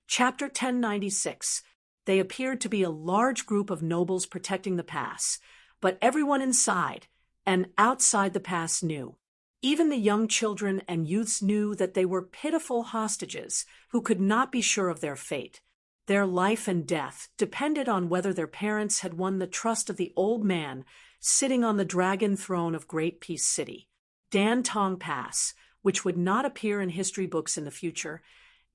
Chapter 1096. They appeared to be a large group of nobles protecting the pass, but everyone inside and outside the pass knew. Even the young children and youths knew that they were pitiful hostages who could not be sure of their fate. Their life and death depended on whether their parents had won the trust of the old man sitting on the dragon throne of Great Peace City. Dan Tong Pass, which would not appear in history books in the future,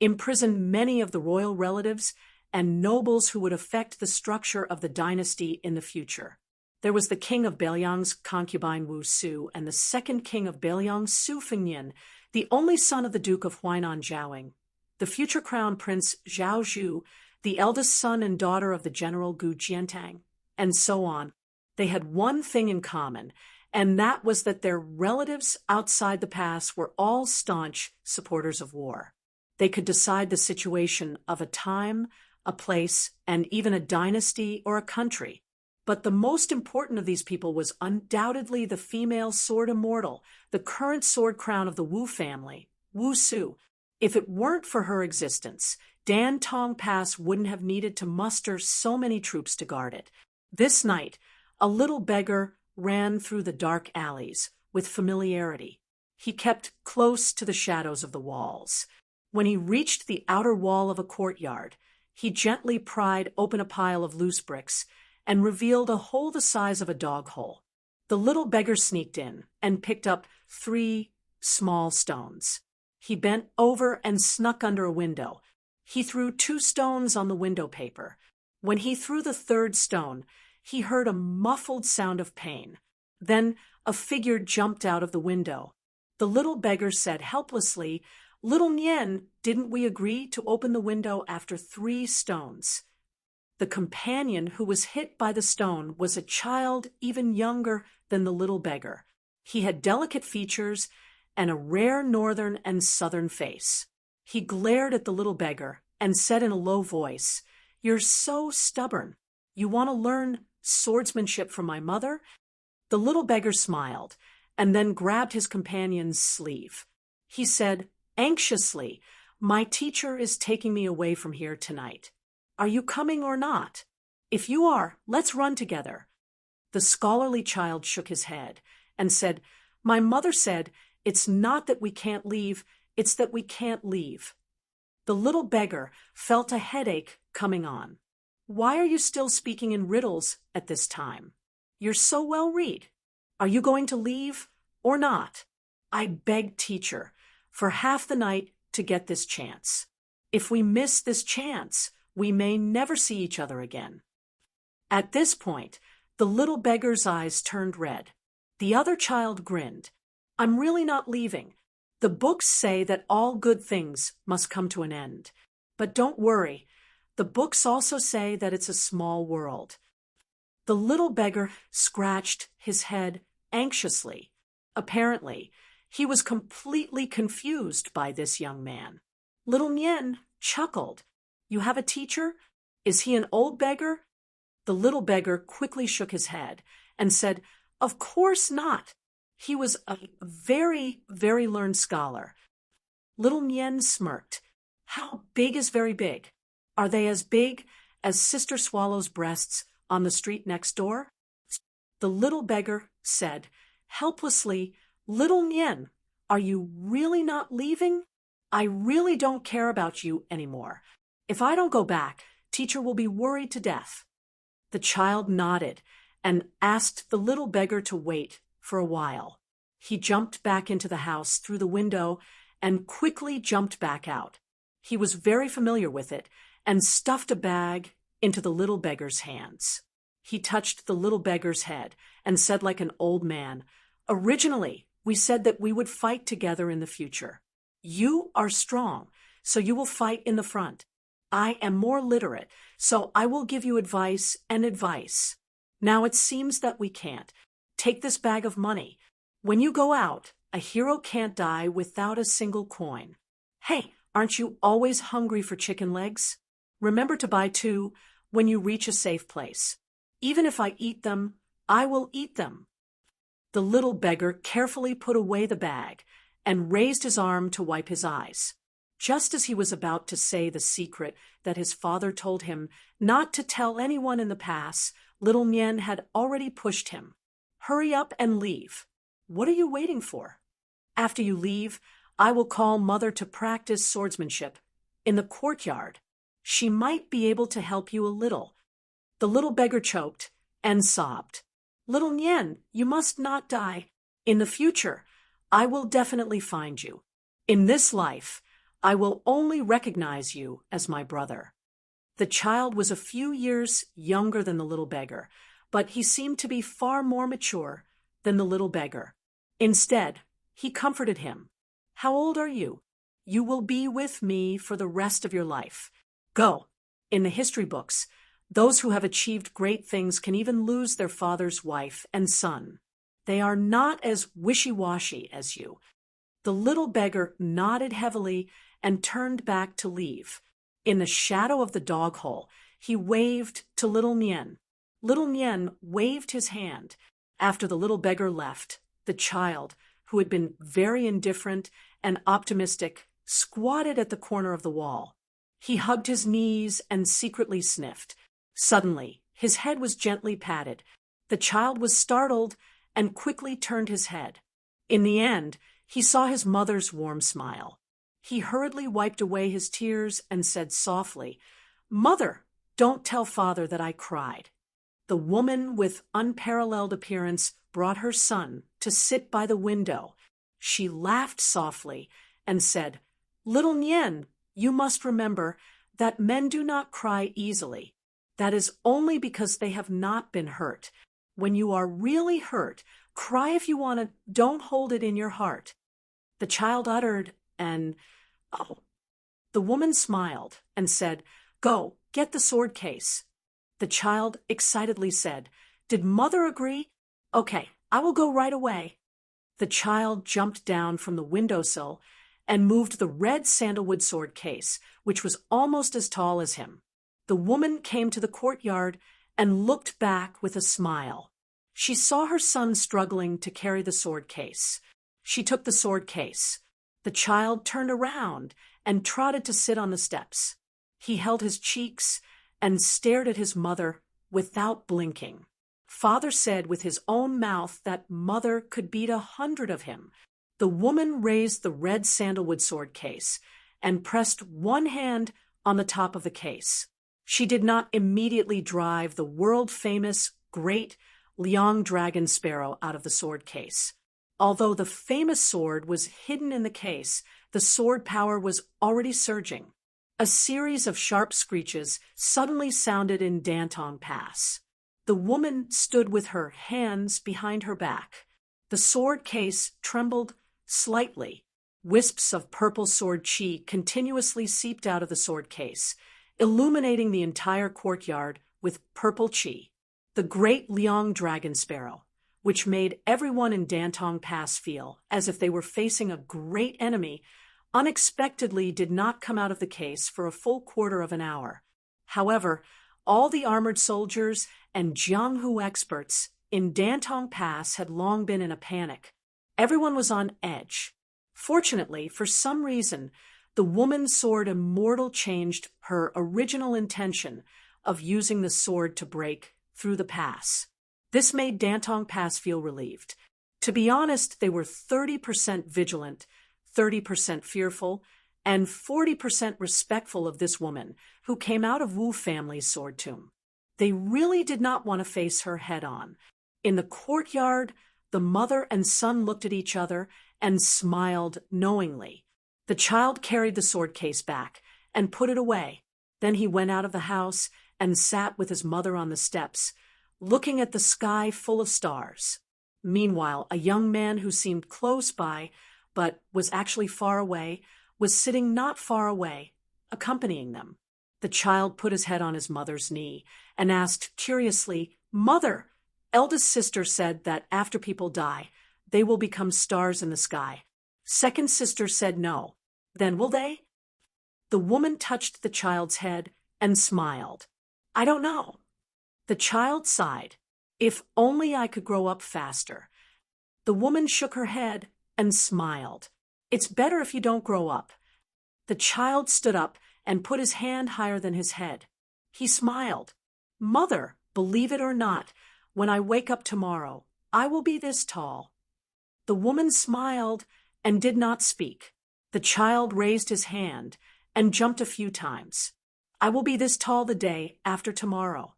imprisoned many of the royal relatives and nobles who would affect the structure of the dynasty in the future. There was the king of Beiliang's concubine Wu Su and the second king of Beiliang Su Fengnian, the only son of the Duke of Huainan Zhaoing, the future crown prince Zhao Zhu, the eldest son and daughter of the general Gu Jiantang, and so on. They had one thing in common, and that was that their relatives outside the pass were all staunch supporters of war. They could decide the situation of a time, a place, and even a dynasty or a country. But the most important of these people was undoubtedly the female sword immortal, the current sword crown of the Wu family, Wu Su. If it weren't for her existence, Dan Tong Pass wouldn't have needed to muster so many troops to guard it. This night, a little beggar ran through the dark alleys with familiarity. He kept close to the shadows of the walls. When he reached the outer wall of a courtyard, he gently pried open a pile of loose bricks and revealed a hole the size of a dog hole. The little beggar sneaked in and picked up 3 small stones. He bent over and snuck under a window. He threw 2 stones on the window paper. When he threw the 3rd stone, he heard a muffled sound of pain. Then a figure jumped out of the window. The little beggar said helplessly, "Little Nian, didn't we agree to open the window after 3 stones?" The companion who was hit by the stone was a child even younger than the little beggar. He had delicate features and a rare northern and southern face. He glared at the little beggar and said in a low voice, "You're so stubborn. You want to learn swordsmanship from my mother?" The little beggar smiled and then grabbed his companion's sleeve. He said anxiously, "My teacher is taking me away from here tonight. Are you coming or not? If you are, let's run together." The scholarly child shook his head and said, "My mother said, it's not that we can't leave, it's that we can't leave." The little beggar felt a headache coming on. "Why are you still speaking in riddles at this time? You're so well read. Are you going to leave or not?" "I beg, teacher, for half the night to get this chance. If we miss this chance, we may never see each other again." At this point, the little beggar's eyes turned red. The other child grinned. "I'm really not leaving. The books say that all good things must come to an end. But don't worry, the books also say that it's a small world." The little beggar scratched his head anxiously. Apparently, he was completely confused by this young man. Little Nian chuckled. "You have a teacher? Is he an old beggar?" The little beggar quickly shook his head and said, "Of course not. He was a very, very learned scholar." Little Nian smirked. "How big is very big? Are they as big as Sister Swallow's breasts on the street next door?" The little beggar said helplessly, "Little Nian, are you really not leaving? I really don't care about you anymore. If I don't go back, teacher will be worried to death." The child nodded and asked the little beggar to wait for a while. He jumped back into the house through the window and quickly jumped back out. He was very familiar with it and stuffed a bag into the little beggar's hands. He touched the little beggar's head and said like an old man, "Originally, we said that we would fight together in the future. You are strong, so you will fight in the front. I am more literate, so I will give you advice and advice. Now it seems that we can't. Take this bag of money. When you go out, a hero can't die without a single coin. Hey, aren't you always hungry for chicken legs? Remember to buy 2 when you reach a safe place. Even if I eat them, I will eat them." The little beggar carefully put away the bag and raised his arm to wipe his eyes. Just as he was about to say the secret that his father told him not to tell anyone in the pass, little Nien had already pushed him. Hurry up and leave. What are you waiting for? After you leave, I will call Mother to practice swordsmanship. In the courtyard, she might be able to help you a little. The little beggar choked and sobbed. Little Nien, you must not die. In the future, I will definitely find you. In this life, I will only recognize you as my brother. The child was a few years younger than the little beggar, but he seemed to be far more mature than the little beggar. Instead, he comforted him. How old are you? You will be with me for the rest of your life. Go. In the history books, those who have achieved great things can even lose their father's wife and son. They are not as wishy-washy as you. The little beggar nodded heavily and turned back to leave. In the shadow of the dog hole, he waved to little Nien. Little Nien waved his hand. After the little beggar left, the child, who had been very indifferent and optimistic, squatted at the corner of the wall. He hugged his knees and secretly sniffed. Suddenly, his head was gently patted. The child was startled and quickly turned his head. In the end, he saw his mother's warm smile. He hurriedly wiped away his tears and said softly, "Mother, don't tell father that I cried." The woman with unparalleled appearance brought her son to sit by the window. She laughed softly and said, "Little Nien, you must remember that men do not cry easily. That is only because they have not been hurt. When you are really hurt, cry if you want to, don't hold it in your heart." The child uttered an "oh." The woman smiled and said, "Go, get the sword case." The child excitedly said, "Did Mother agree? Okay, I will go right away." The child jumped down from the windowsill and moved the red sandalwood sword case, which was almost as tall as him. The woman came to the courtyard and looked back with a smile. She saw her son struggling to carry the sword case. She took the sword case. The child turned around and trotted to sit on the steps. He held his cheeks and stared at his mother without blinking. Father said with his own mouth that Mother could beat 100 of him. The woman raised the red sandalwood sword case and pressed one hand on the top of the case. She did not immediately drive the world-famous great Liang dragon sparrow out of the sword case. Although the famous sword was hidden in the case, the sword power was already surging. A series of sharp screeches suddenly sounded in Dantong Pass. The woman stood with her hands behind her back. The sword case trembled slightly. Wisps of purple sword chi continuously seeped out of the sword case, illuminating the entire courtyard with purple chi. The great Liang dragon sparrow, which made everyone in Dantong Pass feel as if they were facing a great enemy, unexpectedly did not come out of the case for a full quarter of an hour. However, all the armored soldiers and Jianghu experts in Dantong Pass had long been in a panic. Everyone was on edge. Fortunately, for some reason, the woman's sword immortal changed her original intention of using the sword to break through the pass. This made Dantong Pass feel relieved. To be honest, they were 30% vigilant, 30% fearful, and 40% respectful of this woman, who came out of Wu family's sword tomb. They really did not want to face her head-on. In the courtyard, the mother and son looked at each other and smiled knowingly. The child carried the sword case back and put it away. Then he went out of the house and sat with his mother on the steps, looking at the sky full of stars. Meanwhile, a young man who seemed close by, but was actually far away, was sitting not far away, accompanying them. The child put his head on his mother's knee and asked curiously, "Mother, eldest sister said that after people die, they will become stars in the sky. Second sister said no. Then will they?" The woman touched the child's head and smiled. "I don't know." The child sighed. "If only I could grow up faster." The woman shook her head and smiled. "It's better if you don't grow up." The child stood up and put his hand higher than his head. He smiled. "Mother, believe it or not, when I wake up tomorrow, I will be this tall." The woman smiled and did not speak. The child raised his hand and jumped a few times. "I will be this tall the day after tomorrow."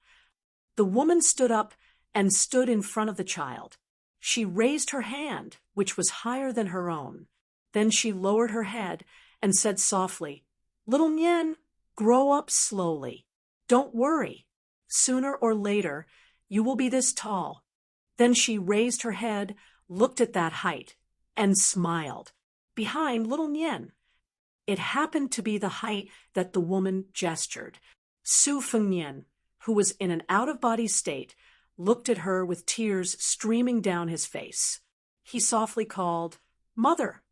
The woman stood up and stood in front of the child. She raised her hand, which was higher than her own. Then she lowered her head and said softly, "Little Nien, grow up slowly. Don't worry. Sooner or later, you will be this tall." Then she raised her head, looked at that height, and smiled. Behind little Nien. It happened to be the height that the woman gestured. Su Feng-Nien, who was in an out-of-body state, looked at her with tears streaming down his face. He softly called, "Mother."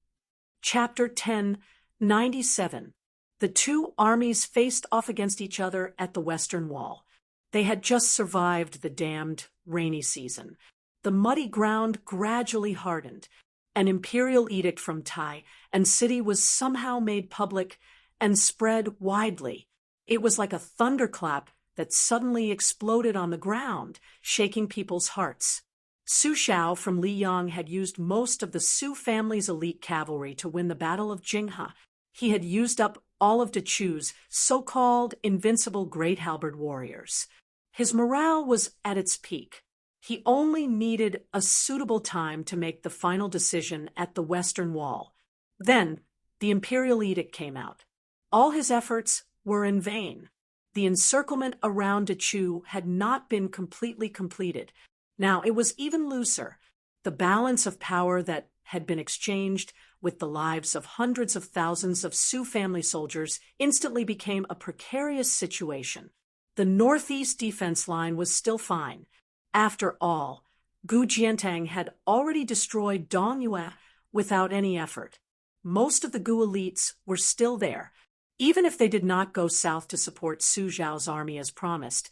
Chapter 10:97. The two armies faced off against each other at the Western Wall. They had just survived the damned rainy season. The muddy ground gradually hardened. An imperial edict from Tai and city was somehow made public and spread widely. It was like a thunderclap that suddenly exploded on the ground, shaking people's hearts. Su Xiao from Liyang had used most of the Su family's elite cavalry to win the Battle of Jinghe. He had used up all of Dechu's so-called invincible great halberd warriors. His morale was at its peak. He only needed a suitable time to make the final decision at the Western Wall. Then, the imperial edict came out. All his efforts were in vain. The encirclement around Dechu had not been completely completed. Now it was even looser. The balance of power that had been exchanged with the lives of hundreds of thousands of Su family soldiers instantly became a precarious situation. The northeast defense line was still fine. After all, Gu Jiantang had already destroyed Dongyue without any effort. Most of the Gu elites were still there. Even if they did not go south to support Su Zhao's army as promised,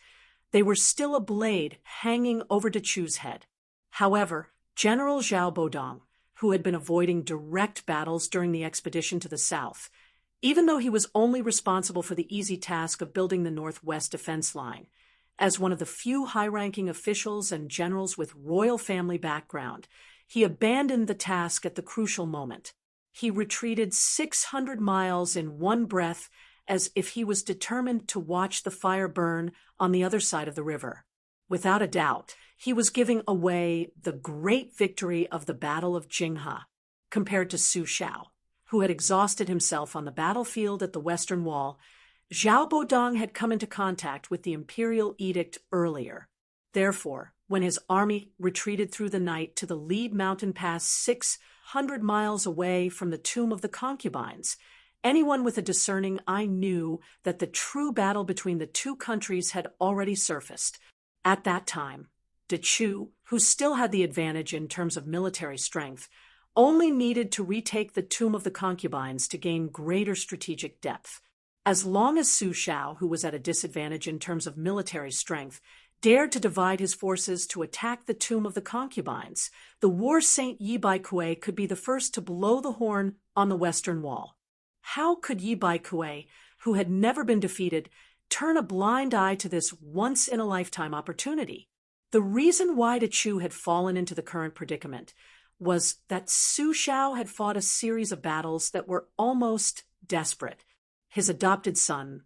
they were still a blade hanging over Dechu's head. However, General Zhao Bodong, who had been avoiding direct battles during the expedition to the south, even though he was only responsible for the easy task of building the northwest defense line, as one of the few high-ranking officials and generals with royal family background, he abandoned the task at the crucial moment. He retreated 600 miles in one breath, as if he was determined to watch the fire burn on the other side of the river. Without a doubt, he was giving away the great victory of the Battle of Jinghe, compared to Su Xiao, who had exhausted himself on the battlefield at the Western Wall. Zhao Bodong had come into contact with the imperial edict earlier. Therefore, when his army retreated through the night to the Lead Mountain Pass 600 miles away from the Tomb of the Concubines, anyone with a discerning eye knew that the true battle between the two countries had already surfaced. At that time, Dechu, who still had the advantage in terms of military strength, only needed to retake the Tomb of the Concubines to gain greater strategic depth. As long as Su Xiao, who was at a disadvantage in terms of military strength, dared to divide his forces to attack the Tomb of the Concubines, the war saint Yi Baikue could be the first to blow the horn on the Western Wall. How could Yi Baikue, who had never been defeated, turn a blind eye to this once-in-a-lifetime opportunity? The reason why Dechu had fallen into the current predicament was that Su Xiao had fought a series of battles that were almost desperate. His adopted son,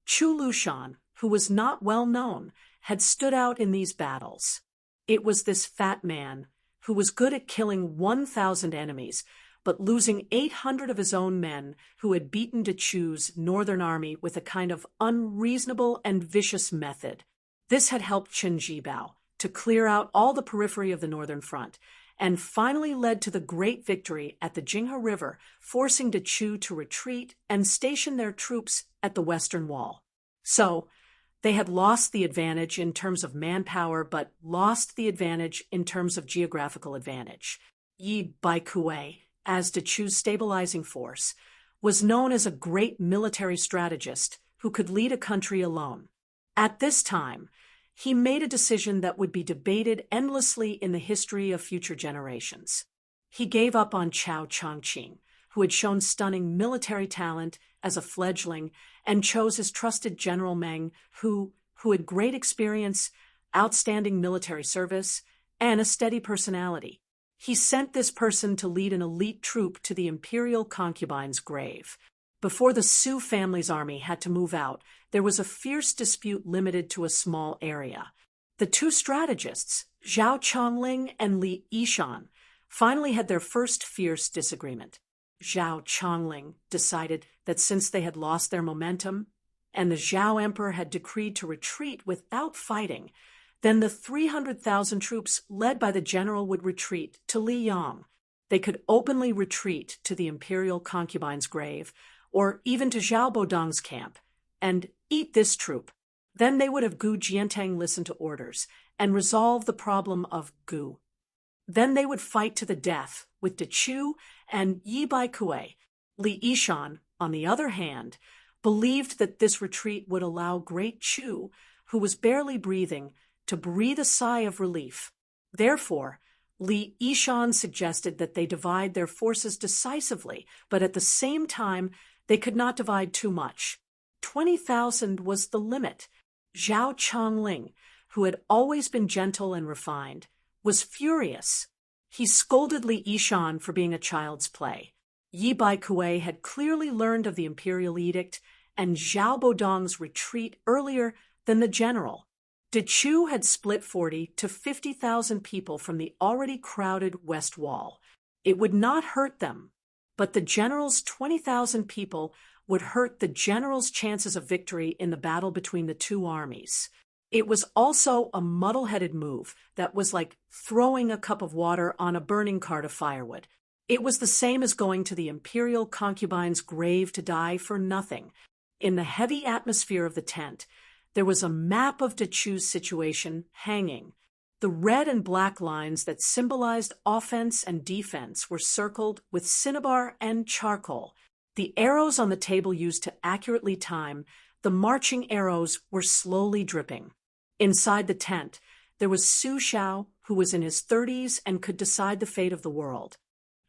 Chu Lushan, who was not well known, had stood out in these battles. It was this fat man, who was good at killing 1,000 enemies, but losing 800 of his own men, who had beaten Dechu's northern army with a kind of unreasonable and vicious method. This had helped Chen Jibao to clear out all the periphery of the northern front, and finally led to the great victory at the Jinghe River, forcing Dechu to retreat and station their troops at the Western Wall. So, they had lost the advantage in terms of manpower, but lost the advantage in terms of geographical advantage. Yi Baikue, as Dechu's stabilizing force, was known as a great military strategist who could lead a country alone. At this time, he made a decision that would be debated endlessly in the history of future generations. He gave up on Chao Changqing, who had shown stunning military talent as a fledgling and chose his trusted General Meng, who had great experience, outstanding military service, and a steady personality. He sent this person to lead an elite troop to the imperial concubine's grave. Before the Su family's army had to move out, there was a fierce dispute limited to a small area. The two strategists, Zhao Chongling and Li Yishan, finally had their first fierce disagreement. Zhao Chongling decided that since they had lost their momentum, and the Zhao Emperor had decreed to retreat without fighting, then the 300,000 troops led by the general would retreat to Liyang. They could openly retreat to the imperial concubine's grave, or even to Zhao Bodong's camp, and eat this troop. Then they would have Gu Jiantang listen to orders and resolve the problem of Gu. Then they would fight to the death with De Chu and Yi Baikue. Li Yishan, on the other hand, believed that this retreat would allow Great Chu, who was barely breathing, to breathe a sigh of relief. Therefore, Li Yishan suggested that they divide their forces decisively, but at the same time, they could not divide too much. 20,000 was the limit. Zhao Chongling, who had always been gentle and refined, was furious. He scolded Li Yishan for being a child's play. Yi Baikue had clearly learned of the imperial edict and Zhao Bodong's retreat earlier than the general. De Chu had split 40 to 50,000 people from the already crowded West Wall. It would not hurt them, but the general's 20,000 people would hurt the general's chances of victory in the battle between the two armies. It was also a muddle-headed move that was like throwing a cup of water on a burning cart of firewood. It was the same as going to the imperial concubine's grave to die for nothing. In the heavy atmosphere of the tent, there was a map of De Chu's situation hanging. The red and black lines that symbolized offense and defense were circled with cinnabar and charcoal. The arrows on the table used to accurately time, the marching arrows were slowly dripping. Inside the tent, there was Su Xiao, who was in his 30s and could decide the fate of the world.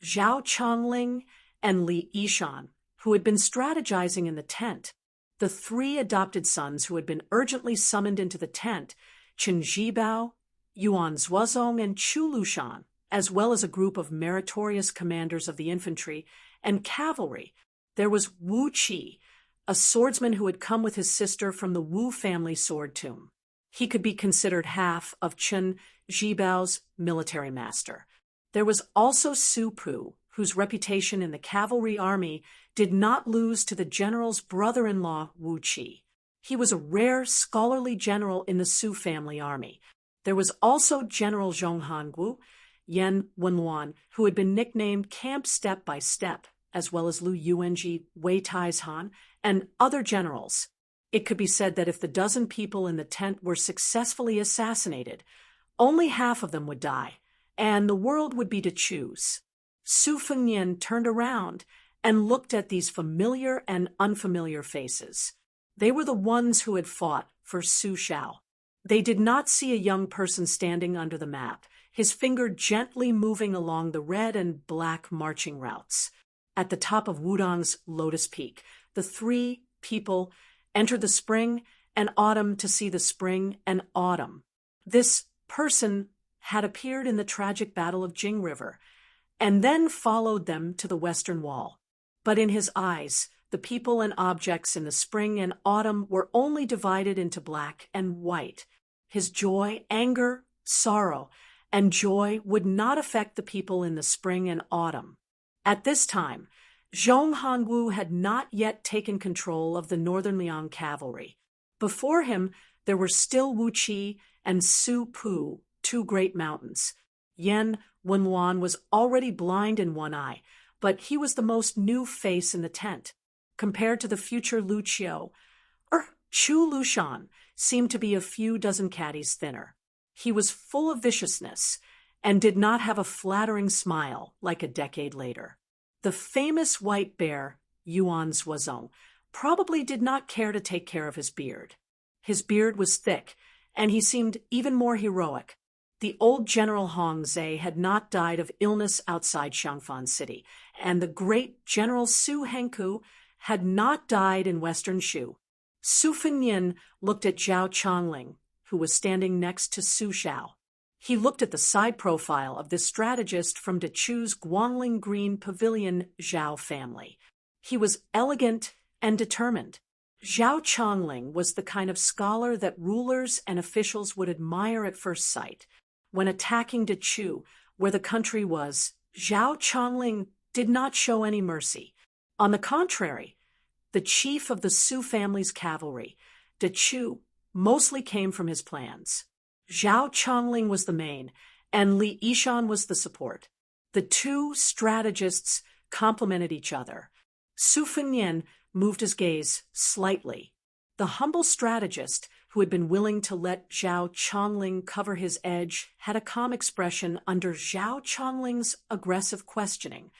Zhao Chongling and Li Yishan, who had been strategizing in the tent. The three adopted sons who had been urgently summoned into the tent, Chen Zhibao, Yuan Zuozong, and Chu Lushan, as well as a group of meritorious commanders of the infantry and cavalry. There was Wu Qi, a swordsman who had come with his sister from the Wu family sword tomb. He could be considered half of Chen Zhibao's military master. There was also Su Pu, whose reputation in the cavalry army did not lose to the general's brother-in-law, Wu Qi. He was a rare scholarly general in the Su family army. There was also General Zhong Hangu, Yan Wenluan, who had been nicknamed Camp Step by Step, as well as Lu Yuanji, Wei Taizhan, and other generals. It could be said that if the dozen people in the tent were successfully assassinated, only half of them would die, and the world would be to choose. Su Fengnian turned around and looked at these familiar and unfamiliar faces. They were the ones who had fought for Su Xiao. They did not see a young person standing under the map, his finger gently moving along the red and black marching routes. At the top of Wudong's Lotus Peak, the three people entered the spring and autumn to see the spring and autumn. This person had appeared in the tragic Battle of Jing River, and then followed them to the Western Wall. But in his eyes, the people and objects in the spring and autumn were only divided into black and white. His joy, anger, sorrow, and joy would not affect the people in the spring and autumn. At this time, Zhong Hangu had not yet taken control of the Northern Liang cavalry. Before him, there were still Wu Qi and Su Pu, two great mountains. Yan Wenluan was already blind in one eye, but he was the most new face in the tent. Compared to the future Lu Qiu, Chu Lushan seemed to be a few dozen caddies thinner. He was full of viciousness and did not have a flattering smile like a decade later. The famous white bear, Yuan Zuozong, probably did not care to take care of his beard. His beard was thick, and he seemed even more heroic. The old General Hong Zhe had not died of illness outside Xiangfan City, and the great General Su Hengku had not died in Western Shu. Su Fengnian looked at Zhao Chongling, who was standing next to Su Xiao. He looked at the side profile of this strategist from Dechu's Guangling Green Pavilion Zhao family. He was elegant and determined. Zhao Chongling was the kind of scholar that rulers and officials would admire at first sight. When attacking Dechu, where the country was, Zhao Chongling did not show any mercy. On the contrary, the chief of the Su family's cavalry, Dechu, mostly came from his plans. Zhao Chongling was the main, and Li Yishan was the support. The two strategists complemented each other. Su Fengnian moved his gaze slightly. The humble strategist, who had been willing to let Zhao Chongling cover his edge, had a calm expression under Zhao Chongling's aggressive questioning.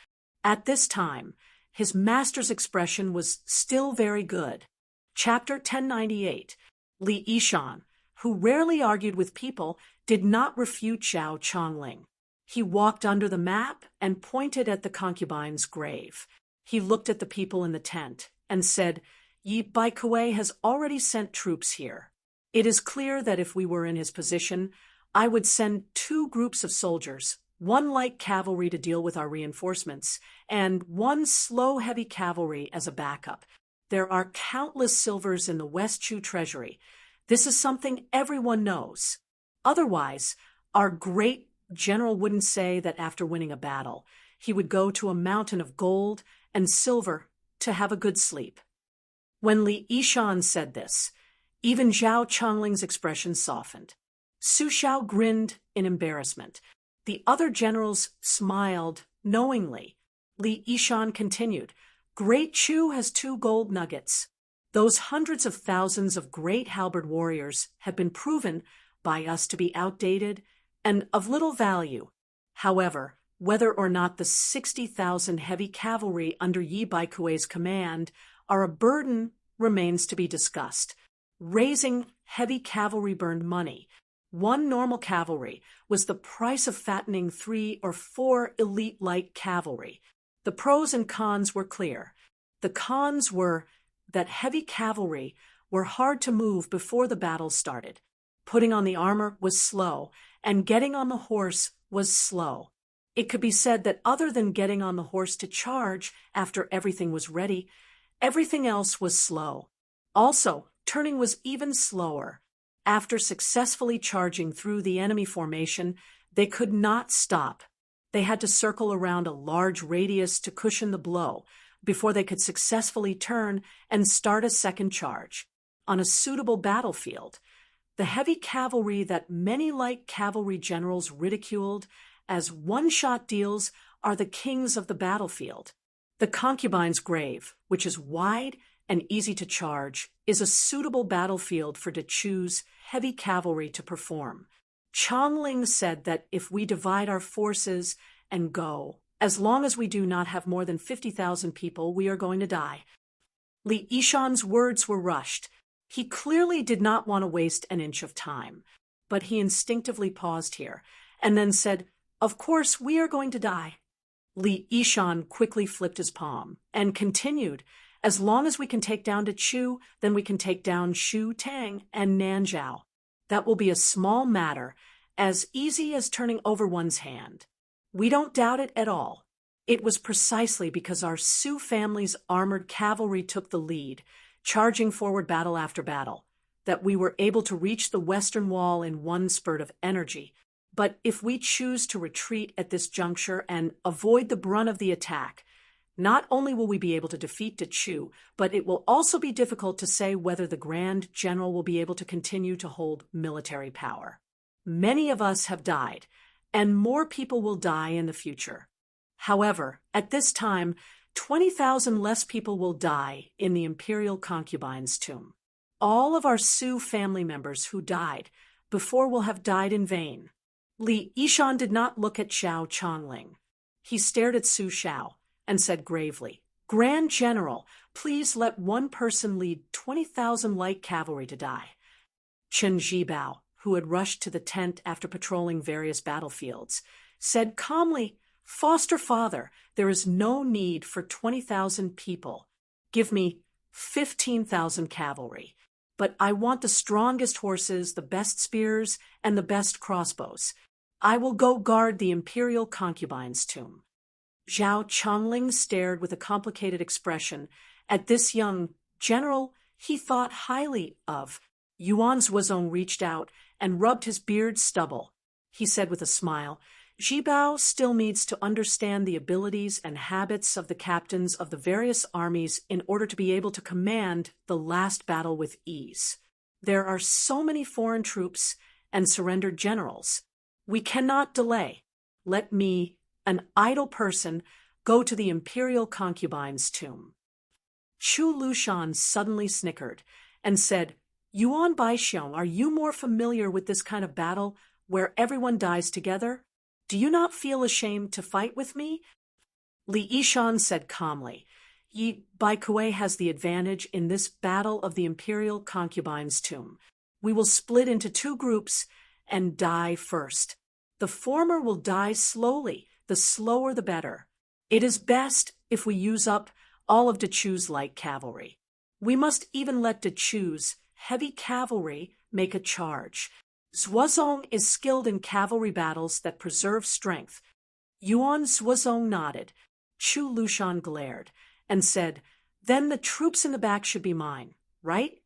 At this time, his master's expression was still very good. Chapter 1098. Li Yishan, who rarely argued with people, did not refute Zhao Chongling. He walked under the map and pointed at the concubine's grave. He looked at the people in the tent and said, "Yi Baikuei has already sent troops here. It is clear that if we were in his position, I would send 2 groups of soldiers, 1 light cavalry to deal with our reinforcements, and 1 slow heavy cavalry as a backup. There are countless silvers in the West Chu treasury. This is something everyone knows. Otherwise, our great general wouldn't say that after winning a battle, he would go to a mountain of gold and silver to have a good sleep." When Li Yishan said this, even Zhao Chongling's expression softened. Su Xiao grinned in embarrassment. The other generals smiled knowingly. Li Yishan continued, "Great Chu has 2 gold nuggets. Those hundreds of thousands of great halberd warriors have been proven by us to be outdated and of little value. However, whether or not the 60,000 heavy cavalry under Yi Baikuei's command are a burden remains to be discussed. Raising heavy cavalry burned money. 1 normal cavalry was the price of fattening 3 or 4 elite light cavalry. The pros and cons were clear. The cons were that heavy cavalry were hard to move before the battle started. Putting on the armor was slow, and getting on the horse was slow. It could be said that other than getting on the horse to charge after everything was ready, everything else was slow. Also, turning was even slower. After successfully charging through the enemy formation, they could not stop. They had to circle around a large radius to cushion the blow before they could successfully turn and start a second charge. On a suitable battlefield, the heavy cavalry that many light cavalry generals ridiculed as one-shot deals are the kings of the battlefield. The concubine's grave, which is wide and easy to charge, is a suitable battlefield for Dechu's heavy cavalry to perform. Chongling said that if we divide our forces and go, as long as we do not have more than 50,000 people, we are going to die. Li Yishan's words were rushed. He clearly did not want to waste an inch of time, but he instinctively paused here, and then said, "Of course, we are going to die." Li Yishan quickly flipped his palm and continued, "As long as we can take down Dechu, then we can take down Shu Tang and Nanzhao. That will be a small matter, as easy as turning over one's hand. We don't doubt it at all. It was precisely because our Su family's armored cavalry took the lead, charging forward battle after battle, that we were able to reach the western wall in one spurt of energy. But if we choose to retreat at this juncture and avoid the brunt of the attack, not only will we be able to defeat Dechu, but it will also be difficult to say whether the Grand General will be able to continue to hold military power. Many of us have died, and more people will die in the future. However, at this time, 20,000 less people will die in the imperial concubine's tomb. All of our Su family members who died before will have died in vain." Li Yishan did not look at Zhao Chongling. He stared at Su Xiao and said gravely, "Grand General, please let one person lead 20,000 light cavalry to die." Chen Zhibao, who had rushed to the tent after patrolling various battlefields, said calmly, "Foster father, there is no need for 20,000 people. Give me 15,000 cavalry. But I want the strongest horses, the best spears, and the best crossbows. I will go guard the imperial concubine's tomb." Zhao Chongling stared with a complicated expression at this young general he thought highly of. Yuan Zhuozong reached out and rubbed his beard stubble. He said with a smile, "Jibao still needs to understand the abilities and habits of the captains of the various armies in order to be able to command the last battle with ease. There are so many foreign troops and surrendered generals. We cannot delay. Let me, an idle person, go to the imperial concubine's tomb." Chu Lushan suddenly snickered and said, "Yuan Baixiong, are you more familiar with this kind of battle where everyone dies together? Do you not feel ashamed to fight with me?" Li Yishan said calmly, "Yi Baikue has the advantage in this battle of the imperial concubine's tomb. We will split into two groups and die first. The former will die slowly, the slower the better. It is best if we use up all of Dechu's light cavalry. We must even let Dechu's heavy cavalry make a charge. Zhuozong is skilled in cavalry battles that preserve strength." Yuan Zhuozong nodded. Chu Lushan glared and said, "Then the troops in the back should be mine, right?"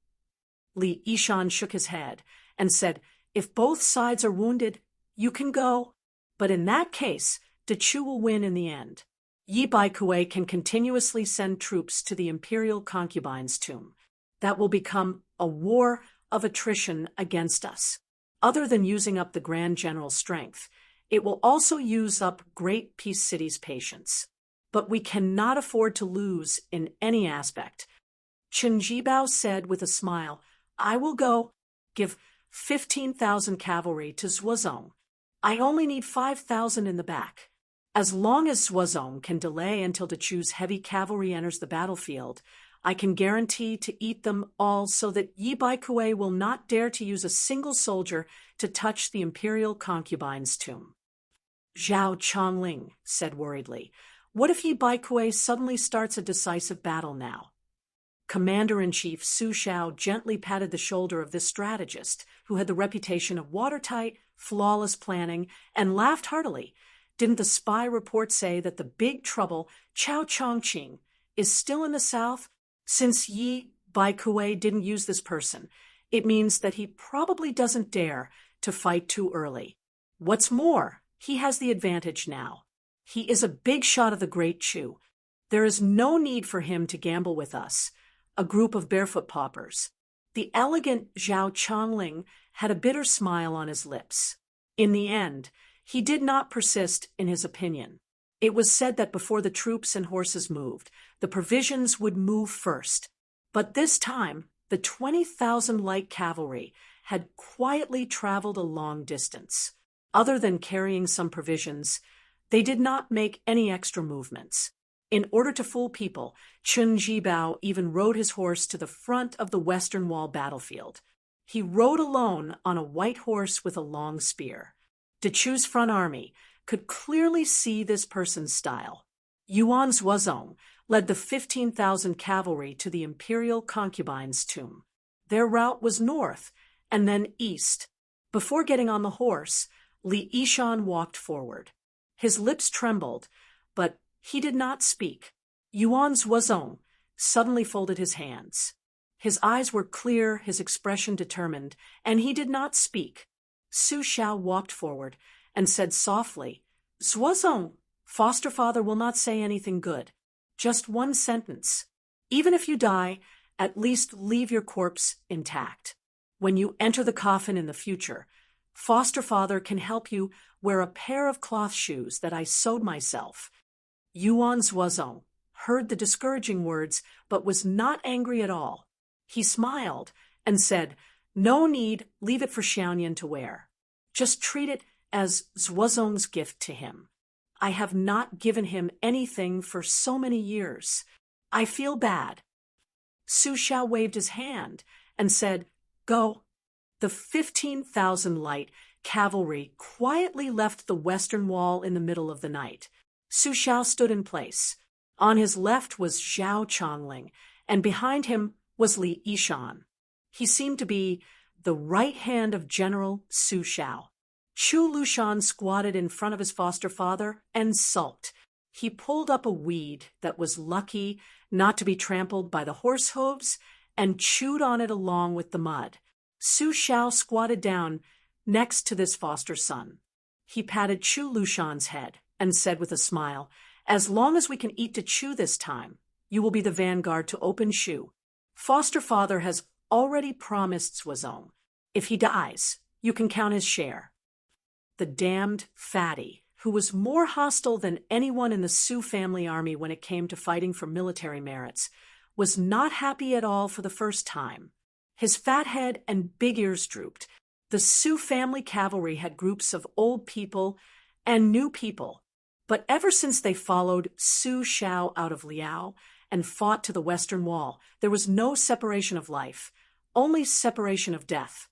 Li Yishan shook his head and said, "If both sides are wounded, you can go. But in that case, Dechu will win in the end. Yi Baikue can continuously send troops to the imperial concubine's tomb. That will become a war of attrition against us. Other than using up the Grand General's strength, it will also use up Great Peace City's patience. But we cannot afford to lose in any aspect." Chen Jibao said with a smile, "I will go. Give 15,000 cavalry to Zhuozong. I only need 5,000 in the back. As long as Zhuozong can delay until Dechu's heavy cavalry enters the battlefield, I can guarantee to eat them all so that Yi Baikue will not dare to use a single soldier to touch the imperial concubine's tomb." Zhao Chongling said worriedly, "What if Yi Baikue suddenly starts a decisive battle now?" Commander-in-Chief Su Xiao gently patted the shoulder of this strategist, who had the reputation of watertight, flawless planning, and laughed heartily. "Didn't the spy report say that the big trouble, Chao Chongqing, is still in the south? Since Yi Baikue didn't use this person, it means that he probably doesn't dare to fight too early. What's more, he has the advantage now. He is a big shot of the Great Chu. There is no need for him to gamble with us, a group of barefoot paupers." The elegant Zhao Chongling had a bitter smile on his lips. In the end, he did not persist in his opinion. It was said that before the troops and horses moved, the provisions would move first. But this time, the 20,000 light cavalry had quietly traveled a long distance. Other than carrying some provisions, they did not make any extra movements. In order to fool people, Chen Jibao even rode his horse to the front of the Western Wall battlefield. He rode alone on a white horse with a long spear. Dechu's front army could clearly see this person's style. Yuan Zhuozong led the 15,000 cavalry to the imperial concubine's tomb. Their route was north and then east. Before getting on the horse, Li Yishan walked forward. His lips trembled, but he did not speak. Yuan Zhuozong suddenly folded his hands. His eyes were clear, his expression determined, and he did not speak. Su Xiao walked forward and said softly, "Zhuozong, foster father will not say anything good. Just one sentence. Even if you die, at least leave your corpse intact. When you enter the coffin in the future, foster father can help you wear a pair of cloth shoes that I sewed myself." Yuan Zhuozong heard the discouraging words, but was not angry at all. He smiled and said, "No need, leave it for Xiaoyan to wear. Just treat it as Zhuozong's gift to him. I have not given him anything for so many years. I feel bad." Su Xiao waved his hand and said, "Go." The 15,000 light cavalry quietly left the western wall in the middle of the night. Su Xiao stood in place. On his left was Zhao Chongling, and behind him was Li Yishan. He seemed to be the right hand of General Su Shao. Chu Lushan squatted in front of his foster father and sulked. He pulled up a weed that was lucky not to be trampled by the horse hooves and chewed on it along with the mud. Su Shao squatted down next to this foster son. He patted Chu Lushan's head and said with a smile, "As long as we can eat to chew this time, you will be the vanguard to open Shu. Foster father has already promised Zwazong. If he dies, you can count his share." The damned fatty, who was more hostile than anyone in the Su family army when it came to fighting for military merits, was not happy at all for the first time. His fat head and big ears drooped. The Su family cavalry had groups of old people and new people, but ever since they followed Su Shao out of Liao and fought to the Western Wall, there was no separation of life, only separation of death.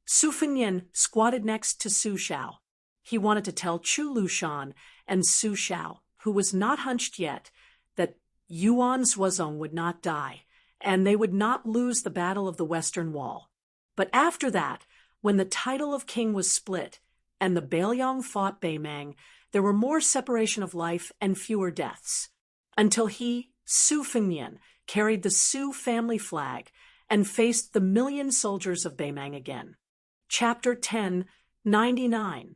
Su Fengnian squatted next to Su Shao. He wanted to tell Chu Lushan and Su Shao, who was not hunched yet, that Yuan Zwazong would not die, and they would not lose the Battle of the Western Wall. But after that, when the title of king was split and the Bailiang fought Beimang, there were more separation of life and fewer deaths, until he, Su Fengnian, carried the Su family flag and faced the million soldiers of Beimang again. Chapter 10:99.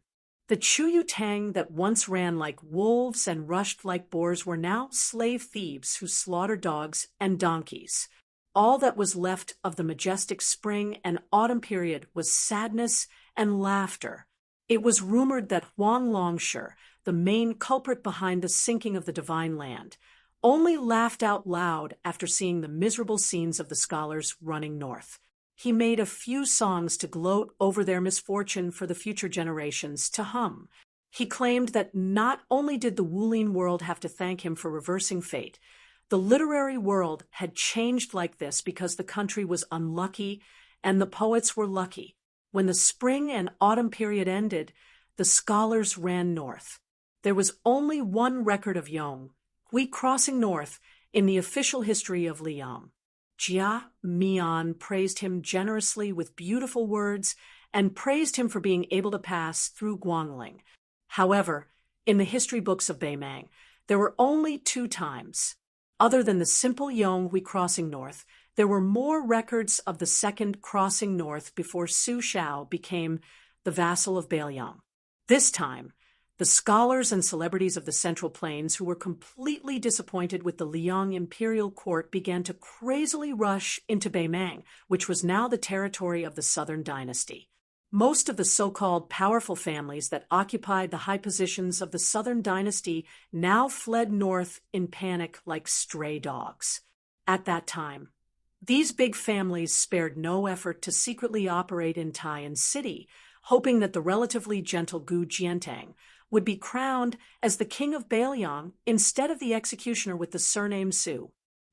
The Chuyu Tang that once ran like wolves and rushed like boars were now slave thieves who slaughtered dogs and donkeys. All that was left of the majestic spring and autumn period was sadness and laughter. It was rumored that Huang Longshi, the main culprit behind the sinking of the Divine Land, only laughed out loud after seeing the miserable scenes of the scholars running north. He made a few songs to gloat over their misfortune for the future generations to hum. He claimed that not only did the Wulin world have to thank him for reversing fate, the literary world had changed like this because the country was unlucky and the poets were lucky. When the spring and autumn period ended, the scholars ran north. There was only one record of Yong, Hui crossing north, in the official history of Liang. Jia Mian praised him generously with beautiful words and praised him for being able to pass through Guangling. However, in the history books of Beimang, there were only 2 times. Other than the simple Yonghui crossing north, there were more records of the second crossing north before Su Shao became the vassal of Bailiang. This time, the scholars and celebrities of the Central Plains who were completely disappointed with the Liang imperial court began to crazily rush into Beimang, which was now the territory of the Southern Dynasty. Most of the so-called powerful families that occupied the high positions of the Southern Dynasty now fled north in panic like stray dogs. At that time, these big families spared no effort to secretly operate in Taiyan City, hoping that the relatively gentle Gu Jiantang would be crowned as the king of Bailiang instead of the executioner with the surname Su.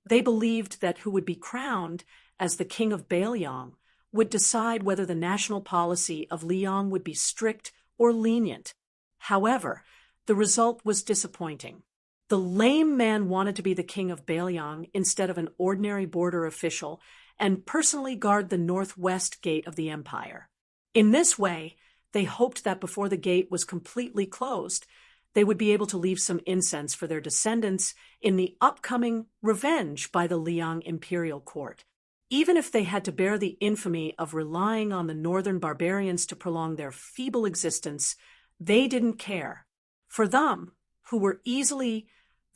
They believed that who would be crowned as the king of Bailiang would decide whether the national policy of Liang would be strict or lenient. However, the result was disappointing. The lame man wanted to be the king of Bailiang instead of an ordinary border official and personally guard the northwest gate of the empire. In this way, they hoped that before the gate was completely closed, they would be able to leave some incense for their descendants in the upcoming revenge by the Liang imperial court. Even if they had to bear the infamy of relying on the northern barbarians to prolong their feeble existence, they didn't care. For them, who were easily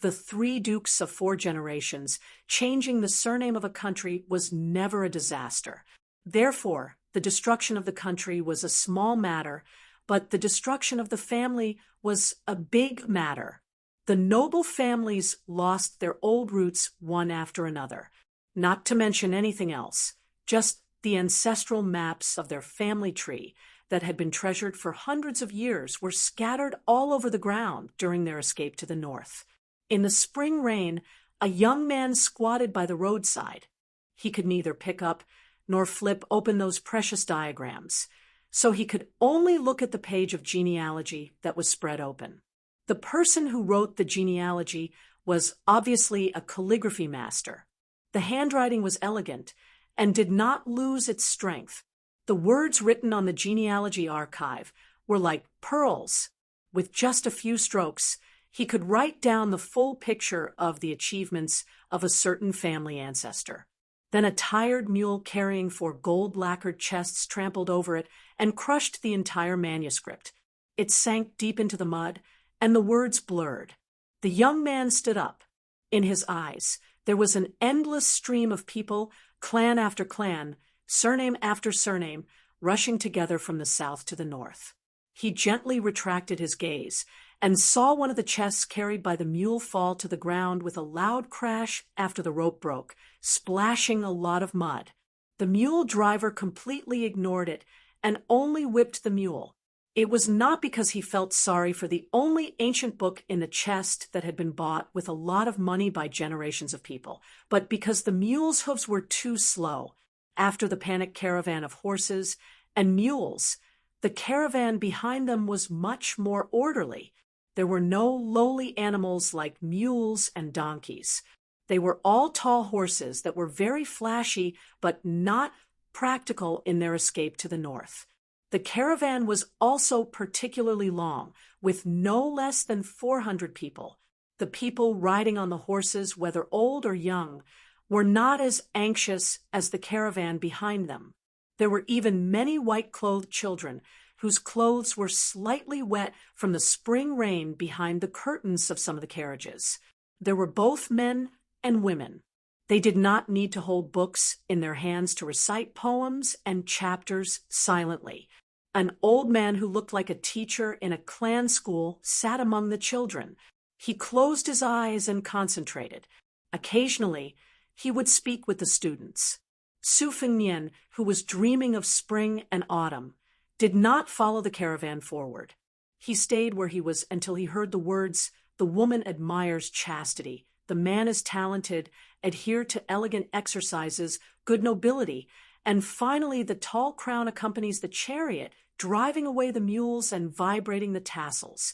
the 3 dukes of 4 generations, changing the surname of a country was never a disaster. Therefore, the destruction of the country was a small matter, but the destruction of the family was a big matter. The noble families lost their old roots one after another, not to mention anything else, just the ancestral maps of their family tree that had been treasured for hundreds of years were scattered all over the ground during their escape to the north. In the spring rain, a young man squatted by the roadside. He could neither pick up nor flip open those precious diagrams, so he could only look at the page of genealogy that was spread open. The person who wrote the genealogy was obviously a calligraphy master. The handwriting was elegant and did not lose its strength. The words written on the genealogy archive were like pearls. With just a few strokes, he could write down the full picture of the achievements of a certain family ancestor. Then a tired mule carrying 4 gold-lacquered chests trampled over it and crushed the entire manuscript. It sank deep into the mud, and the words blurred. The young man stood up. In his eyes, there was an endless stream of people, clan after clan, surname after surname, rushing together from the south to the north. He gently retracted his gaze and saw one of the chests carried by the mule fall to the ground with a loud crash after the rope broke, splashing a lot of mud. The mule driver completely ignored it and only whipped the mule. It was not because he felt sorry for the only ancient book in the chest that had been bought with a lot of money by generations of people, but because the mule's hooves were too slow. After the panicked caravan of horses and mules, the caravan behind them was much more orderly. There were no lowly animals like mules and donkeys. They were all tall horses that were very flashy but not practical in their escape to the north. The caravan was also particularly long, with no less than 400 people. The people riding on the horses, whether old or young, were not as anxious as the caravan behind them. There were even many white-clothed children whose clothes were slightly wet from the spring rain behind the curtains of some of the carriages. There were both men and women. They did not need to hold books in their hands to recite poems and chapters silently. An old man who looked like a teacher in a clan school sat among the children. He closed his eyes and concentrated. Occasionally, he would speak with the students. Su Fengnian, who was dreaming of spring and autumn, did not follow the caravan forward. He stayed where he was until he heard the words, "The woman admires chastity. The man is talented, adhere to elegant exercises, good nobility," and finally the tall crown accompanies the chariot, driving away the mules and vibrating the tassels.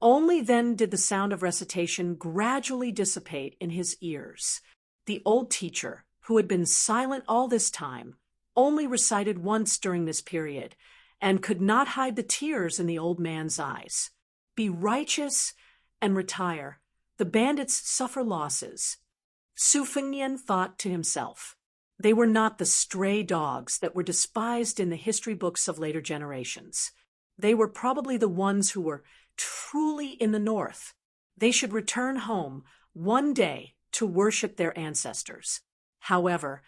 Only then did the sound of recitation gradually dissipate in his ears. The old teacher, who had been silent all this time, only recited once during this period, and could not hide the tears in the old man's eyes. "Be righteous and retire. The bandits suffer losses." Su Fengnian thought to himself. They were not the stray dogs that were despised in the history books of later generations. They were probably the ones who were truly in the north. They should return home one day to worship their ancestors. However,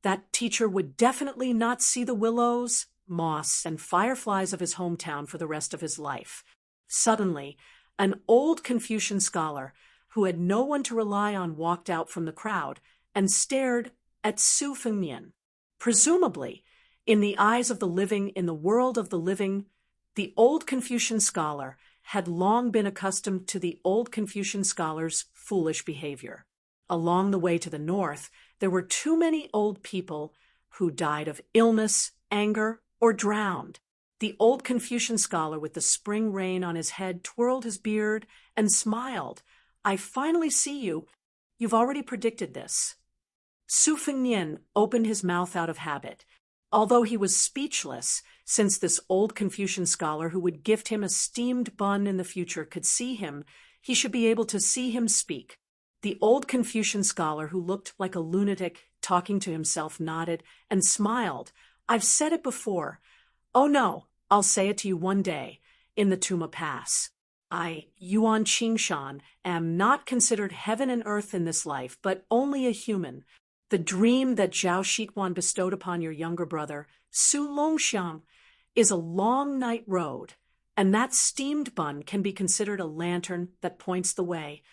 that teacher would definitely not see the willows, moss, and fireflies of his hometown for the rest of his life. Suddenly, an old Confucian scholar who had no one to rely on walked out from the crowd and stared at Su Fengnian. Presumably, in the eyes of the living, in the world of the living, the old Confucian scholar had long been accustomed to the old Confucian scholar's foolish behavior. Along the way to the north, there were too many old people who died of illness, anger, or drowned. The old Confucian scholar with the spring rain on his head twirled his beard and smiled. "I finally see you. You've already predicted this." Su Fengnian opened his mouth out of habit. Although he was speechless, since this old Confucian scholar who would gift him a steamed bun in the future could see him, he should be able to see him speak. The old Confucian scholar, who looked like a lunatic talking to himself, nodded and smiled. "I've said it before. Oh no, I'll say it to you one day, in the Tuma Pass. I, Yuan Qingshan, am not considered heaven and earth in this life, but only a human. The dream that Zhao Shiguan bestowed upon your younger brother, Su Longxiang, is a long night road, and that steamed bun can be considered a lantern that points the way."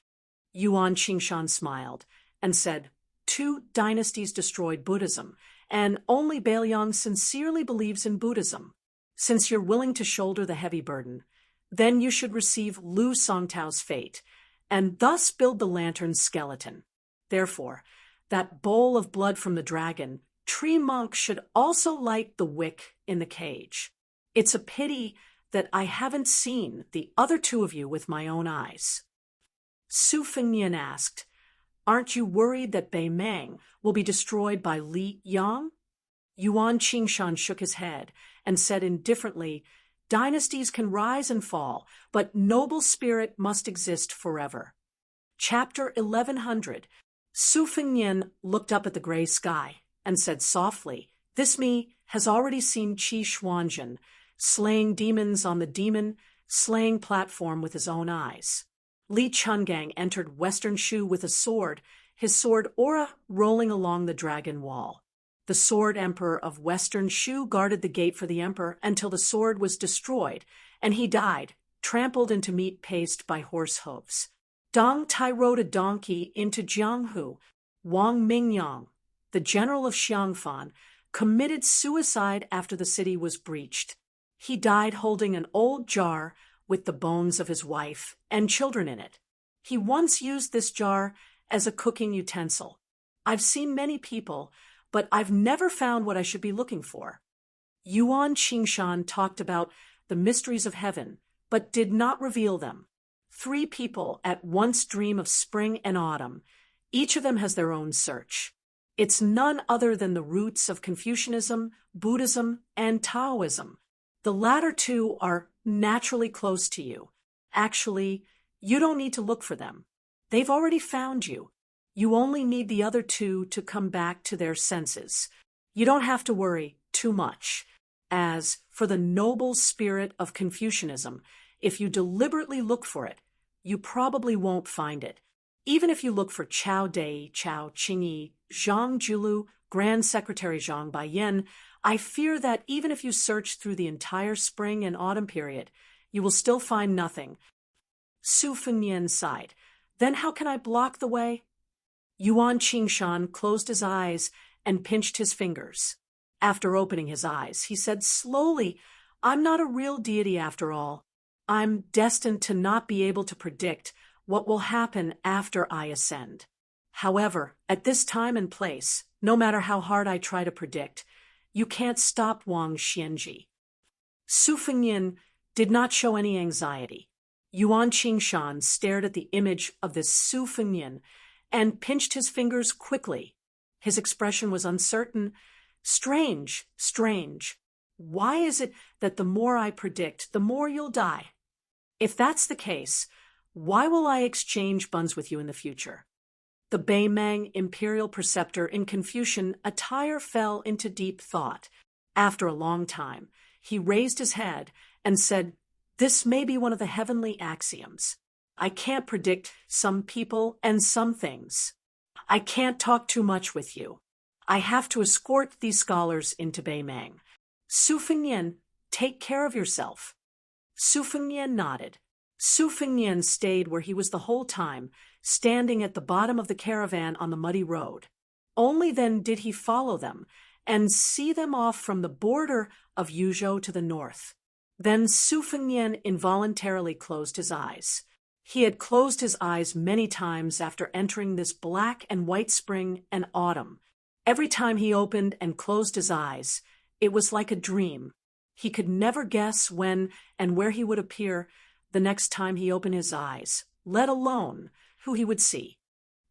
Yuan Qingshan smiled and said, "2 dynasties destroyed Buddhism, and only Bailiang sincerely believes in Buddhism. Since you're willing to shoulder the heavy burden, then you should receive Lu Songtao's fate, and thus build the lantern's skeleton. Therefore, that bowl of blood from the dragon, Tree Monk should also light the wick in the cage. It's a pity that I haven't seen the other 2 of you with my own eyes." Su Fengnian asked, Aren't you worried that Bei Meng will be destroyed by Li Yang? Yuan Qingshan shook his head and said indifferently, dynasties can rise and fall, but noble spirit must exist forever. Chapter 1100. Su Fengnian looked up at the gray sky and said softly, this me has already seen Qi Xuanzhen slaying demons on the demon-slaying platform with his own eyes. Li Chungang entered Western Shu with a sword, his sword aura rolling along the dragon wall. The sword emperor of Western Shu guarded the gate for the emperor until the sword was destroyed, and he died, trampled into meat paste by horse hooves. Dong Tai rode a donkey into Jianghu. Wang Mingyang, the general of Xiangfan, committed suicide after the city was breached. He died holding an old jar with the bones of his wife and children in it. He once used this jar as a cooking utensil. I've seen many people, but I've never found what I should be looking for. Yuan Qingshan talked about the mysteries of heaven, but did not reveal them. 3 people at once dream of spring and autumn. Each of them has their own search. It's none other than the roots of Confucianism, Buddhism, and Taoism. The latter 2 are naturally close to you. Actually, you don't need to look for them. They've already found you. You only need the other 2 to come back to their senses. You don't have to worry too much. As for the noble spirit of Confucianism, if you deliberately look for it, you probably won't find it. Even if you look for Chao Dei, Chao Qingyi, Zhang Julu, Grand Secretary Zhang Baiyan, I fear that even if you search through the entire spring and autumn period, you will still find nothing. Su Fengnian sighed. Then how can I block the way? Yuan Qingshan closed his eyes and pinched his fingers. After opening his eyes, he said slowly, I'm not a real deity after all. I'm destined to not be able to predict what will happen after I ascend. However, at this time and place, no matter how hard I try to predict, you can't stop Wang Xianji. Su Fengnian did not show any anxiety. Yuan Qingshan stared at the image of this Su Fengnian and pinched his fingers quickly. His expression was uncertain. Strange. Why is it that the more I predict, the more you'll die? If that's the case, why will I exchange buns with you in the future? The Bei Meng imperial preceptor in Confucian attire fell into deep thought. After a long time, he raised his head and said, this may be one of the heavenly axioms. I can't predict some people and some things. I can't talk too much with you. I have to escort these scholars into Bei Meng. Su Fengnian, take care of yourself. Su Fengnian nodded. Su Fengnian stayed where he was the whole time, standing at the bottom of the caravan on the muddy road. Only then did he follow them and see them off from the border of Yuzhou to the north. Then Su Fengnian involuntarily closed his eyes. He had closed his eyes many times after entering this black and white spring and autumn. Every time he opened and closed his eyes, it was like a dream. He could never guess when and where he would appear the next time he opened his eyes, let alone who he would see.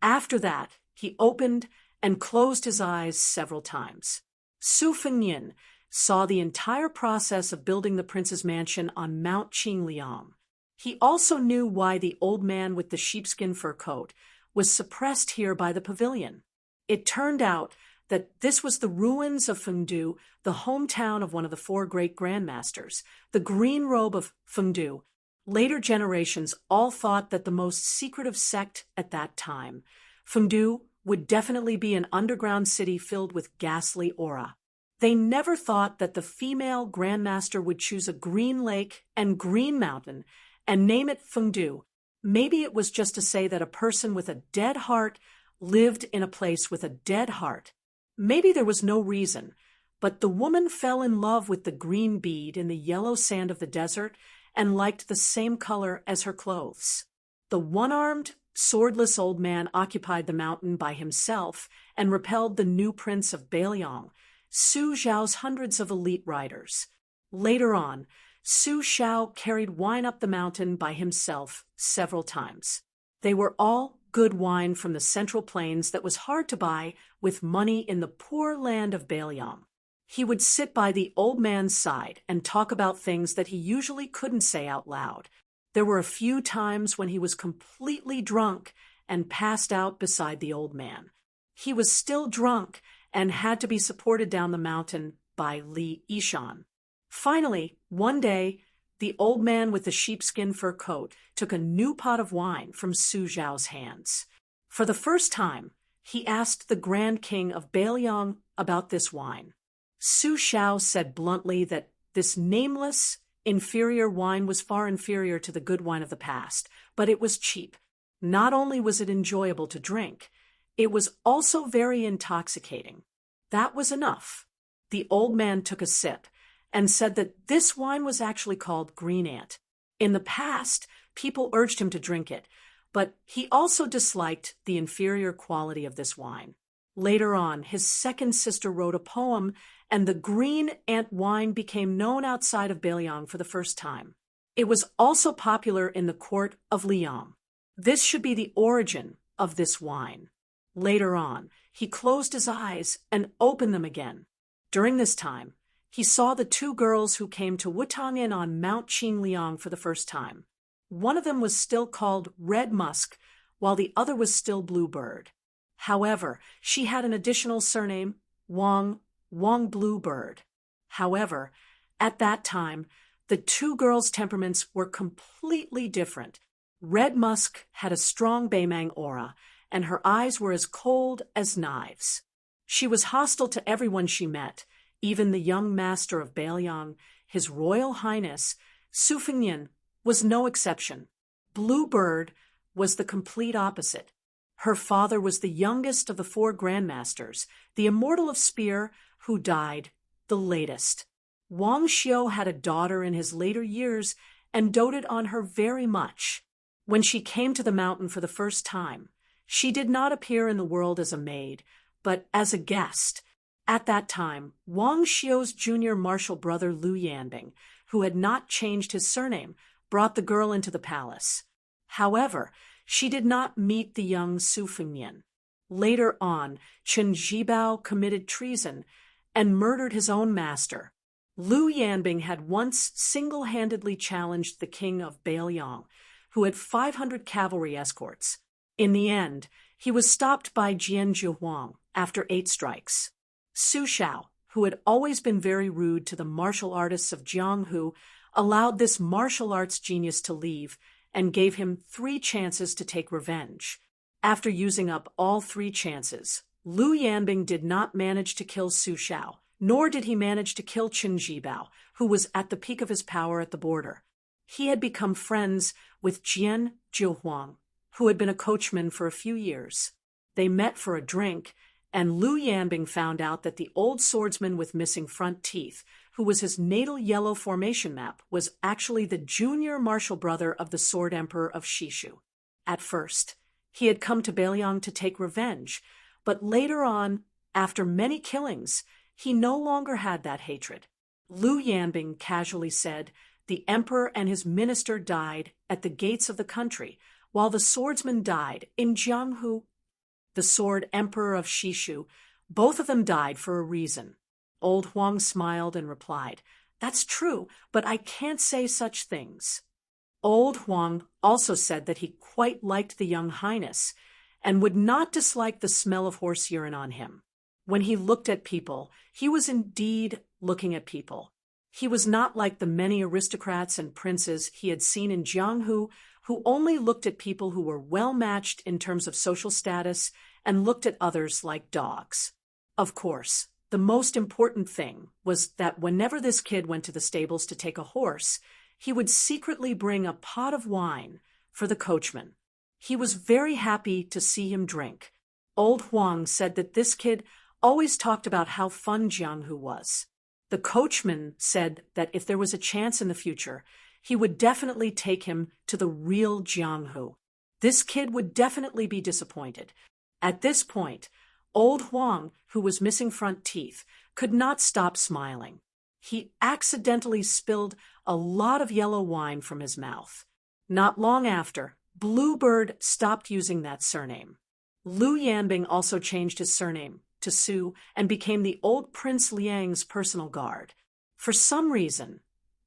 After that, he opened and closed his eyes several times. Su Fengnian saw the entire process of building the prince's mansion on Mount Qingliang. He also knew why the old man with the sheepskin fur coat was suppressed here by the pavilion. It turned out that this was the ruins of Fengdu, the hometown of one of the 4 great grandmasters, the green robe of Fengdu. Later generations all thought that the most secretive sect at that time, Fengdu, would definitely be an underground city filled with ghastly aura. They never thought that the female grandmaster would choose a green lake and green mountain and name it Fengdu. Maybe it was just to say that a person with a dead heart lived in a place with a dead heart. Maybe there was no reason, but the woman fell in love with the green bead in the yellow sand of the desert and liked the same color as her clothes. The one-armed, swordless old man occupied the mountain by himself and repelled the new prince of Beiliang, Su Zhao's hundreds of elite riders. Later on, Su Xiao carried wine up the mountain by himself several times. They were all good wine from the Central Plains that was hard to buy with money in the poor land of Baelyang. He would sit by the old man's side and talk about things that he usually couldn't say out loud. There were a few times when he was completely drunk and passed out beside the old man. He was still drunk and had to be supported down the mountain by Li Yishan. Finally, one day, the old man with the sheepskin fur coat took a new pot of wine from Su Zhao's hands. For the first time, he asked the Grand King of Baelyang about this wine. Su Zhao said bluntly that this nameless, inferior wine was far inferior to the good wine of the past, but it was cheap. Not only was it enjoyable to drink, it was also very intoxicating. That was enough. The old man took a sip and said that this wine was actually called Green Ant. In the past, people urged him to drink it, but he also disliked the inferior quality of this wine. Later on, his second sister wrote a poem, and the Green Ant wine became known outside of Baelyang for the first time. It was also popular in the court of Liang. This should be the origin of this wine. Later on, he closed his eyes and opened them again. During this time, he saw the two girls who came to Wutangyan on Mount Qingliang for the first time. One of them was still called Red Musk, while the other was still Bluebird. However, she had an additional surname, Wang Bluebird. However, at that time, the two girls' temperaments were completely different. Red Musk had a strong Baimang aura, and her eyes were as cold as knives. She was hostile to everyone she met, even the young master of Baelyang, His Royal Highness, Su Fengnian, was no exception. Bluebird was the complete opposite. Her father was the youngest of the four grandmasters, the immortal of Spear, who died the latest. Wang Xiu had a daughter in his later years and doted on her very much. When she came to the mountain for the first time, she did not appear in the world as a maid, but as a guest. At that time, Wang Xiu's junior martial brother Lu Yanbing, who had not changed his surname, brought the girl into the palace. However, she did not meet the young Su Fengnian. Later on, Chen Zhibao committed treason and murdered his own master. Lu Yanbing had once single-handedly challenged the king of Baelyang, who had 500 cavalry escorts. In the end, he was stopped by Jian Zhihuang after 8 strikes. Su Zhao, who had always been very rude to the martial artists of Jianghu, allowed this martial arts genius to leave and gave him 3 chances to take revenge. After using up all 3 chances, Lu Yanbing did not manage to kill Su Zhao, nor did he manage to kill Chen Zhibao, who was at the peak of his power at the border. He had become friends with Jian Zhihuang, who had been a coachman for a few years. They met for a drink, and Lu Yanbing found out that the old swordsman with missing front teeth, who was his natal yellow formation map, was actually the junior martial brother of the Sword Emperor of Shishu. At first, he had come to Baelyang to take revenge, but later on, after many killings, he no longer had that hatred. Lu Yanbing casually said, "The emperor and his minister died at the gates of the country, while the swordsman died in Jianghu." The Sword Emperor of Shishu, both of them died for a reason. Old Huang smiled and replied, "That's true, but I can't say such things." Old Huang also said that he quite liked the young highness and would not dislike the smell of horse urine on him. When he looked at people, he was indeed looking at people. He was not like the many aristocrats and princes he had seen in Jianghu, who only looked at people who were well matched in terms of social status and looked at others like dogs. Of course, the most important thing was that whenever this kid went to the stables to take a horse, he would secretly bring a pot of wine for the coachman. He was very happy to see him drink. Old Huang said that this kid always talked about how fun Jianghu was. The coachman said that if there was a chance in the future, he would definitely take him to the real Jianghu. This kid would definitely be disappointed. At this point, Old Huang, who was missing front teeth, could not stop smiling. He accidentally spilled a lot of yellow wine from his mouth. Not long after, Bluebird stopped using that surname. Lu Yanbing also changed his surname to Su and became the old Prince Liang's personal guard. For some reason,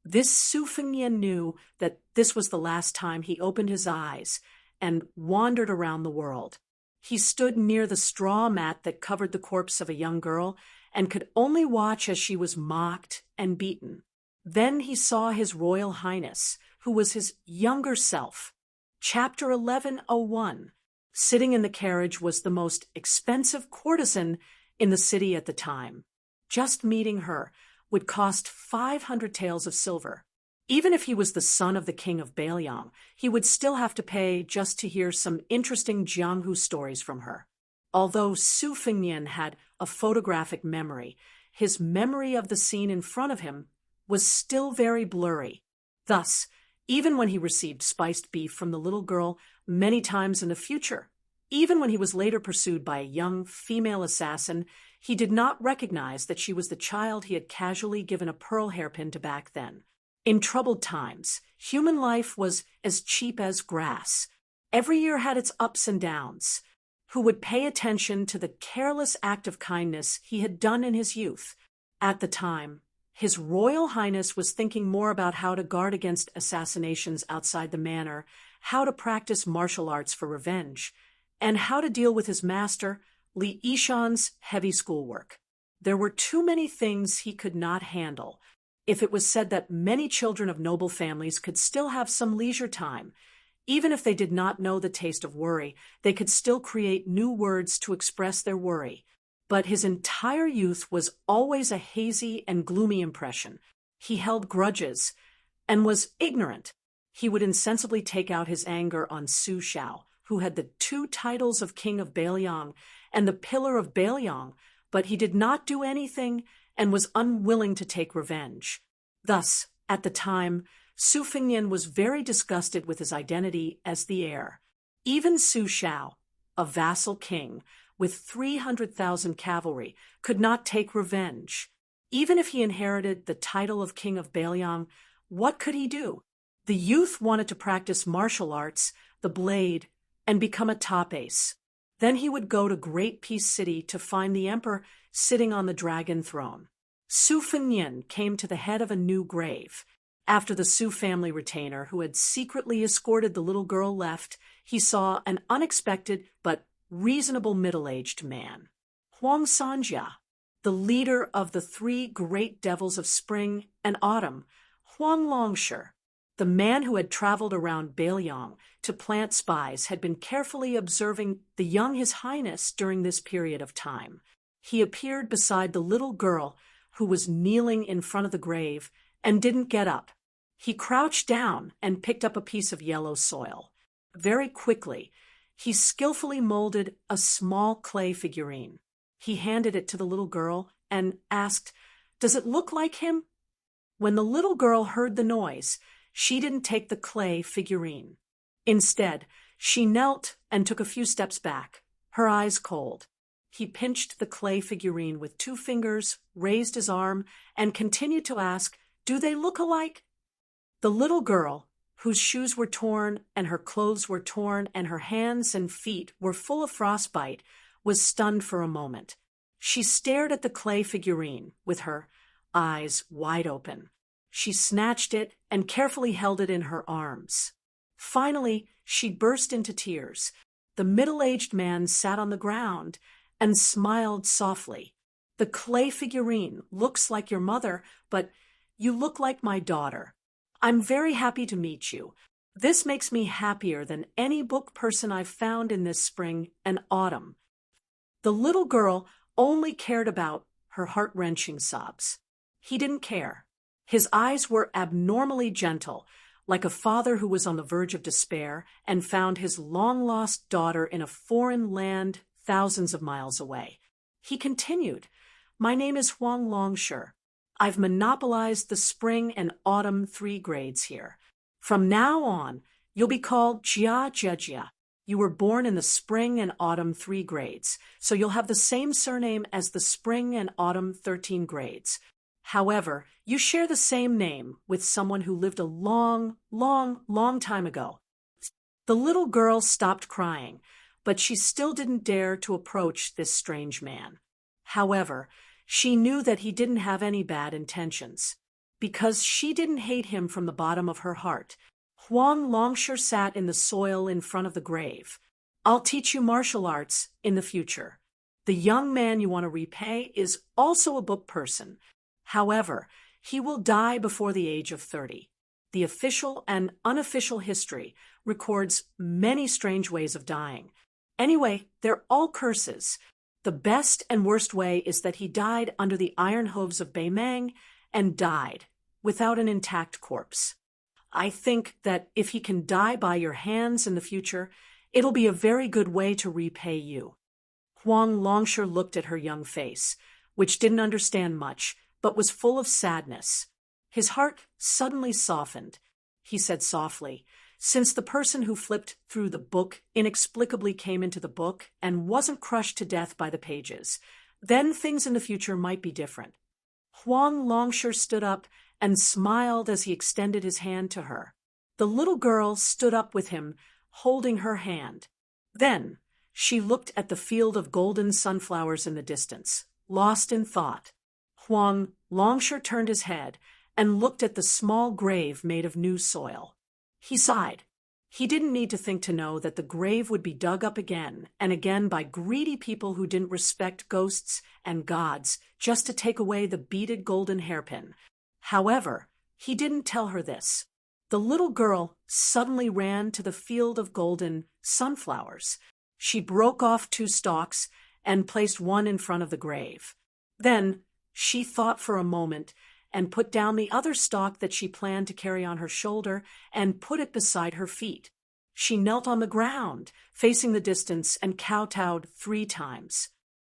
this Su Fengnian knew that this was the last time he opened his eyes and wandered around the world. He stood near the straw mat that covered the corpse of a young girl and could only watch as she was mocked and beaten. Then he saw His Royal Highness, who was his younger self. Chapter 1101. Sitting in the carriage was the most expensive courtesan in the city at the time. Just meeting her would cost 500 taels of silver. Even if he was the son of the king of Bailiang, he would still have to pay just to hear some interesting Jianghu stories from her. Although Su Fengnian had a photographic memory, his memory of the scene in front of him was still very blurry. Thus, even when he received spiced beef from the little girl many times in the future, even when he was later pursued by a young female assassin, he did not recognize that she was the child he had casually given a pearl hairpin to back then. In troubled times, human life was as cheap as grass. Every year had its ups and downs. Who would pay attention to the careless act of kindness he had done in his youth? At the time, His Royal Highness was thinking more about how to guard against assassinations outside the manor, how to practice martial arts for revenge, and how to deal with his master, Li Yishan's heavy schoolwork. There were too many things he could not handle. If it was said that many children of noble families could still have some leisure time, even if they did not know the taste of worry, they could still create new words to express their worry. But his entire youth was always a hazy and gloomy impression. He held grudges and was ignorant. He would insensibly take out his anger on Su Shao, who had the 2 titles of King of Bailiang and the Pillar of Bailiang, but he did not do anything and was unwilling to take revenge. Thus, at the time, Su Fengnian was very disgusted with his identity as the heir. Even Su Shao, a vassal king with 300,000 cavalry, could not take revenge. Even if he inherited the title of King of Bailiang, what could he do? The youth wanted to practice martial arts, the blade, and become a top ace. Then he would go to Great Peace City to find the emperor sitting on the dragon throne. Su Fengnian came to the head of a new grave. After the Su family retainer who had secretly escorted the little girl left, he saw an unexpected but reasonable middle-aged man. Huang Sanjia, the leader of the 3 great devils of spring and autumn. Huang Longshi, the man who had traveled around Bailiang to plant spies, had been carefully observing the young His Highness during this period of time. He appeared beside the little girl who was kneeling in front of the grave and didn't get up. He crouched down and picked up a piece of yellow soil. Very quickly, he skillfully molded a small clay figurine. He handed it to the little girl and asked, "Does it look like him?" When the little girl heard the noise, she didn't take the clay figurine. Instead, she knelt and took a few steps back, her eyes cold. He pinched the clay figurine with 2 fingers, raised his arm, and continued to ask, "Do they look alike?" The little girl, whose shoes were torn and her clothes were torn and her hands and feet were full of frostbite, was stunned for a moment. She stared at the clay figurine with her eyes wide open. She snatched it and carefully held it in her arms. Finally, she burst into tears. The middle-aged man sat on the ground and smiled softly. "The clay figurine looks like your mother, but you look like my daughter. I'm very happy to meet you. This makes me happier than any book person I've found in this spring and autumn." The little girl only cared about her heart-wrenching sobs. He didn't care. His eyes were abnormally gentle, like a father who was on the verge of despair and found his long-lost daughter in a foreign land thousands of miles away. He continued, "My name is Huang Longshi. I've monopolized the spring and autumn 3 grades here. From now on, you'll be called Jia Jia. You were born in the spring and autumn 3 grades, so you'll have the same surname as the spring and autumn 13 grades. However, you share the same name with someone who lived a long, long, long time ago." The little girl stopped crying, but she still didn't dare to approach this strange man. However, she knew that he didn't have any bad intentions. Because she didn't hate him from the bottom of her heart, Huang Longshire sat in the soil in front of the grave. "I'll teach you martial arts in the future. The young man you want to repay is also a book person. However, he will die before the age of 30. The official and unofficial history records many strange ways of dying. Anyway, they're all curses. The best and worst way is that he died under the iron hooves of Beimang and died without an intact corpse. I think that if he can die by your hands in the future, it'll be a very good way to repay you." Huang Longshire looked at her young face, which didn't understand much, but was full of sadness. His heart suddenly softened. He said softly, "Since the person who flipped through the book inexplicably came into the book and wasn't crushed to death by the pages, then things in the future might be different." Huang Longshire stood up and smiled as he extended his hand to her. The little girl stood up with him, holding her hand. Then she looked at the field of golden sunflowers in the distance, lost in thought. Huang Longshire turned his head and looked at the small grave made of new soil. He sighed. He didn't need to think to know that the grave would be dug up again and again by greedy people who didn't respect ghosts and gods just to take away the beaded golden hairpin. However, he didn't tell her this. The little girl suddenly ran to the field of golden sunflowers. She broke off 2 stalks and placed one in front of the grave. Then she thought for a moment and put down the other stalk that she planned to carry on her shoulder and put it beside her feet. She knelt on the ground, facing the distance, and kowtowed 3 times.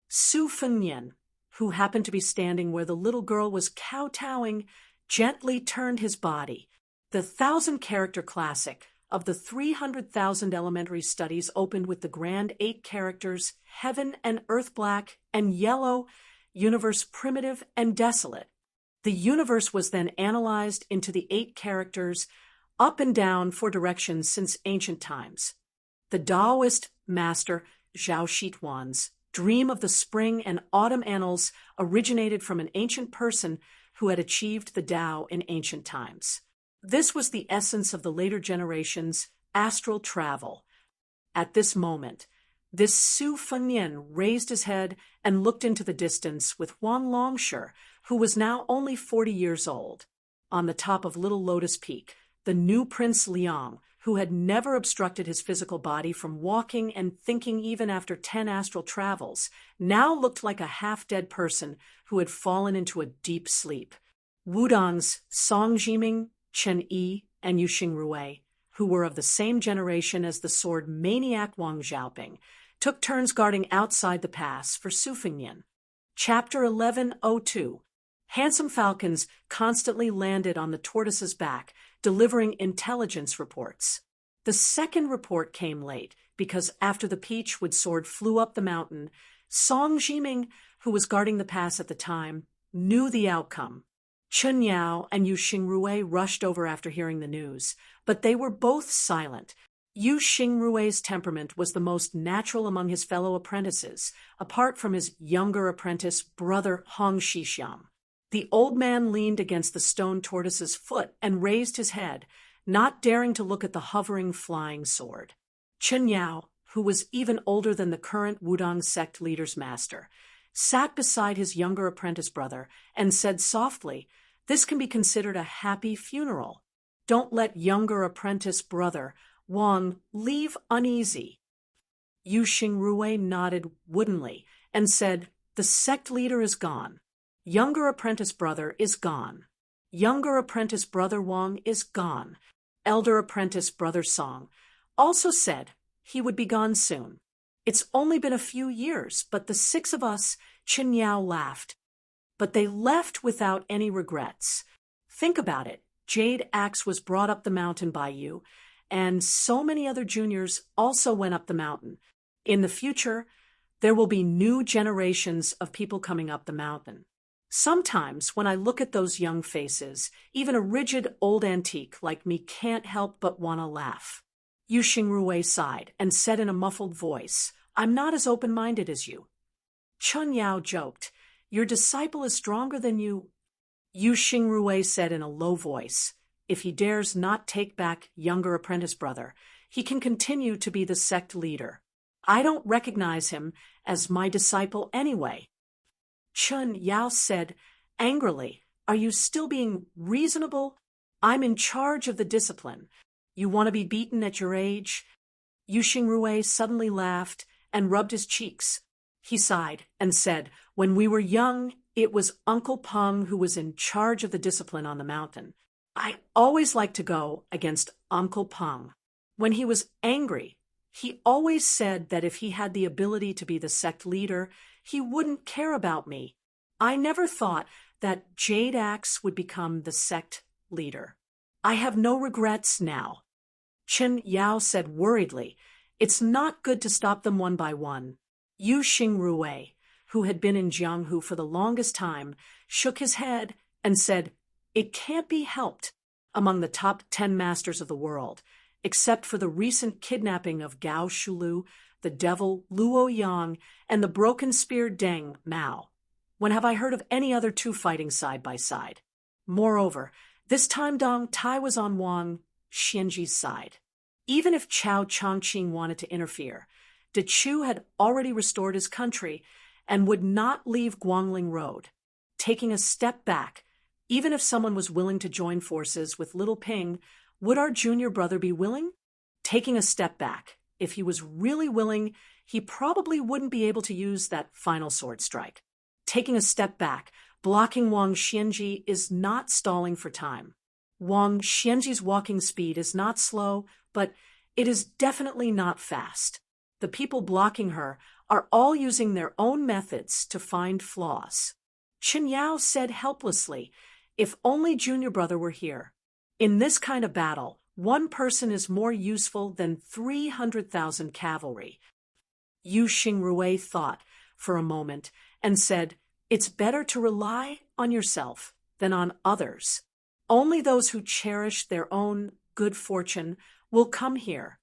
Su Fengnian, who happened to be standing where the little girl was kowtowing, gently turned his body. The 1,000-character classic of the 300,000 elementary studies opened with the grand 8 characters, heaven and earth black and yellow, universe primitive and desolate. The universe was then analyzed into the 8 characters, up and down for directions since ancient times. The Taoist master Zhao Shituan's dream of the spring and autumn annals originated from an ancient person who had achieved the Tao in ancient times. This was the essence of the later generations' astral travel. At this moment, this Su Fengnian raised his head and looked into the distance with Huang Longshire, who was now only 40 years old. On the top of Little Lotus Peak, the new Prince Liang, who had never obstructed his physical body from walking and thinking even after 10 astral travels, now looked like a half-dead person who had fallen into a deep sleep. Wudong's Song Jiming, Chen Yi, and Yu Xingrui, who were of the same generation as the sword maniac Wang Xiaoping, took turns guarding outside the pass for Su Fengnian. Chapter 1102. Handsome falcons constantly landed on the tortoise's back, delivering intelligence reports. The second report came late, because after the peach-wood sword flew up the mountain, Song Jiming, who was guarding the pass at the time, knew the outcome. Chen Yao and Yu Xingrui rushed over after hearing the news, but they were both silent. Yu Xingrui's temperament was the most natural among his fellow apprentices, apart from his younger apprentice, brother Hong Shixiang. The old man leaned against the stone tortoise's foot and raised his head, not daring to look at the hovering flying sword. Chen Yao, who was even older than the current Wudong sect leader's master, sat beside his younger apprentice brother and said softly, "This can be considered a happy funeral. Don't let younger apprentice brother Wang leave uneasy." Yu Xingrui nodded woodenly and said, "The sect leader is gone. Younger apprentice brother is gone. Younger apprentice brother Wang is gone. Elder apprentice brother Song also said he would be gone soon. It's only been a few years, but the 6 of us," Chen Yao laughed. "But they left without any regrets. Think about it. Jade Axe was brought up the mountain by you, and so many other juniors also went up the mountain. In the future, there will be new generations of people coming up the mountain. Sometimes, when I look at those young faces, even a rigid old antique like me can't help but want to laugh." Yu Xingrui sighed and said in a muffled voice, I'm not as open-minded as you. Chun Yao joked, Your disciple is stronger than you. Yu Xingrui said in a low voice, If he dares not take back younger apprentice brother, he can continue to be the sect leader. I don't recognize him as my disciple anyway. Chun Yao said angrily, Are you still being reasonable? I'm in charge of the discipline. You want to be beaten at your age? Yu Xingrui suddenly laughed and rubbed his cheeks. He sighed and said, When we were young, it was Uncle Peng who was in charge of the discipline on the mountain. I always liked to go against Uncle Peng. When he was angry, he always said that if he had the ability to be the sect leader, he wouldn't care about me. I never thought that Jade Axe would become the sect leader. I have no regrets now. Chun Yao said worriedly, It's not good to stop them one by one. Yu Xingrui, who had been in Jianghu for the longest time, shook his head and said, It can't be helped among the top 10 masters of the world, except for the recent kidnapping of Gao Shulu, the devil Luo Yang, and the broken spear Deng Mao. When have I heard of any other two fighting side by side? Moreover, this time Dong Tai was on Wang Xianji's side. Even if Chao Chongqing wanted to interfere, De Chu had already restored his country and would not leave Guangling Road. Taking a step back, even if someone was willing to join forces with Little Ping, would our junior brother be willing? Taking a step back, if he was really willing, he probably wouldn't be able to use that final sword strike. Taking a step back, blocking Wang Xianji is not stalling for time. Wang Xianji's walking speed is not slow, but it is definitely not fast. The people blocking her are all using their own methods to find flaws. Chun Yao said helplessly, If only junior brother were here. In this kind of battle, one person is more useful than 300,000 cavalry. Yu Xingrui thought for a moment and said, It's better to rely on yourself than on others. Only those who cherish their own good fortune will come here.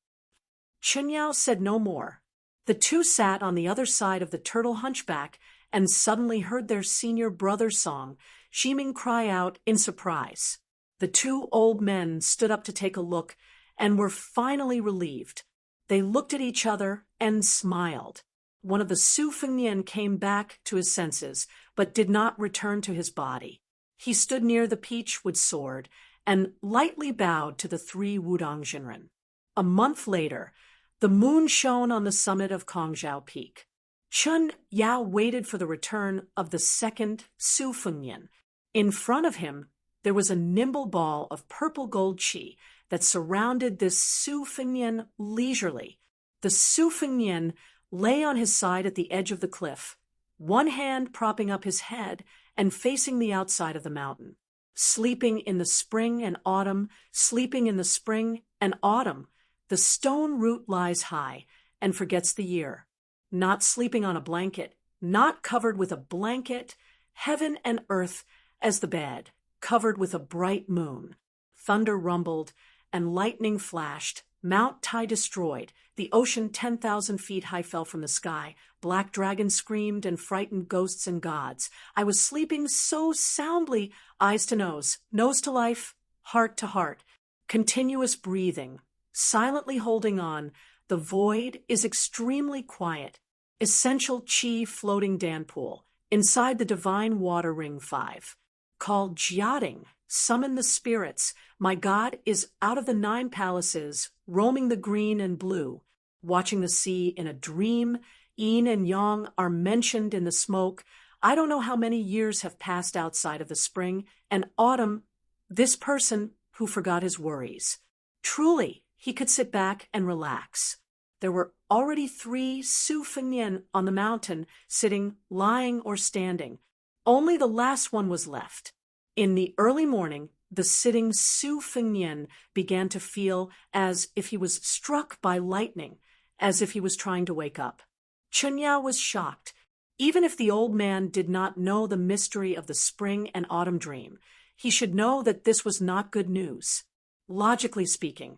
Chun Yao said no more. The two sat on the other side of the turtle hunchback and suddenly heard their senior brother's song, Ximing cry out in surprise. The two old men stood up to take a look and were finally relieved. They looked at each other and smiled. One of the Su Fengnian came back to his senses, but did not return to his body. He stood near the peachwood sword and lightly bowed to the three Wudong Jinren. A month later, the moon shone on the summit of Kongzhou Peak. Chun Yao waited for the return of the second Su Fengnian. In front of him, there was a nimble ball of purple gold qi that surrounded this Su Fengnian leisurely. The Su Fengnian lay on his side at the edge of the cliff, one hand propping up his head and facing the outside of the mountain. Sleeping in the spring and autumn, sleeping in the spring and autumn, the stone root lies high and forgets the year. Not sleeping on a blanket, not covered with a blanket, heaven and earth as the bed, covered with a bright moon. Thunder rumbled and lightning flashed. Mount Tai destroyed. The ocean 10,000 feet high fell from the sky. Black dragons screamed and frightened ghosts and gods. I was sleeping so soundly, eyes to nose life, heart to heart. Continuous breathing, silently holding on. The void is extremely quiet. Essential qi floating danpool. Inside the divine water ring 5. Called Jiating. Summon the spirits. My God is out of the 9 palaces, roaming the green and blue, watching the sea in a dream. Yin and Yang are mentioned in the smoke. I don't know how many years have passed outside of the spring and autumn. This person who forgot his worries. Truly, he could sit back and relax. There were already 3 Su Fengnian on the mountain, sitting, lying, or standing. Only the last one was left. In the early morning, the sitting Su Fengnian began to feel as if he was struck by lightning, as if he was trying to wake up. Chun Yao was shocked. Even if the old man did not know the mystery of the spring and autumn dream, he should know that this was not good news. Logically speaking,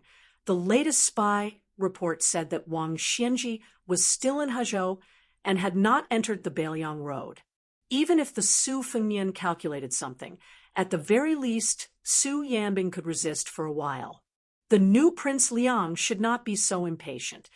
The latest spy report said that Wang Xianji was still in Hezhou and had not entered the Beiliang Road. Even if the Su Fengnian calculated something, at the very least, Su Yanbing could resist for a while. The new Prince Liang should not be so impatient.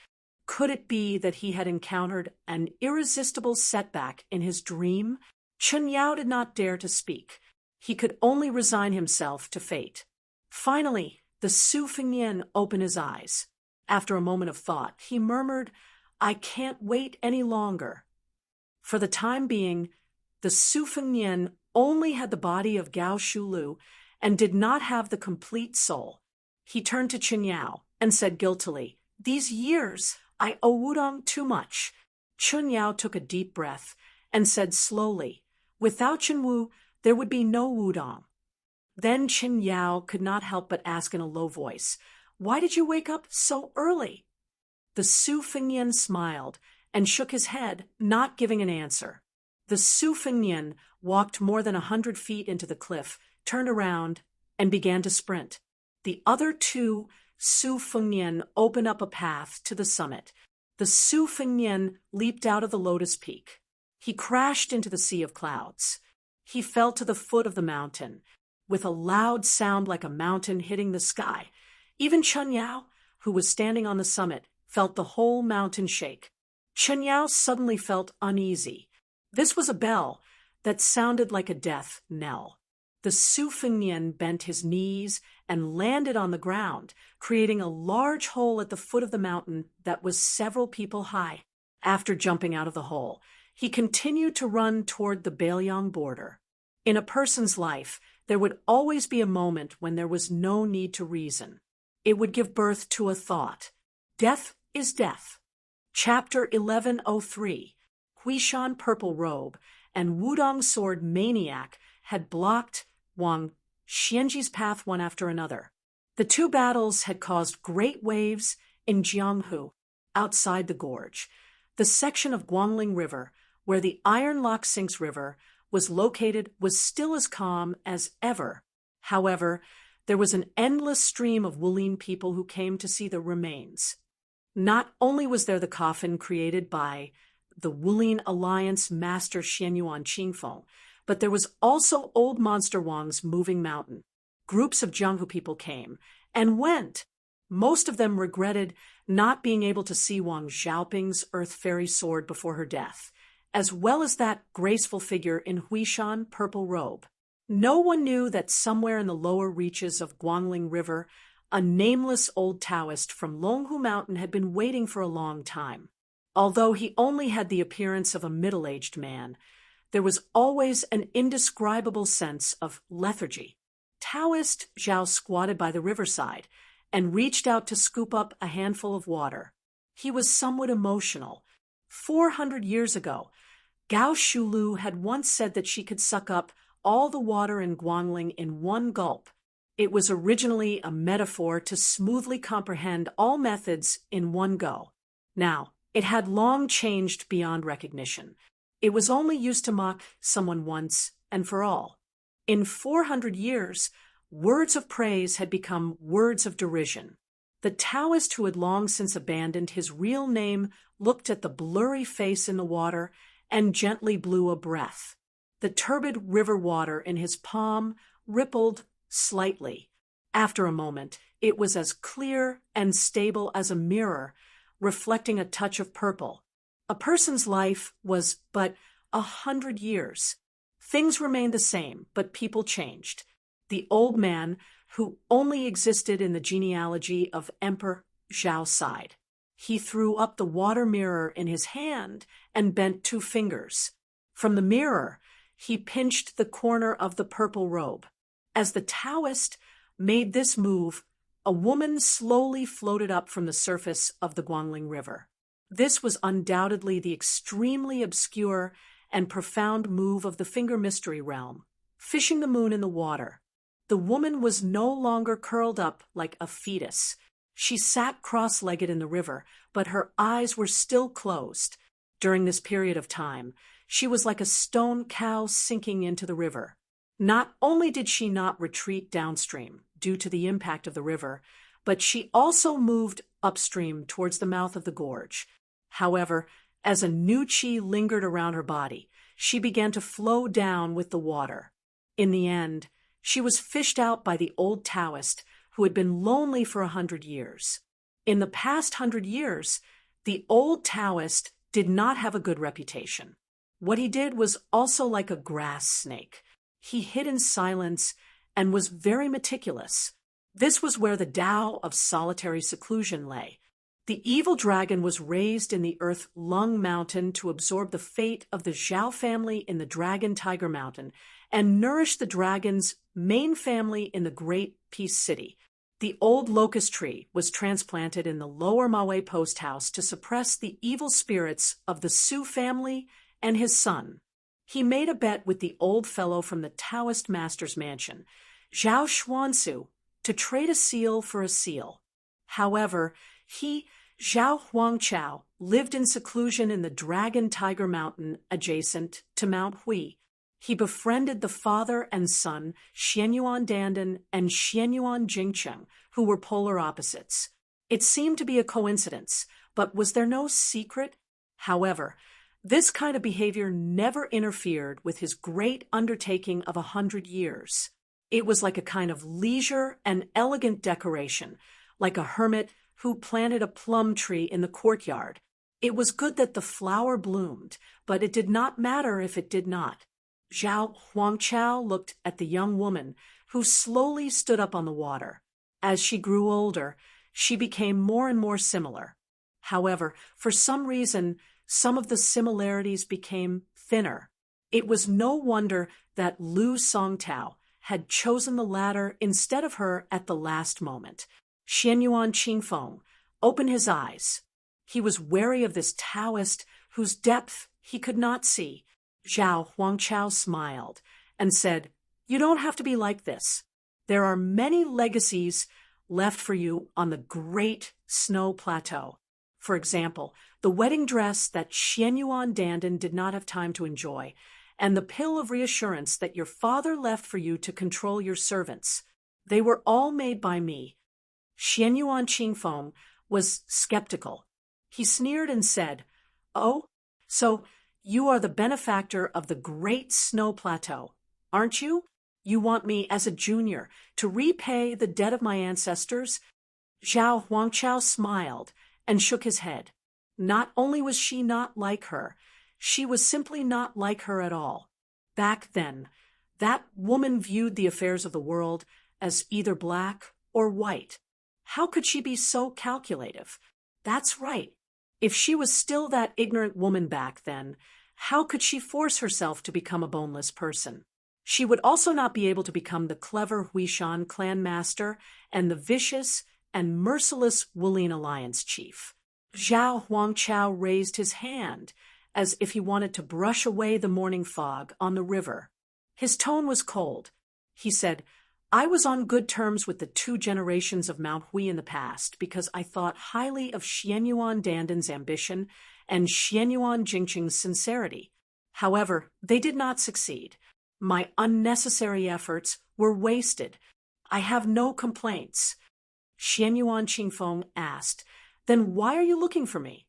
Could it be that he had encountered an irresistible setback in his dream? Chun Yao did not dare to speak. He could only resign himself to fate. Finally, the Su Fengnian opened his eyes. After a moment of thought, he murmured, "I can't wait any longer." For the time being, the Su Fengnian only had the body of Gao Shulu and did not have the complete soul. He turned to Chun Yao and said guiltily, "These years, I owe Wudong too much." Chun Yao took a deep breath and said slowly, "Without Chen Wu, there would be no Wudong." Then Chun Yao could not help but ask in a low voice, "Why did you wake up so early?" The Su Fengnian smiled and shook his head, not giving an answer. The Su Fengnian walked more than 100 feet into the cliff, turned around, and began to sprint. The other two Su Fengnian opened up a path to the summit. The Su Fengnian leaped out of the lotus peak. He crashed into the sea of clouds. He fell to the foot of the mountain, with a loud sound like a mountain hitting the sky. Even Chun Yao, who was standing on the summit, felt the whole mountain shake. Chun Yao suddenly felt uneasy. This was a bell that sounded like a death knell. The Su Fengnian bent his knees and landed on the ground, creating a large hole at the foot of the mountain that was several people high. After jumping out of the hole, he continued to run toward the Beiliang border. In a person's life, there would always be a moment when there was no need to reason. It would give birth to a thought. Death is death. Chapter 1103. Huishan Purple Robe and Wudong Sword Maniac had blocked Wang Xianji's path one after another. The two battles had caused great waves in Jianghu, outside the gorge. The section of Guangling River, where the Iron Lock Sinks River was located, was still as calm as ever. However, there was an endless stream of Wulin people who came to see the remains. Not only was there the coffin created by the Wulin Alliance Master Xianyuan Qingfeng, but there was also Old Monster Wang's moving mountain. Groups of Jianghu people came and went. Most of them regretted not being able to see Wang Xiaoping's Earth Fairy sword before her death, as well as that graceful figure in Huishan Purple Robe. No one knew that somewhere in the lower reaches of Guangling River, a nameless old Taoist from Longhu Mountain had been waiting for a long time. Although he only had the appearance of a middle-aged man, there was always an indescribable sense of lethargy. Taoist Zhao squatted by the riverside and reached out to scoop up a handful of water. He was somewhat emotional. 400 years ago, Gao Shulu had once said that she could suck up all the water in Guangling in one gulp. It was originally a metaphor to smoothly comprehend all methods in one go. Now, it had long changed beyond recognition. It was only used to mock someone once and for all. In 400 years, words of praise had become words of derision. The Taoist who had long since abandoned his real name looked at the blurry face in the water and gently blew a breath. The turbid river water in his palm rippled slightly. After a moment, it was as clear and stable as a mirror, reflecting a touch of purple. A person's life was but 100 years. Things remained the same, but people changed. The old man, who only existed in the genealogy of Emperor Zhao, sighed. He threw up the water mirror in his hand and bent 2 fingers. From the mirror, he pinched the corner of the purple robe. As the Taoist made this move, a woman slowly floated up from the surface of the Guangling River. This was undoubtedly the extremely obscure and profound move of the finger mystery realm, fishing the moon in the water. The woman was no longer curled up like a fetus. She sat cross-legged in the river, but her eyes were still closed. During this period of time, she was like a stone cow sinking into the river. Not only did she not retreat downstream due to the impact of the river, but she also moved upstream towards the mouth of the gorge. However, as a new chi lingered around her body, she began to flow down with the water. In the end, she was fished out by the old Taoist who had been lonely for 100 years. In the past 100 years, the old Taoist did not have a good reputation. What he did was also like a grass snake. He hid in silence and was very meticulous. This was where the Tao of solitary seclusion lay. The evil dragon was raised in the earth Lung Mountain to absorb the fate of the Zhao family in the Dragon Tiger Mountain and nourish the dragon's main family in the Great Peace City. The old locust tree was transplanted in the lower Maui post house to suppress the evil spirits of the Su family and his son. He made a bet with the old fellow from the Taoist master's mansion, Zhao Xuansu, to trade a seal for a seal. However, Zhao Huangchao, lived in seclusion in the Dragon Tiger Mountain adjacent to Mount Hui. He befriended the father and son, Xianyuan Dandan and Xianyuan Jingcheng, who were polar opposites. It seemed to be a coincidence, but was there no secret? However, this kind of behavior never interfered with his great undertaking of 100 years. It was like a kind of leisure and elegant decoration, like a hermit who planted a plum tree in the courtyard. It was good that the flower bloomed, but it did not matter if it did not. Zhao Huangchao looked at the young woman, who slowly stood up on the water. As she grew older, she became more and more similar. However, for some reason, some of the similarities became thinner. It was no wonder that Lu Songtao had chosen the latter instead of her at the last moment. Xianyuan Qingfeng opened his eyes. He was wary of this Taoist whose depth he could not see. Zhao Huangchao smiled and said, "You don't have to be like this. There are many legacies left for you on the Great Snow Plateau. For example, the wedding dress that Xianyuan Dandan did not have time to enjoy, and the pill of reassurance that your father left for you to control your servants. They were all made by me." Xianyuan Qingfeng was skeptical. He sneered and said, "Oh, so you are the benefactor of the Great Snow Plateau, aren't you? You want me as a junior to repay the debt of my ancestors?" Zhao Huangchao smiled and shook his head. Not only was she not like her, she was simply not like her at all. Back then, that woman viewed the affairs of the world as either black or white. How could she be so calculative? That's right. If she was still that ignorant woman back then, how could she force herself to become a boneless person? She would also not be able to become the clever Huishan clan master and the vicious and merciless Wulin Alliance chief. Zhao Huangchao raised his hand as if he wanted to brush away the morning fog on the river. His tone was cold. He said, "I was on good terms with the 2 generations of Mount Hui in the past because I thought highly of Xianyuan Dandan's ambition and Xianyuan Jingcheng's sincerity. However, they did not succeed. My unnecessary efforts were wasted. I have no complaints." Xianyuan Qingfeng asked, "Then why are you looking for me?"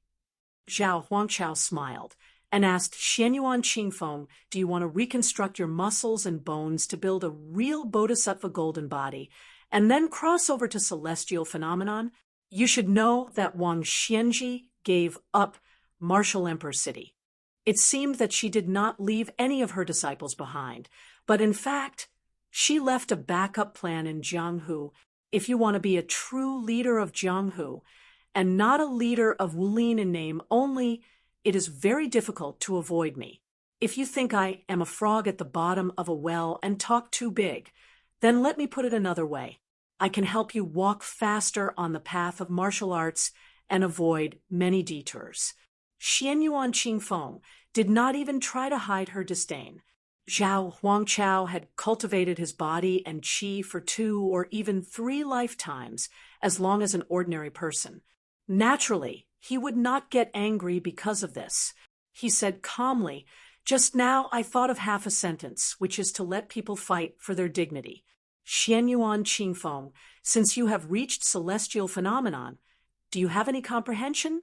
Zhao Huangchao smiled and asked Xianyuan Qingfeng, "Do you want to reconstruct your muscles and bones to build a real bodhisattva golden body and then cross over to celestial phenomenon? You should know that Wang Xianji gave up Martial Emperor City. It seemed that she did not leave any of her disciples behind, but in fact, she left a backup plan in Jianghu. If you want to be a true leader of Jianghu, and not a leader of Wulin in name only, it is very difficult to avoid me. If you think I am a frog at the bottom of a well and talk too big, then let me put it another way. I can help you walk faster on the path of martial arts and avoid many detours." Xianyuan Qingfeng did not even try to hide her disdain. Zhao Huangchao had cultivated his body and qi for 2 or even 3 lifetimes, as long as an ordinary person. Naturally, he would not get angry because of this. He said calmly, "Just now I thought of half a sentence, which is to let people fight for their dignity. Xianyuan Qingfeng, since you have reached celestial phenomenon, do you have any comprehension?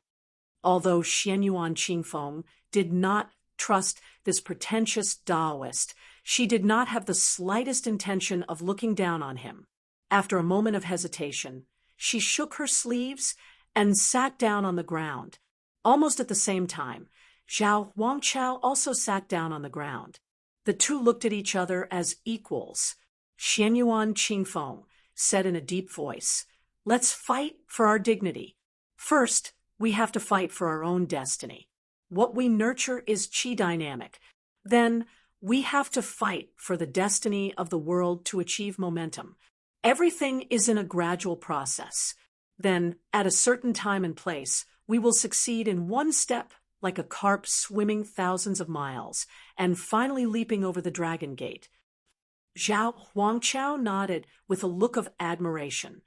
Although Xianyuan Qingfeng did not trust this pretentious Taoist, she did not have the slightest intention of looking down on him. After a moment of hesitation, she shook her sleeves and sat down on the ground. Almost at the same time, Zhao Huangqiao also sat down on the ground. The two looked at each other as equals. Xianyuan Qingfeng said in a deep voice, "Let's fight for our dignity. First, we have to fight for our own destiny. What we nurture is qi dynamic. Then, we have to fight for the destiny of the world to achieve momentum. Everything is in a gradual process. Then, at a certain time and place, we will succeed in one step like a carp swimming thousands of miles and finally leaping over the Dragon Gate." Zhao Huangqiao nodded with a look of admiration.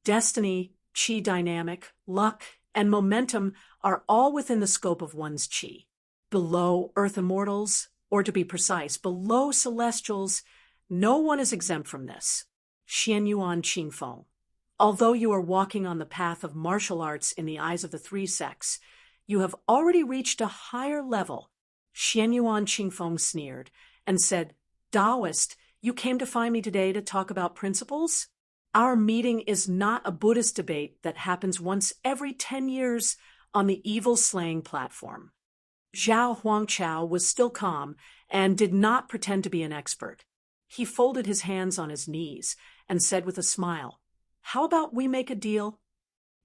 Destiny, qi dynamic, luck, and momentum are all within the scope of one's qi. Below Earth Immortals, or to be precise, below Celestials, no one is exempt from this. Xianyuan Qingfeng. Although you are walking on the path of martial arts in the eyes of the three sects, you have already reached a higher level. Xianyuan Qingfeng sneered and said, "Taoist, you came to find me today to talk about principles? Our meeting is not a Buddhist debate that happens once every 10 years on the evil-slaying platform." Zhao Huangqiao was still calm and did not pretend to be an expert. He folded his hands on his knees and said with a smile, "How about we make a deal?"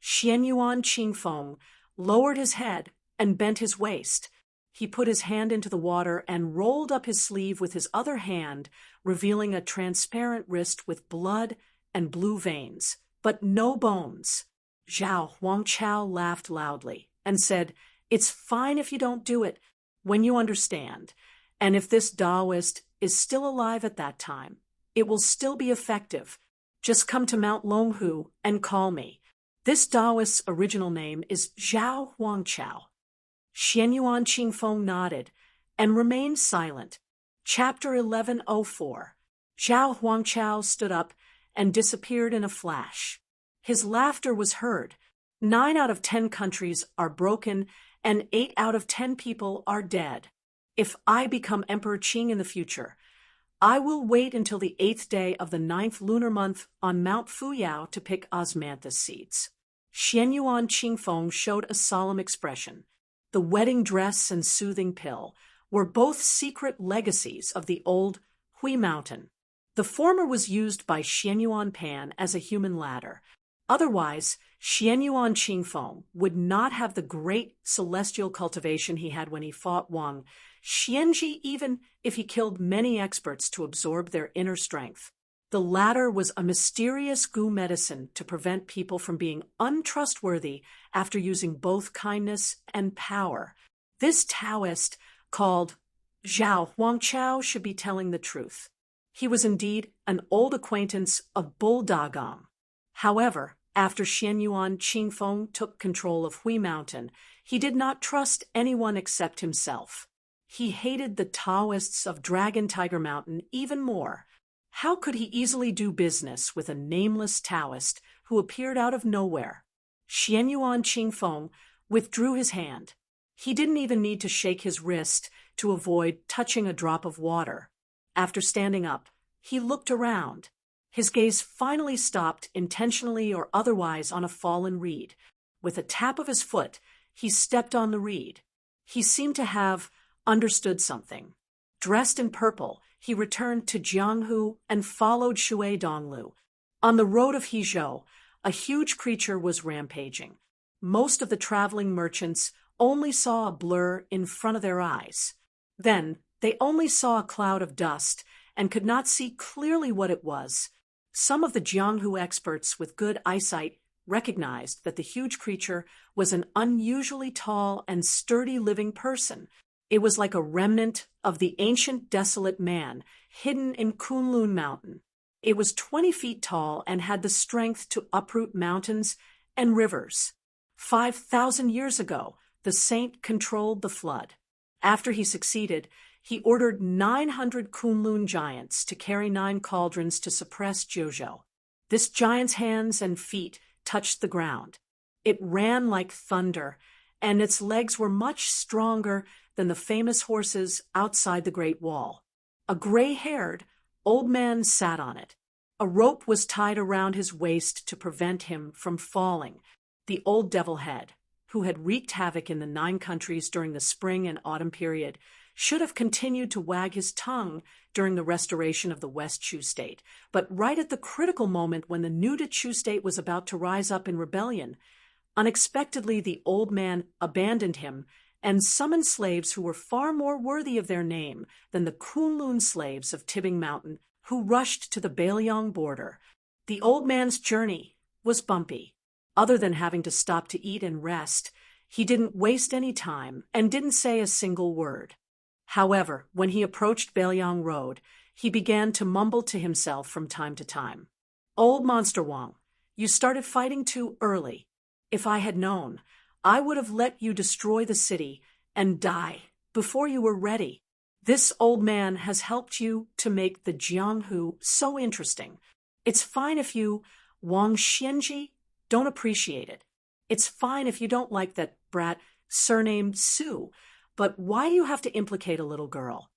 Xianyuan Qingfeng lowered his head and bent his waist. He put his hand into the water and rolled up his sleeve with his other hand, revealing a transparent wrist with blood and blue veins, but no bones. Zhao Huangqiao laughed loudly and said, "It's fine if you don't do it when you understand, and if this Taoist is still alive at that time, it will still be effective. Just come to Mount Longhu and call me." This Taoist's original name is Zhao Huangqiao. Xianyuan Qingfeng nodded and remained silent. Chapter 1104. Zhao Huangqiao stood up and disappeared in a flash. His laughter was heard. 9 out of 10 countries are broken and 8 out of 10 people are dead. If I become Emperor Qing in the future, I will wait until the 8th day of the 9th lunar month on Mount Fuyao to pick osmanthus seeds. Xianyuan Qingfeng showed a solemn expression. The wedding dress and soothing pill were both secret legacies of the old Hui Mountain. The former was used by Xianyuan Pan as a human ladder. Otherwise, Xianyuan Qingfeng would not have the great celestial cultivation he had when he fought Wang Xianji, even if he killed many experts to absorb their inner strength. The latter was a mysterious goo medicine to prevent people from being untrustworthy after using both kindness and power. This Taoist, called Zhao Huangqiao, should be telling the truth. He was indeed an old acquaintance of Bull Dagong. However, after Xianyuan Qingfeng took control of Hui Mountain, he did not trust anyone except himself. He hated the Taoists of Dragon Tiger Mountain even more. How could he easily do business with a nameless Taoist who appeared out of nowhere? Xianyuan Qingfeng withdrew his hand. He didn't even need to shake his wrist to avoid touching a drop of water. After standing up, he looked around. His gaze finally stopped, intentionally or otherwise, on a fallen reed. With a tap of his foot, he stepped on the reed. He seemed to have understood something. Dressed in purple, he returned to Jianghu and followed Shui Donglu. On the road of Hizhou, a huge creature was rampaging. Most of the traveling merchants only saw a blur in front of their eyes. Then, they only saw a cloud of dust and could not see clearly what it was. Some of the Jianghu experts with good eyesight recognized that the huge creature was an unusually tall and sturdy living person. It was like a remnant of the ancient desolate man hidden in Kunlun Mountain. It was 20 feet tall and had the strength to uproot mountains and rivers. 5,000 years ago, the saint controlled the flood. After he succeeded, he ordered 900 Kunlun giants to carry 9 cauldrons to suppress Jojo. This giant's hands and feet touched the ground. It ran like thunder, and its legs were much stronger than the famous horses outside the Great Wall. A gray-haired old man sat on it. A rope was tied around his waist to prevent him from falling. The old devil head, who had wreaked havoc in the 9 countries during the spring and autumn period, should have continued to wag his tongue during the restoration of the West Chu state. But right at the critical moment when the new Chu state was about to rise up in rebellion, unexpectedly the old man abandoned him and summoned slaves who were far more worthy of their name than the Kunlun slaves of Tibing Mountain, who rushed to the Bailiang border. The old man's journey was bumpy. Other than having to stop to eat and rest, he didn't waste any time and didn't say a single word. However, when he approached Bailiang Road, he began to mumble to himself from time to time. "Old Monster Wang, you started fighting too early. If I had known, I would have let you destroy the city and die before you were ready. This old man has helped you to make the Jianghu so interesting. It's fine if you, Wang Xianji, don't appreciate it. It's fine if you don't like that brat surnamed Su, but why do you have to implicate a little girl?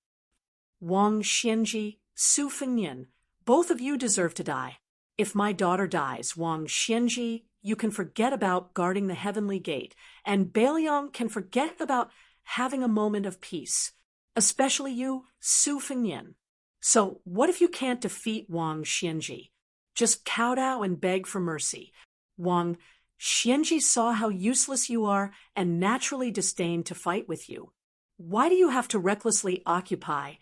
Wang Xianji, Su Fengnian, both of you deserve to die. If my daughter dies, Wang Xianji, you can forget about guarding the heavenly gate, and Bailiang can forget about having a moment of peace. Especially you, Su Fengnian. So what if you can't defeat Wang Xianji? Just kowtow and beg for mercy. Wang Xianji saw how useless you are and naturally disdained to fight with you. Why do you have to recklessly occupy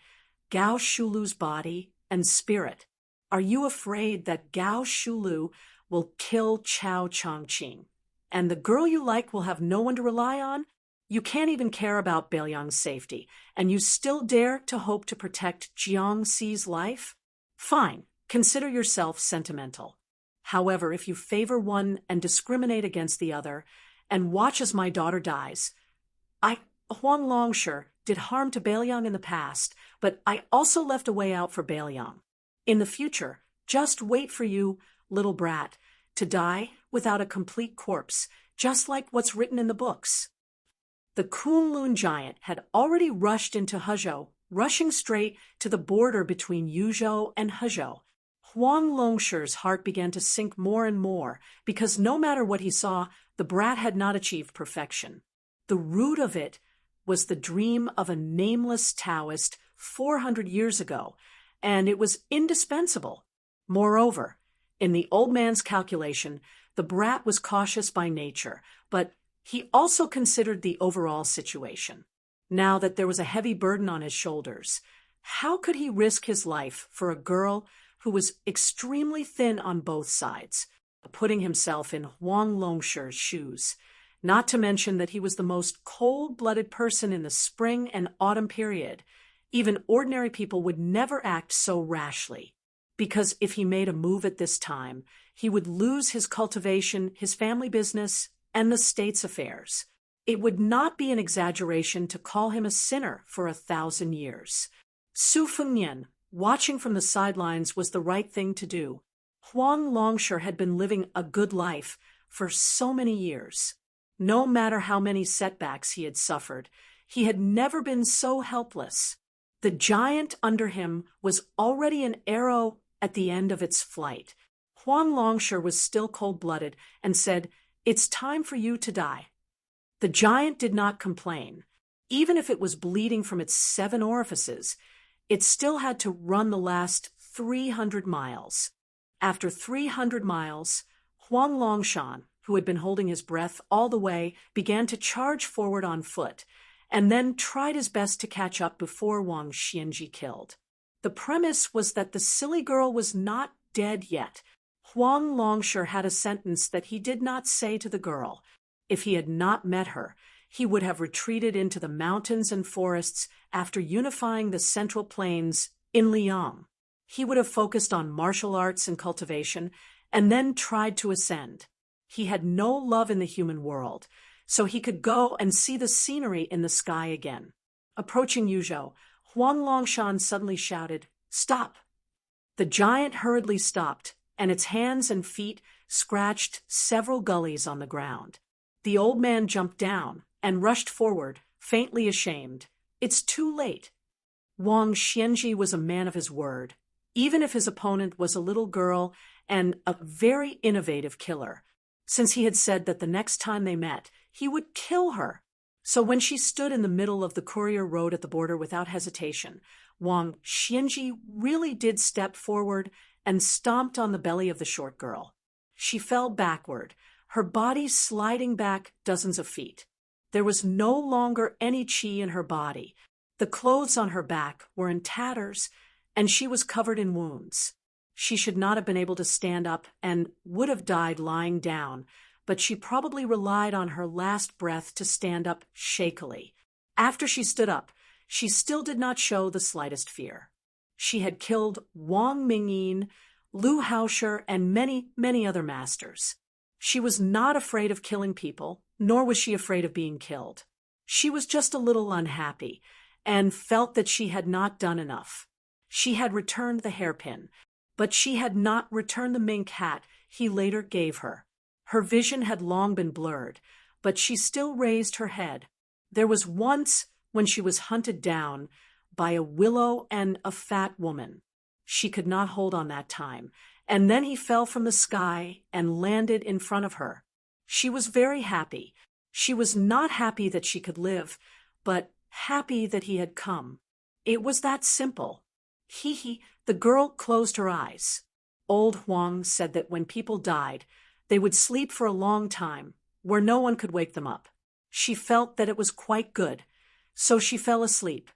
Gao Shulu's body and spirit? Are you afraid that Gao Shulu will kill Chao Chongqing, and the girl you like will have no one to rely on? You can't even care about Bailiang's safety, and you still dare to hope to protect Jiangxi's life? Fine, consider yourself sentimental. However, if you favor one and discriminate against the other, and watch as my daughter dies, Huang Longsher, did harm to Bailiang in the past, but I also left a way out for Bailiang. In the future, just wait for you, little brat, to die without a complete corpse, just like what's written in the books." The Kunlun giant had already rushed into Hezhou, rushing straight to the border between Yuzhou and Hezhou. Huang Longsher's heart began to sink more and more, because no matter what he saw, the brat had not achieved perfection. The root of it was the dream of a nameless Taoist 400 years ago, and it was indispensable. Moreover, in the old man's calculation, the brat was cautious by nature, but he also considered the overall situation. Now that there was a heavy burden on his shoulders, how could he risk his life for a girl who was extremely thin on both sides, putting himself in Huang Longsher's shoes? Not to mention that he was the most cold-blooded person in the spring and autumn period. Even ordinary people would never act so rashly, because if he made a move at this time, he would lose his cultivation, his family business, and the state's affairs. It would not be an exaggeration to call him a sinner for 1,000 years. Su Fengnian, watching from the sidelines, was the right thing to do. Huang Longsher had been living a good life for so many years. No matter how many setbacks he had suffered, he had never been so helpless. The giant under him was already an arrow at the end of its flight. Huang Longsher was still cold-blooded and said, "It's time for you to die." The giant did not complain. Even if it was bleeding from its 7 orifices, it still had to run the last 300 miles. After 300 miles, Huang Longshan, who had been holding his breath all the way, began to charge forward on foot, and then tried his best to catch up before Wang Xianji killed. The premise was that the silly girl was not dead yet. Huang Longsher had a sentence that he did not say to the girl. If he had not met her, he would have retreated into the mountains and forests after unifying the Central Plains in Liang. He would have focused on martial arts and cultivation, and then tried to ascend. He had no love in the human world, so he could go and see the scenery in the sky again. Approaching Yuzhou, Huang Longshan suddenly shouted, "Stop!" The giant hurriedly stopped, and its hands and feet scratched several gullies on the ground. The old man jumped down and rushed forward, faintly ashamed. "It's too late." Wang Xianji was a man of his word, even if his opponent was a little girl and a very innovative killer, since he had said that the next time they met, he would kill her. So when she stood in the middle of the courier road at the border without hesitation, Wang Xianji really did step forward and stomped on the belly of the short girl. She fell backward, her body sliding back dozens of feet. There was no longer any qi in her body. The clothes on her back were in tatters, and she was covered in wounds. She should not have been able to stand up and would have died lying down, but she probably relied on her last breath to stand up shakily. After she stood up, she still did not show the slightest fear. She had killed Wang Mingyin, Lu Haosher, and many, many other masters. She was not afraid of killing people, nor was she afraid of being killed. She was just a little unhappy, and felt that she had not done enough. She had returned the hairpin, but she had not returned the mink hat he later gave her. Her vision had long been blurred, but she still raised her head. There was once when she was hunted down by a willow and a fat woman. She could not hold on that time, and then he fell from the sky and landed in front of her. She was very happy. She was not happy that she could live, but happy that he had come. It was that simple. The girl closed her eyes. Old Huang said that when people died, they would sleep for a long time, where no one could wake them up. She felt that it was quite good, so she fell asleep.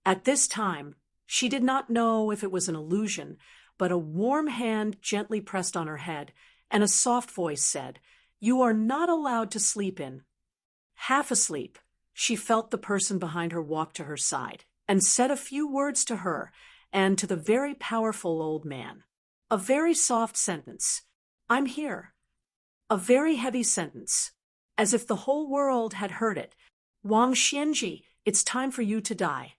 At this time, she did not know if it was an illusion, but a warm hand gently pressed on her head, and a soft voice said, "You are not allowed to sleep in." Half asleep, she felt the person behind her walk to her side, and said a few words to her and to the very powerful old man. A very soft sentence, "I'm here." A very heavy sentence, as if the whole world had heard it. "Wang Xianji, it's time for you to die."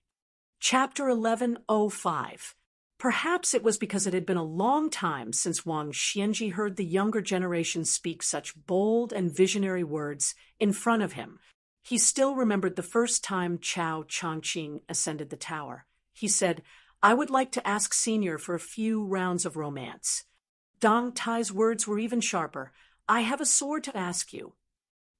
Chapter 11:05. Perhaps it was because it had been a long time since Wang Xianji heard the younger generation speak such bold and visionary words in front of him. He still remembered the first time Chao Chongqing ascended the tower. He said, "I would like to ask Senior for a few rounds of romance." Dong Tai's words were even sharper. "I have a sword to ask you."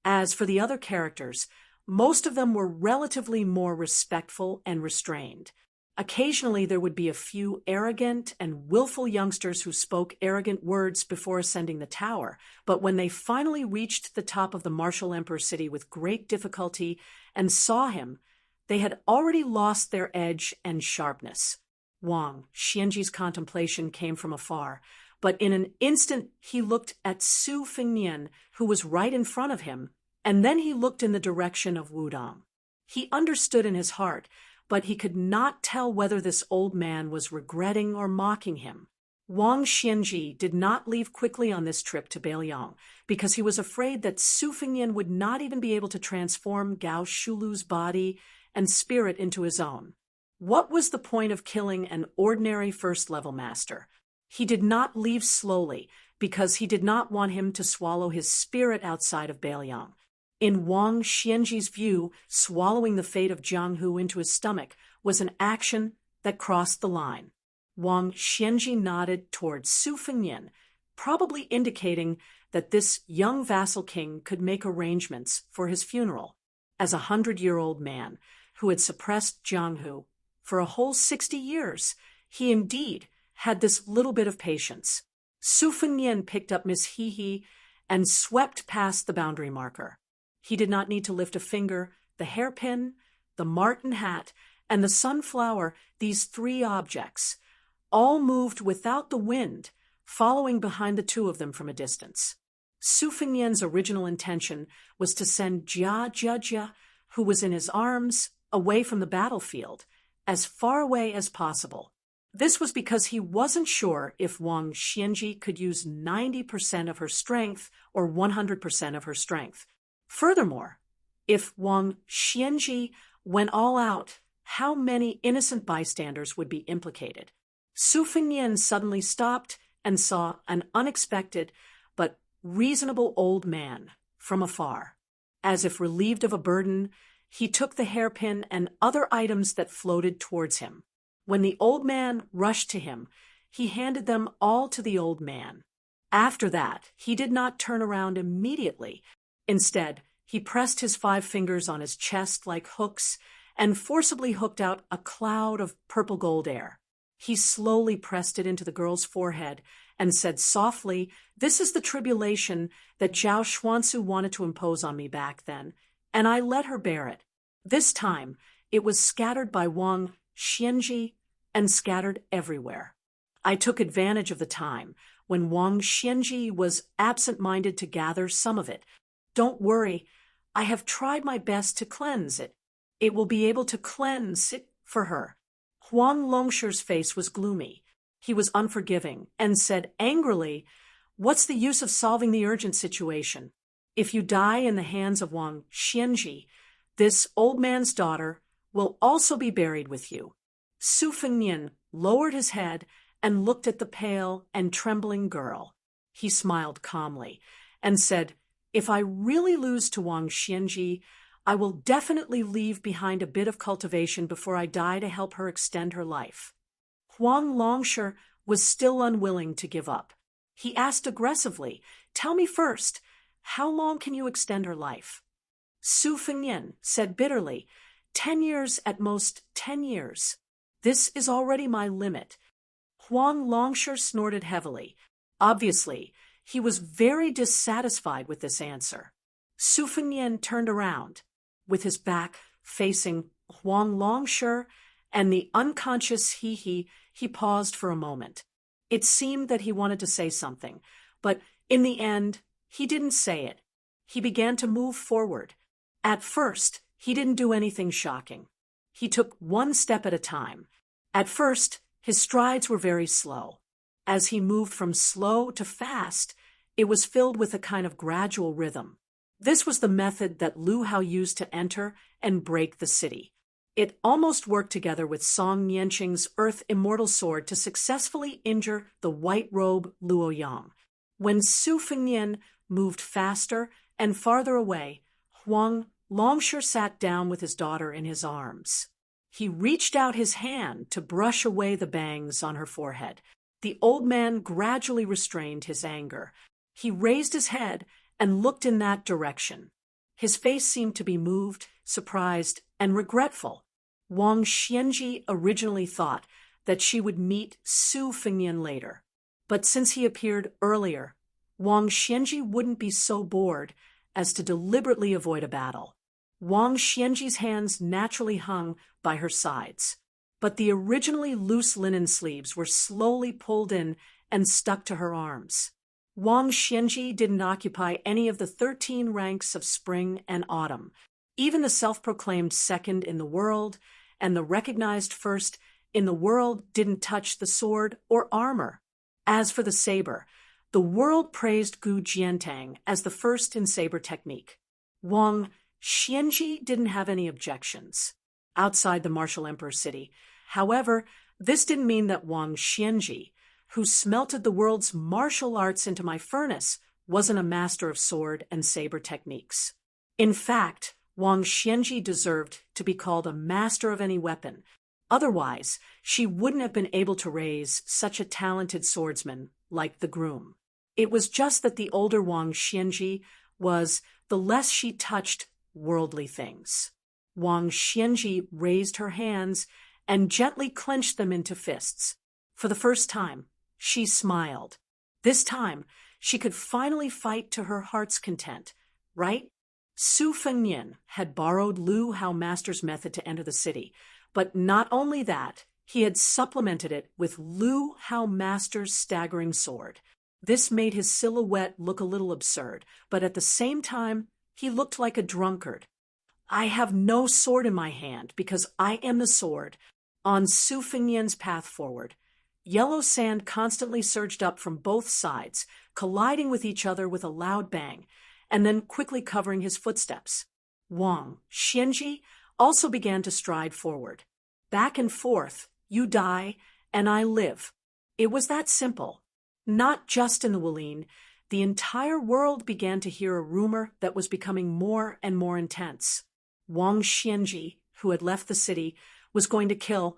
As for the other characters, most of them were relatively more respectful and restrained. Occasionally there would be a few arrogant and willful youngsters who spoke arrogant words before ascending the tower, but when they finally reached the top of the martial emperor city with great difficulty and saw him, they had already lost their edge and sharpness. Wang Xianji's contemplation came from afar, but in an instant he looked at Su Fengnian, who was right in front of him, and then he looked in the direction of Wudong. He understood in his heart, but he could not tell whether this old man was regretting or mocking him. Wang Xianji did not leave quickly on this trip to Beiliang, because he was afraid that Su Fengnian would not even be able to transform Gao Shulu's body and spirit into his own. What was the point of killing an ordinary first-level master? He did not leave slowly, because he did not want him to swallow his spirit outside of Beiliang. In Wang Xianji's view, swallowing the fate of Jiang Hu into his stomach was an action that crossed the line. Wang Xianji nodded towards Su Fengnian, probably indicating that this young vassal king could make arrangements for his funeral. As a 100-year-old man who had suppressed Jiang Hu for a whole 60 years, he indeed had this little bit of patience. Su Fengnian picked up Miss He and swept past the boundary marker. He did not need to lift a finger. The hairpin, the marten hat, and the sunflower, these three objects, all moved without the wind, following behind the two of them from a distance. Su Fengnian's original intention was to send Jia, who was in his arms, away from the battlefield, as far away as possible. This was because he wasn't sure if Wang Xianji could use 90% of her strength or 100% of her strength. Furthermore, if Wang Xianji went all out, how many innocent bystanders would be implicated? Su Fengnian suddenly stopped and saw an unexpected but reasonable old man from afar. As if relieved of a burden, he took the hairpin and other items that floated towards him. When the old man rushed to him, he handed them all to the old man. After that, he did not turn around immediately. Instead, he pressed his 5 fingers on his chest like hooks and forcibly hooked out a cloud of purple gold air. He slowly pressed it into the girl's forehead and said softly, "This is the tribulation that Zhao Xuansu wanted to impose on me back then, and I let her bear it. This time, it was scattered by Wang Xianji and scattered everywhere. I took advantage of the time when Wang Xianji was absent-minded to gather some of it. Don't worry, I have tried my best to cleanse it. It will be able to cleanse it for her." Huang Longshi's face was gloomy. He was unforgiving and said angrily, "What's the use of solving the urgent situation? If you die in the hands of Wang Xianji, this old man's daughter will also be buried with you." Su Fengnian lowered his head and looked at the pale and trembling girl. He smiled calmly and said, "If I really lose to Wang Xianji, I will definitely leave behind a bit of cultivation before I die to help her extend her life." Huang Longshi was still unwilling to give up. He asked aggressively, "Tell me first, how long can you extend her life?" Su Fengnian said bitterly, 10 years at most, 10 years. This is already my limit." Huang Longshi snorted heavily. Obviously, he was very dissatisfied with this answer. Su Fengnian turned around, with his back facing Huang Longshi and the unconscious he paused for a moment. It seemed that he wanted to say something, but in the end, he didn't say it. He began to move forward. At first, he didn't do anything shocking. He took one step at a time. At first, his strides were very slow. As he moved from slow to fast, it was filled with a kind of gradual rhythm. This was the method that Lu Hao used to enter and break the city. It almost worked together with Song Nianqing's Earth Immortal Sword to successfully injure the white-robe Luo Yang. When Su Fengnian moved faster and farther away, Huang Longshi sat down with his daughter in his arms. He reached out his hand to brush away the bangs on her forehead. The old man gradually restrained his anger. He raised his head and looked in that direction. His face seemed to be moved, surprised, and regretful. Wang Xianji originally thought that she would meet Su Fengnian later. But since he appeared earlier, Wang Xianji wouldn't be so bored as to deliberately avoid a battle. Wang Xianji's hands naturally hung by her sides, but the originally loose linen sleeves were slowly pulled in and stuck to her arms. Wang Xianji didn't occupy any of the 13 ranks of spring and autumn. Even the self-proclaimed second in the world and the recognized first in the world didn't touch the sword or armor. As for the saber, the world praised Gu Jiantang as the first in saber technique. Wang Xianji didn't have any objections. Outside the martial emperor city, however, this didn't mean that Wang Xianji, who smelted the world's martial arts into my furnace, wasn't a master of sword and saber techniques. In fact, Wang Xianji deserved to be called a master of any weapon. Otherwise, she wouldn't have been able to raise such a talented swordsman like the groom. It was just that the older Wang Xianji was, the less she touched worldly things. Wang Xianji raised her hands and gently clenched them into fists. For the first time, she smiled. This time, she could finally fight to her heart's content, right? Su Fengnian had borrowed Lu Hao Master's method to enter the city, but not only that, he had supplemented it with Lu Hao Master's staggering sword. This made his silhouette look a little absurd, but at the same time, he looked like a drunkard. "I have no sword in my hand because I am the sword." On Su Fengnian's path forward, yellow sand constantly surged up from both sides, colliding with each other with a loud bang, and then quickly covering his footsteps. Wang Xianji also began to stride forward. back and forth, you die, and I live. It was that simple. Not just in the Wuline, the entire world began to hear a rumor that was becoming more and more intense. Wang Xianji, who had left the city, was going to kill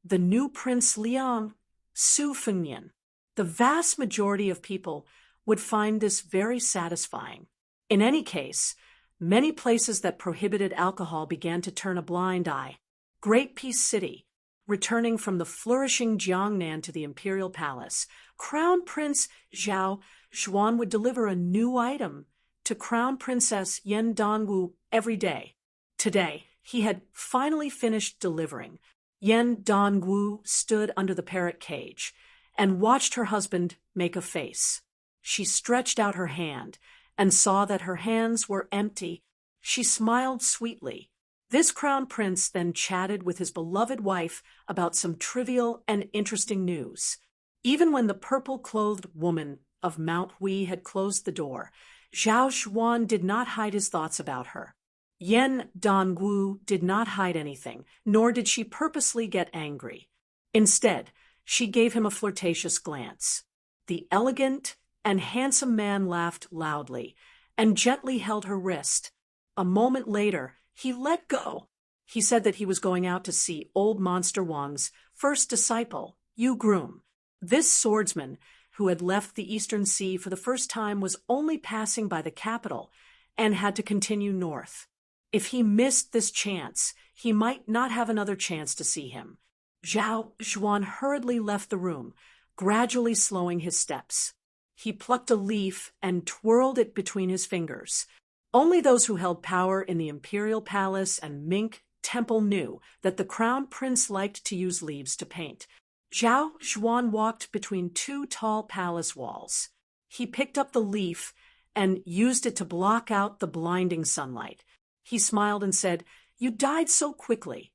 the new Prince Liang, Su Fengnian. The vast majority of people would find this very satisfying. In any case, many places that prohibited alcohol began to turn a blind eye. Great Peace City, returning from the flourishing Jiangnan to the imperial palace, Crown Prince Zhao Xuan would deliver a new item to Crown Princess Yan Dongwu every day. Today, he had finally finished delivering. Yan Dongwu stood under the parrot cage and watched her husband make a face. She stretched out her hand and saw that her hands were empty. She smiled sweetly. This crown prince then chatted with his beloved wife about some trivial and interesting news. Even when the purple-clothed woman of Mount Hui had closed the door, Zhao Xuan did not hide his thoughts about her. Yan Dongwu did not hide anything, nor did she purposely get angry. Instead, she gave him a flirtatious glance. The elegant and handsome man laughed loudly and gently held her wrist. A moment later, he let go. He said that he was going out to see old Monster Wang's first disciple, Yu Groom. This swordsman, who had left the Eastern Sea for the first time, was only passing by the capital and had to continue north. If he missed this chance, he might not have another chance to see him. Zhao Xuan hurriedly left the room, gradually slowing his steps. He plucked a leaf and twirled it between his fingers. Only those who held power in the imperial palace and Mink temple knew that the crown prince liked to use leaves to paint. Zhao Xuan walked between two tall palace walls. He picked up the leaf and used it to block out the blinding sunlight. He smiled and said, "You died so quickly."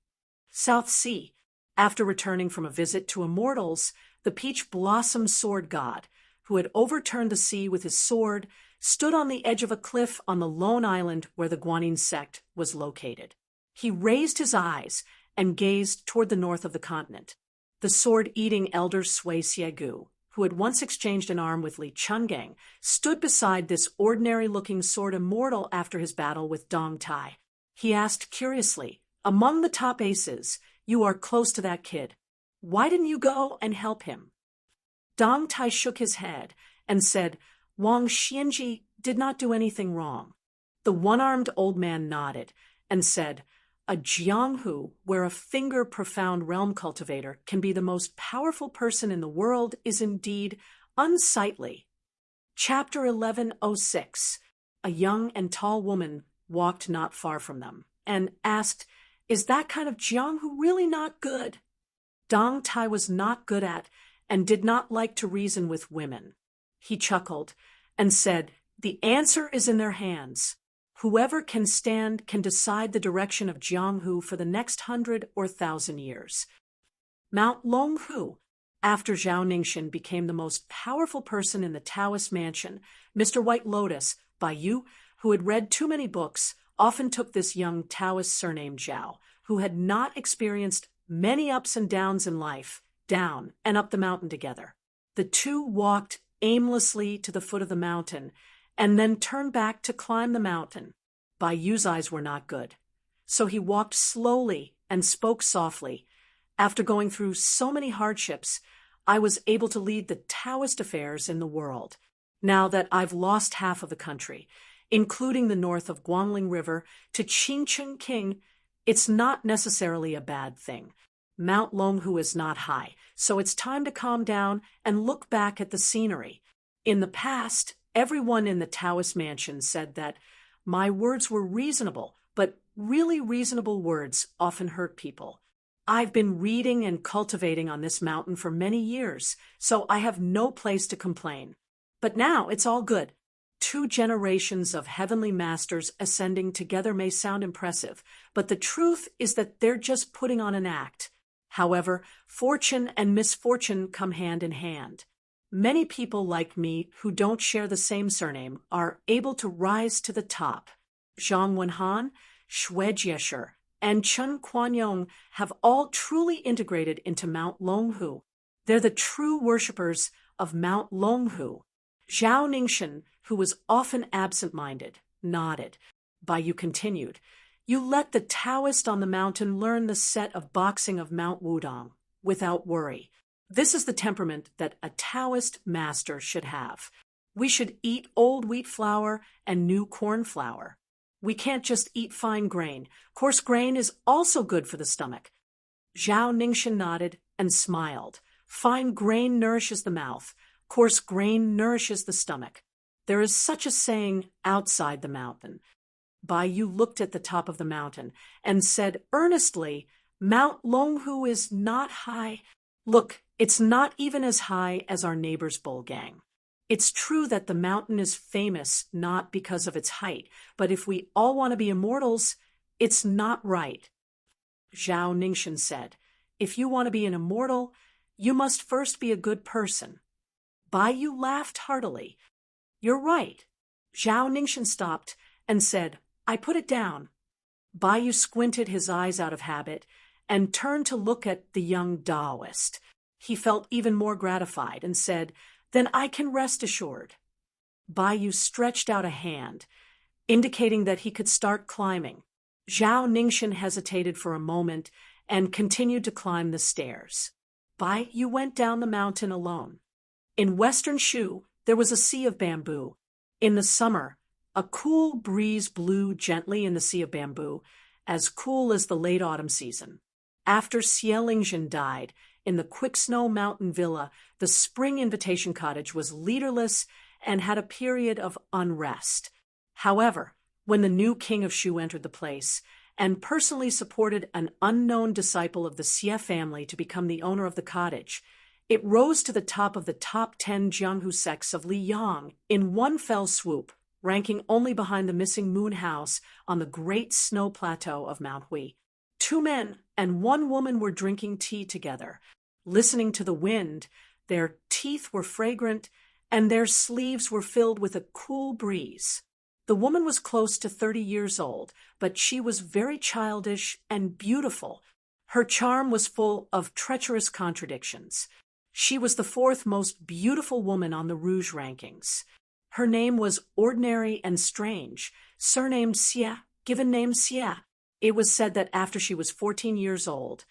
South Sea. After returning from a visit to immortals, the peach blossom sword god, who had overturned the sea with his sword, stood on the edge of a cliff on the lone island where the Guanyin sect was located. He raised his eyes and gazed toward the north of the continent. The sword-eating elder Sui Siegu, who had once exchanged an arm with Li Chungang, stood beside this ordinary-looking sword immortal after his battle with Dong Tai. He asked curiously, "Among the top aces, you are close to that kid. Why didn't you go and help him?" Dong Tai shook his head and said, "Wang Xianji did not do anything wrong." The one-armed old man nodded and said, "A Jianghu, where a finger-profound realm cultivator can be the most powerful person in the world, is indeed unsightly." Chapter 1106. A young and tall woman walked not far from them and asked, "Is that kind of Jianghu really not good?" Dong Tai was not good at and did not like to reason with women. He chuckled and said, "The answer is in their hands. Whoever can stand can decide the direction of Jianghu for the next 100 or 1,000 years." Mount Longhu. After Zhao Ningxin became the most powerful person in the Taoist mansion, Mr. White Lotus, Bai Yu, who had read too many books, often took this young Taoist surnamed Zhao, who had not experienced many ups and downs in life, down and up the mountain together. The two walked aimlessly to the foot of the mountain and then turned back to climb the mountain. Bai Yu's eyes were not good, so he walked slowly and spoke softly. "After going through so many hardships, I was able to lead the Taoist affairs in the world. Now that I've lost half of the country, including the north of Guangling River, to Qingcheng King, it's not necessarily a bad thing. Mount Longhu is not high, so it's time to calm down and look back at the scenery. In the past, everyone in the Taoist mansion said that my words were reasonable, but really reasonable words often hurt people. I've been reading and cultivating on this mountain for many years, so I have no place to complain. But now it's all good. 2 generations of heavenly masters ascending together may sound impressive, but the truth is that they're just putting on an act. However, fortune and misfortune come hand in hand. Many people like me who don't share the same surname are able to rise to the top. Zhang Wenhan, Shui Jieshe, and Chun Quanyong have all truly integrated into Mount Longhu. They're the true worshippers of Mount Longhu. Zhao Ningxin, who was often absent-minded, nodded. Bai Yu continued, "You let the Taoist on the mountain learn the set of boxing of Mount Wudong, without worry. This is the temperament that a Taoist master should have. We should eat old wheat flour and new corn flour. We can't just eat fine grain. Coarse grain is also good for the stomach." Zhao Ningxin nodded and smiled. Fine grain nourishes the mouth. Coarse grain nourishes the stomach. There is such a saying outside the mountain. Bai Yu looked at the top of the mountain and said earnestly, "Mount Longhu is not high. Look, it's not even as high as our neighbor's Bulgang. It's true that the mountain is famous not because of its height, but if we all want to be immortals, it's not right." Zhao Ningxin said, "If you want to be an immortal, you must first be a good person." Bai Yu laughed heartily. "You're right." Zhao Ningxin stopped and said, "I put it down." Bai Yu squinted his eyes out of habit and turned to look at the young Taoist. He felt even more gratified and said, "Then I can rest assured." Bai Yu stretched out a hand, indicating that he could start climbing. Zhao Ningxin hesitated for a moment and continued to climb the stairs. Bai Yu went down the mountain alone. In western Shu, there was a sea of bamboo. In the summer, a cool breeze blew gently in the sea of bamboo, as cool as the late autumn season. After Xie Lingjin died, in the Quicksnow Mountain Villa, the spring invitation cottage was leaderless and had a period of unrest. However, when the new king of Shu entered the place and personally supported an unknown disciple of the Xie family to become the owner of the cottage, it rose to the top of the top 10 Jianghu sects of Liyang in one fell swoop, ranking only behind the missing moon house on the great snow plateau of Mount Hui. 2 men and 1 woman were drinking tea together, listening to the wind. Their teeth were fragrant, and their sleeves were filled with a cool breeze. The woman was close to 30 years old, but she was very childish and beautiful. Her charm was full of treacherous contradictions. She was the 4th most beautiful woman on the Rouge rankings. Her name was Ordinary and Strange, surnamed Xie, given name Xie. It was said that after she was 14 years old,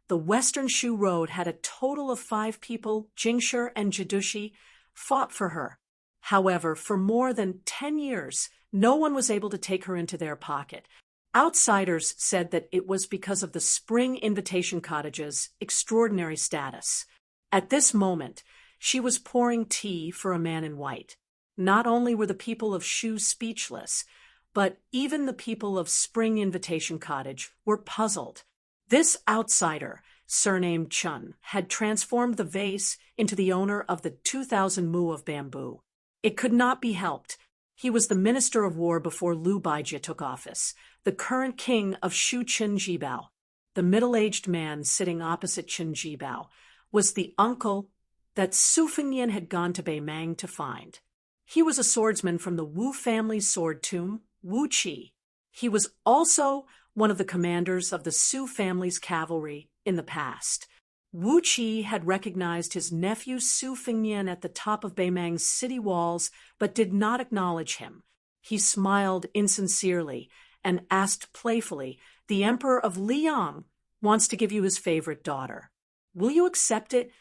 the Western Shu Road had a total of 5 people, Jingshi and Jidushi, fought for her. However, for more than 10 years, no one was able to take her into their pocket. Outsiders said that it was because of the spring invitation cottage's extraordinary status. At this moment, she was pouring tea for a man in white. Not only were the people of Shu speechless, but even the people of Spring Invitation Cottage were puzzled. This outsider, surnamed Chun, had transformed the vase into the owner of the 2,000 mu of bamboo. It could not be helped. He was the Minister of War before Liu Baijie took office, the current king of Shu Qin Jibao. The middle-aged man sitting opposite Qin Jibao was the uncle that Su Fengnian had gone to Beimang to find. He was a swordsman from the Wu family's sword tomb, Wu Qi. He was also one of the commanders of the Su family's cavalry in the past. Wu Qi had recognized his nephew Su Fengnian at the top of Beimang's city walls, but did not acknowledge him. He smiled insincerely and asked playfully, "The Emperor of Liang wants to give you his favorite daughter. Will you accept it?"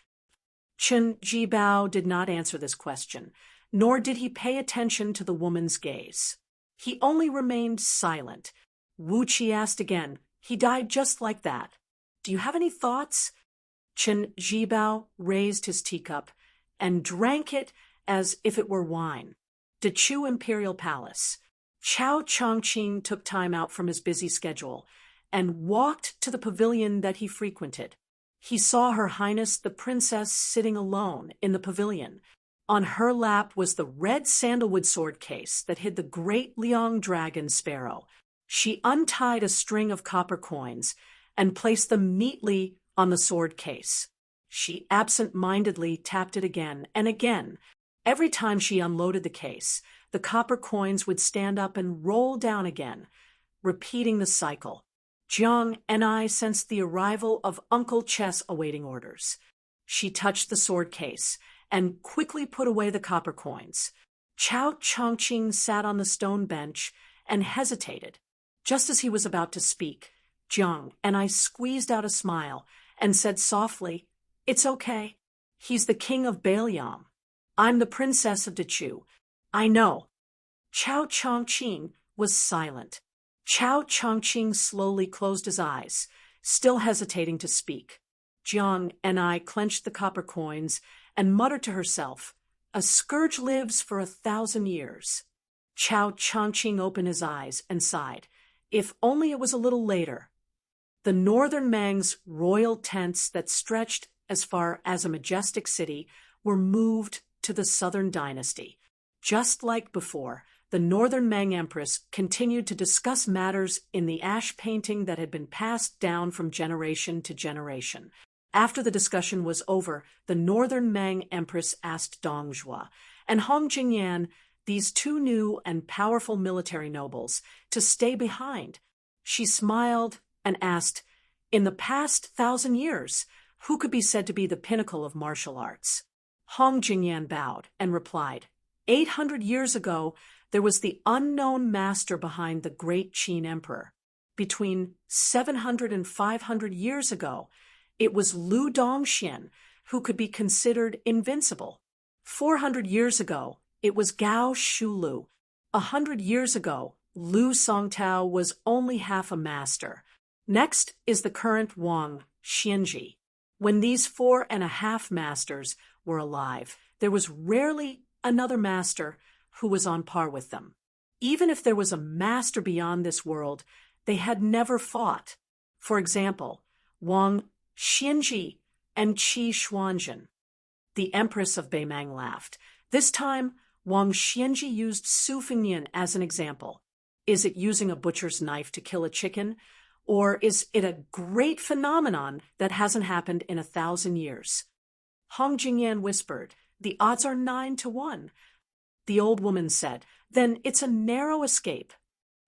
Qin Jibao did not answer this question, nor did he pay attention to the woman's gaze. He only remained silent. Wu Qi asked again. He died just like that. "Do you have any thoughts?" Qin Jibao raised his teacup and drank it as if it were wine. The Chu Imperial Palace. Chao Chongqing took time out from his busy schedule and walked to the pavilion that he frequented. He saw Her Highness the Princess sitting alone in the pavilion. On her lap was the red sandalwood sword case that hid the great Liang dragon sparrow. She untied a string of copper coins and placed them neatly on the sword case. She absent-mindedly tapped it again and again. Every time she unloaded the case, the copper coins would stand up and roll down again, repeating the cycle. Jiang and I sensed the arrival of Uncle Chess awaiting orders. She touched the sword case and quickly put away the copper coins. Chao Chongqing sat on the stone bench and hesitated. Just as he was about to speak, Jiang and I squeezed out a smile and said softly, "It's okay. He's the king of Baliam. I'm the princess of Dechu. I know." Chao Chongqing was silent. Chao Chongqing slowly closed his eyes, still hesitating to speak. Jiang and I clenched the copper coins and muttered to herself, "A scourge lives for 1,000 years." Chao Chongqing opened his eyes and sighed. If only it was a little later. The northern Mang's royal tents that stretched as far as a majestic city were moved to the southern dynasty. Just like before, the northern Mang empress continued to discuss matters in the ash painting that had been passed down from generation to generation. After the discussion was over, the northern Mang empress asked Dong Zhuo and Hong Jingyan, these two new and powerful military nobles, to stay behind. She smiled and asked, "In the past 1,000 years, who could be said to be the pinnacle of martial arts?" Hong Jingyan bowed and replied, 800 years ago, there was the unknown master behind the great Qin emperor. Between 700 and 500 years ago, it was Lu Dongxian who could be considered invincible. 400 years ago, it was Gao Shulu. 100 years ago, Lu Songtao was only half a master. Next is the current Wang Xianji. When these 4.5 masters were alive, there was rarely another master who was on par with them. Even if there was a master beyond this world, they had never fought. For example, Wang Xianji and Qi Xuanzhen. The empress of Beimang laughed. This time, Wang Xianji used Su Fengnian as an example. Is it using a butcher's knife to kill a chicken? Or is it a great phenomenon that hasn't happened in 1,000 years? Hong Jingyan whispered, "The odds are 9-1. The old woman said, "Then it's a narrow escape."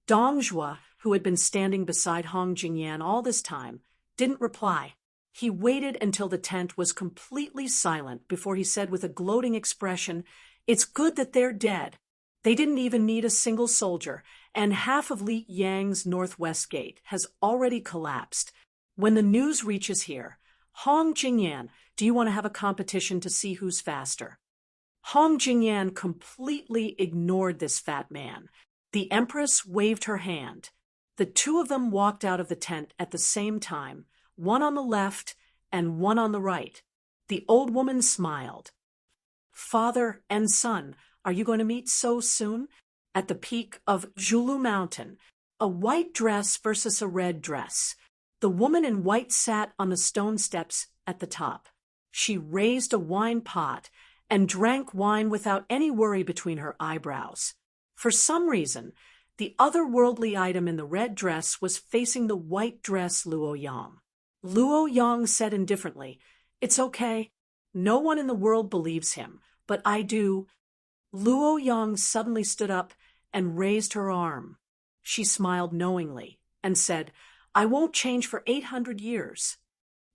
Dong Zhuo, who had been standing beside Hong Jingyan all this time, didn't reply. He waited until the tent was completely silent before he said with a gloating expression, "It's good that they're dead. They didn't even need a single soldier, and half of Li Yang's northwest gate has already collapsed. When the news reaches here, Hong Jingyan, do you want to have a competition to see who's faster?" Hong Jingyan completely ignored this fat man. The empress waved her hand. The two of them walked out of the tent at the same time, one on the left and one on the right. The old woman smiled. "Father and son, are you going to meet so soon?" At the peak of Zhulu Mountain, a white dress versus a red dress. The woman in white sat on the stone steps at the top. She raised a wine pot and drank wine without any worry between her eyebrows. For some reason, the otherworldly item in the red dress was facing the white dress Luo Yang. Luo Yang said indifferently, "It's okay. No one in the world believes him, but I do." Luo Yang suddenly stood up and raised her arm. She smiled knowingly and said, "I won't change for 800 years.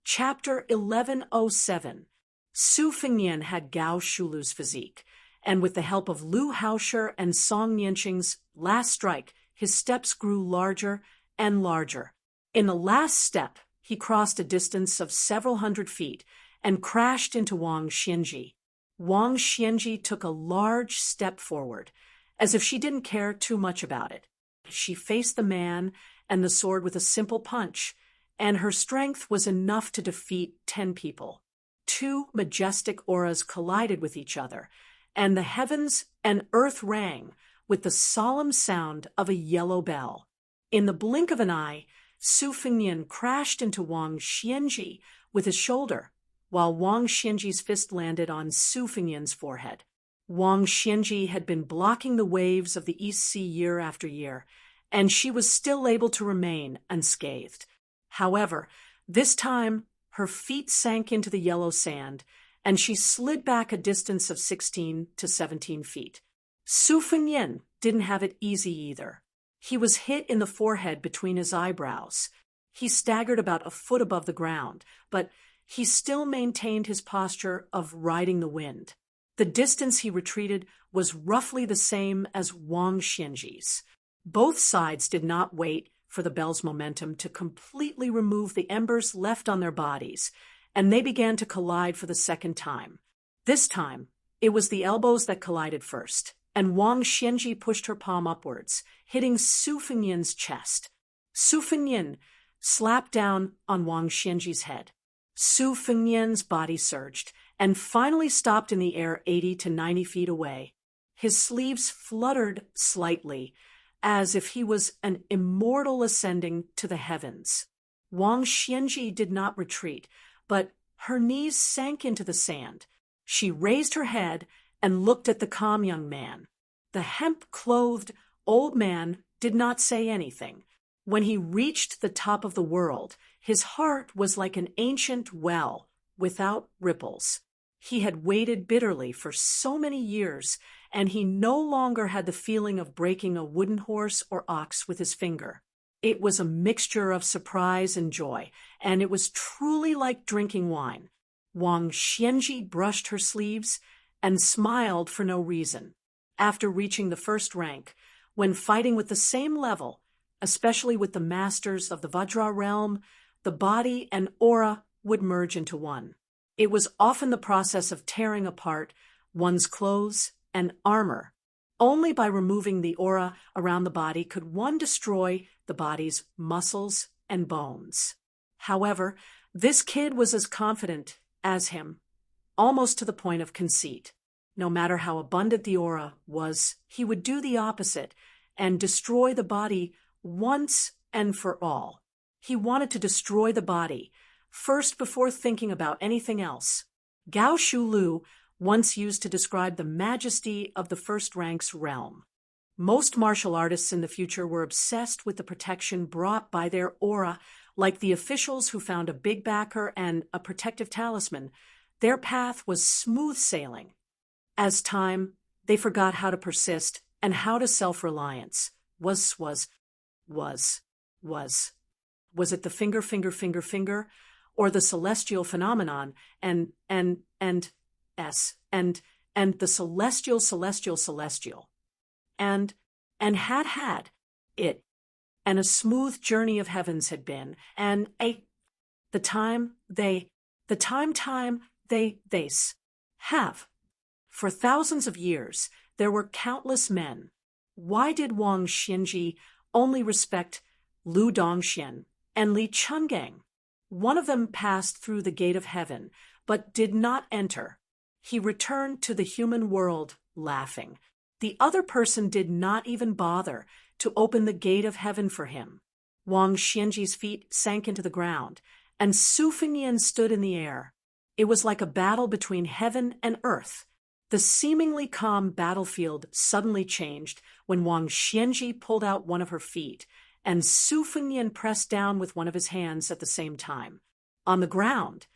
Chapter 1107. Su Fengnian had Gao Shulu's physique, and with the help of Lu Haoshi and Song Nianqing's last strike, his steps grew larger and larger. In the last step, he crossed a distance of several hundred feet and crashed into Wang Xianji. Wang Xianji took a large step forward, as if she didn't care too much about it. She faced the man and the sword with a simple punch, and her strength was enough to defeat 10 people. 2 majestic auras collided with each other, and the heavens and earth rang with the solemn sound of a yellow bell. In the blink of an eye, Su Fengnian crashed into Wang Xianji with his shoulder, while Wang Xianji's fist landed on Su Fengnian's forehead. Wang Xianji had been blocking the waves of the East Sea year after year, and she was still able to remain unscathed. However, this time her feet sank into the yellow sand, and she slid back a distance of 16 to 17 feet. Su Fengnian didn't have it easy either. He was hit in the forehead between his eyebrows. He staggered about a foot above the ground, but he still maintained his posture of riding the wind. The distance he retreated was roughly the same as Wang Xianji's. Both sides did not wait for the bell's momentum to completely remove the embers left on their bodies, and they began to collide for the second time. This time, it was the elbows that collided first, and Wang Xianji pushed her palm upwards, hitting Su Fengyan's chest. Su Fengyan slapped down on Wang Xianji's head. Su Fengyan's body surged, and finally stopped in the air 80 to 90 feet away. His sleeves fluttered slightly, as if he was an immortal ascending to the heavens. Wang Xianji did not retreat, but her knees sank into the sand. She raised her head and looked at the calm young man. The hemp-clothed old man did not say anything. When he reached the top of the world, his heart was like an ancient well without ripples. He had waited bitterly for so many years, and he no longer had the feeling of breaking a wooden horse or ox with his finger. It was a mixture of surprise and joy, and it was truly like drinking wine. Wang Xianji brushed her sleeves and smiled for no reason. After reaching the first rank, when fighting with the same level, especially with the masters of the Vajra realm, the body and aura would merge into one. It was often the process of tearing apart one's clothes and armor. Only by removing the aura around the body could one destroy the body's muscles and bones. However, this kid was as confident as him, almost to the point of conceit. No matter how abundant the aura was, he would do the opposite and destroy the body once and for all. He wanted to destroy the body, first before thinking about anything else. Gao Shulu once used to describe the majesty of the first rank's realm. Most martial artists in the future were obsessed with the protection brought by their aura, like the officials who found a big backer and a protective talisman. Their path was smooth sailing. As time, they forgot how to persist and how to self-reliance. Was it the finger, or the celestial phenomenon, and the celestial, and had it, and a smooth journey of heavens had been, and the time they have. For thousands of years, there were countless men. Why did Wang Xianji only respect Lu Dongxian and Li Chungang? One of them passed through the gate of heaven, but did not enter. He returned to the human world laughing. The other person did not even bother to open the gate of heaven for him. Wang Xianji's feet sank into the ground, and Su Fengyan stood in the air. It was like a battle between heaven and earth. The seemingly calm battlefield suddenly changed when Wang Xianji pulled out one of her feet, and Su Fengyan pressed down with one of his hands at the same time. On the ground,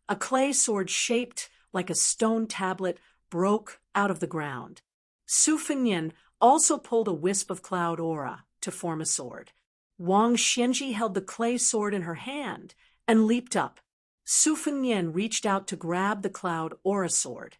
a clay sword shaped like a stone tablet broke out of the ground. Su Fengyan also pulled a wisp of cloud aura to form a sword. Wang Xianji held the clay sword in her hand and leaped up. Su Fengyan reached out to grab the cloud aura sword,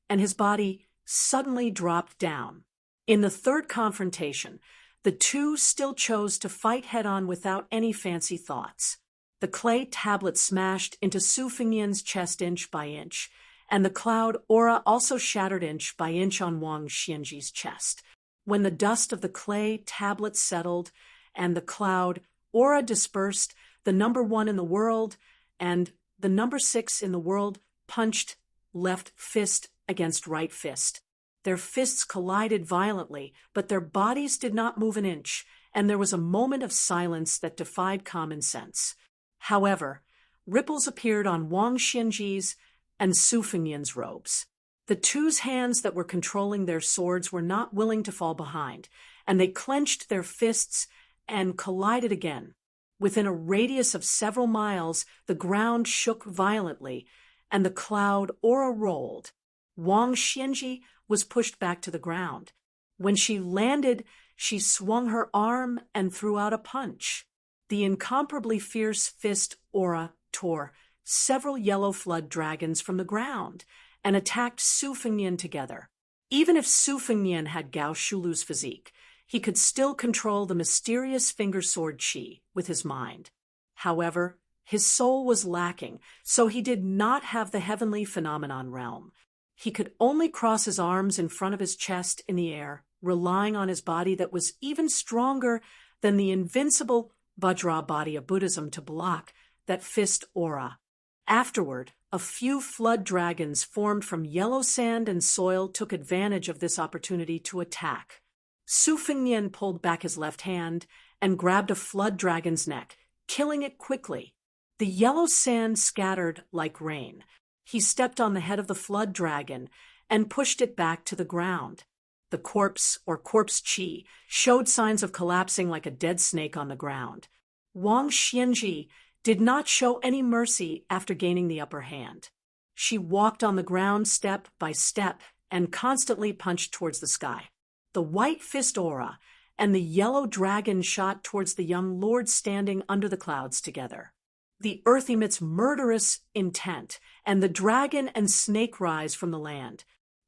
and his body suddenly dropped down. In the third confrontation, the two still chose to fight head-on without any fancy thoughts. The clay tablet smashed into Su Fengyan's chest inch by inch, and the cloud aura also shattered inch by inch on Wang Xianji's chest. When the dust of the clay tablet settled and the cloud aura dispersed, the number 1 in the world and the number 6 in the world punched left fist against right fist. Their fists collided violently, but their bodies did not move an inch, and there was a moment of silence that defied common sense. However, ripples appeared on Wang Xianji's and Su Fengyan's robes. The two's hands that were controlling their swords were not willing to fall behind, and they clenched their fists and collided again. Within a radius of several miles, the ground shook violently, and the cloud aura rolled. Wang Xianji was pushed back to the ground. When she landed, she swung her arm and threw out a punch. the incomparably fierce fist aura tore several yellow flood dragons from the ground and attacked Su Fengnian together. Even if Su Fengnian had Gao Shulu's physique, he could still control the mysterious finger sword qi with his mind. However, his soul was lacking, so he did not have the heavenly phenomenon realm. He could only cross his arms in front of his chest in the air, relying on his body that was even stronger than the invincible Vajra body of Buddhism to block that fist aura. Afterward, a few flood dragons formed from yellow sand and soil took advantage of this opportunity to attack. Su Fengnian pulled back his left hand and grabbed a flood dragon's neck, killing it quickly. The yellow sand scattered like rain. He stepped on the head of the flood dragon and pushed it back to the ground. The corpse qi showed signs of collapsing like a dead snake on the ground. Wang Xianji did not show any mercy after gaining the upper hand. She walked on the ground step by step and constantly punched towards the sky. The white fist aura and the yellow dragon shot towards the young lord standing under the clouds together. The earth emits murderous intent, and the dragon and snake rise from the land.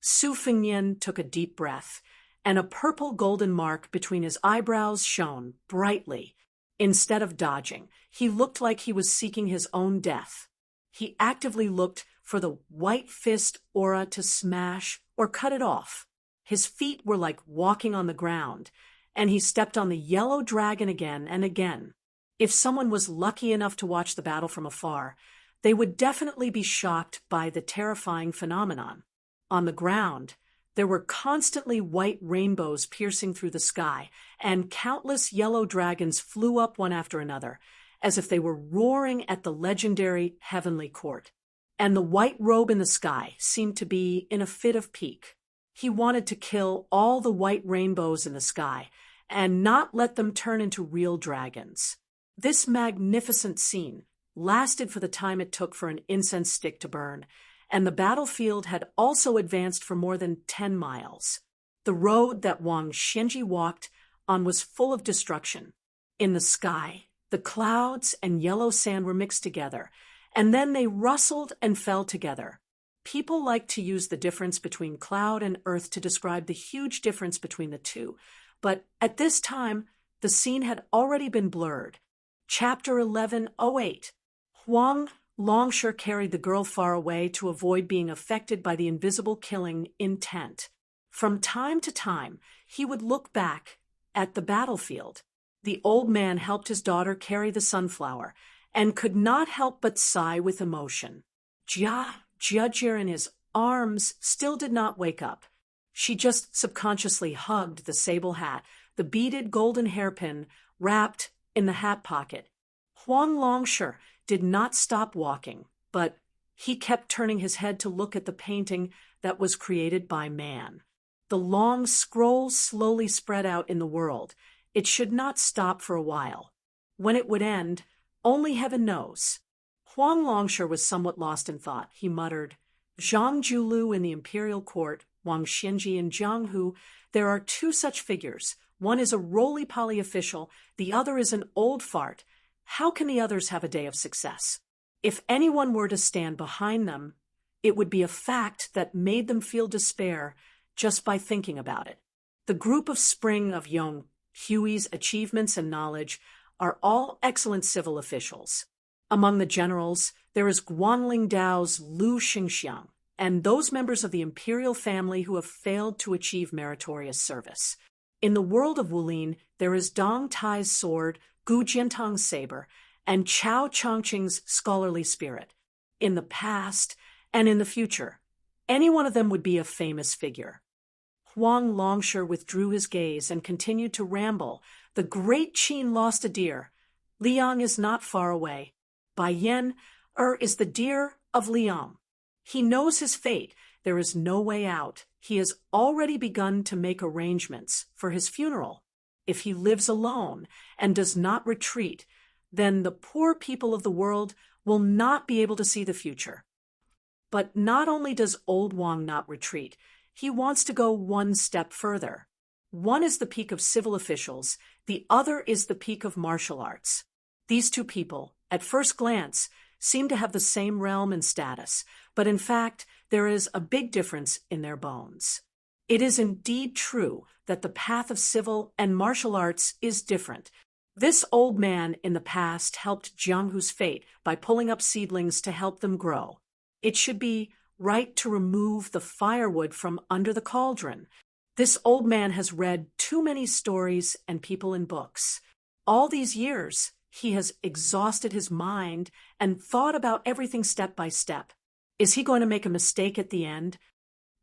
Su Fengnian took a deep breath, and a purple golden mark between his eyebrows shone brightly. Instead of dodging, he looked like he was seeking his own death. He actively looked for the white fist aura to smash or cut it off. His feet were like walking on the ground, and he stepped on the yellow dragon again and again. If someone was lucky enough to watch the battle from afar, they would definitely be shocked by the terrifying phenomenon. On the ground, there were constantly white rainbows piercing through the sky, and countless yellow dragons flew up one after another, as if they were roaring at the legendary heavenly court. And the white robe in the sky seemed to be in a fit of pique. He wanted to kill all the white rainbows in the sky and not let them turn into real dragons. This magnificent scene lasted for the time it took for an incense stick to burn, and the battlefield had also advanced for more than 10 miles. The road that Wang Xianji walked on was full of destruction. In the sky, the clouds and yellow sand were mixed together, and then they rustled and fell together. People like to use the difference between cloud and earth to describe the huge difference between the two, but at this time, the scene had already been blurred. Chapter 1108. Huang Longshire carried the girl far away to avoid being affected by the invisible killing intent. From time to time, he would look back at the battlefield. The old man helped his daughter carry the sunflower and could not help but sigh with emotion. Jiajir in his arms still did not wake up. She just subconsciously hugged the sable hat, the beaded golden hairpin wrapped in the hat pocket. Huang Longshire did not stop walking, but he kept turning his head to look at the painting that was created by man. The long scroll slowly spread out in the world. It should not stop for a while. When it would end, only heaven knows. Huang Longshire was somewhat lost in thought. He muttered, Zhang Julu in the imperial court, Wang Xianji in Jianghu, there are two such figures. One is a roly-poly official, the other is an old fart. How can the others have a day of success? If anyone were to stand behind them, it would be a fact that made them feel despair just by thinking about it. The group of Spring of Yong Hui's achievements and knowledge are all excellent civil officials. Among the generals, there is Guanling Dao's Lu Xingxiang, and those members of the imperial family who have failed to achieve meritorious service. In the world of Wulin, there is Dong Tai's sword, Gu Jiantang's saber, and Chao Chongqing's scholarly spirit. In the past and in the future, any one of them would be a famous figure. Huang Longshire withdrew his gaze and continued to ramble. The great Qin lost a deer. Liang is not far away. Bai Yan is the deer of Liang. He knows his fate. There is no way out. He has already begun to make arrangements for his funeral. If he lives alone and does not retreat, then the poor people of the world will not be able to see the future. But not only does old Wang not retreat, he wants to go one step further. One is the peak of civil officials, the other is the peak of martial arts. These two people, at first glance, seem to have the same realm and status, but in fact, there is a big difference in their bones. It is indeed true that the path of civil and martial arts is different. This old man in the past helped Jianghu's fate by pulling up seedlings to help them grow. It should be right to remove the firewood from under the cauldron. This old man has read too many stories and people in books. All these years, he has exhausted his mind and thought about everything step by step. Is he going to make a mistake at the end?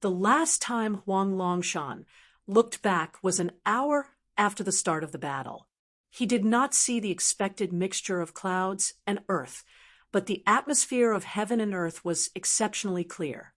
The last time Huang Longshan looked back was an hour after the start of the battle. He did not see the expected mixture of clouds and earth, but the atmosphere of heaven and earth was exceptionally clear.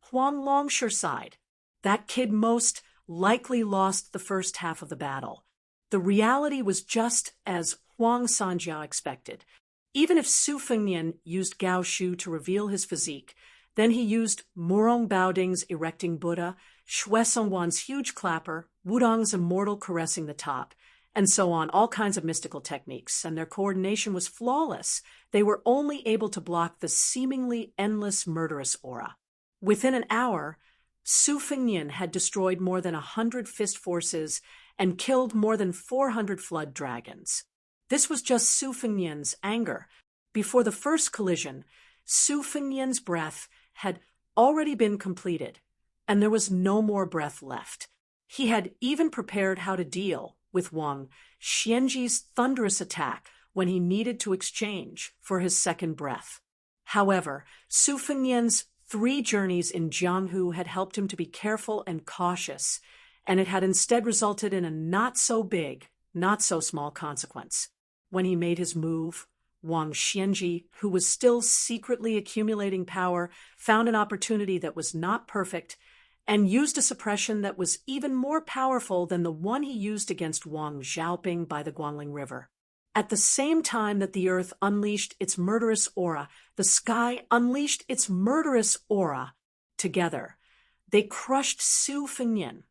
Huang Longshan sighed. That kid most likely lost the first half of the battle. The reality was just as Huang Sanjiao expected. Even if Su Fengnian used Gao Shu to reveal his physique, then he used Murong Baoding's erecting Buddha, Xue Songwan's huge clapper, Wudong's immortal caressing the top, and so on, all kinds of mystical techniques, and their coordination was flawless. They were only able to block the seemingly endless murderous aura. Within an hour, Su Fengnian had destroyed more than 100 fist forces and killed more than 400 flood dragons. This was just Su Fengnian's anger. Before the first collision, Su Fengnian's breath had already been completed, and there was no more breath left. He had even prepared how to deal with Wang Xianji's thunderous attack when he needed to exchange for his second breath. However, Su Fengnian's 3 journeys in Jianghu had helped him to be careful and cautious, and it had instead resulted in a not-so-big, not-so-small consequence. When he made his move, Wang Xianji, who was still secretly accumulating power, found an opportunity that was not perfect and used a suppression that was even more powerful than the one he used against Wang Xiaoping by the Guangling River. At the same time that the earth unleashed its murderous aura, the sky unleashed its murderous aura. Together, they crushed Su Fengnian,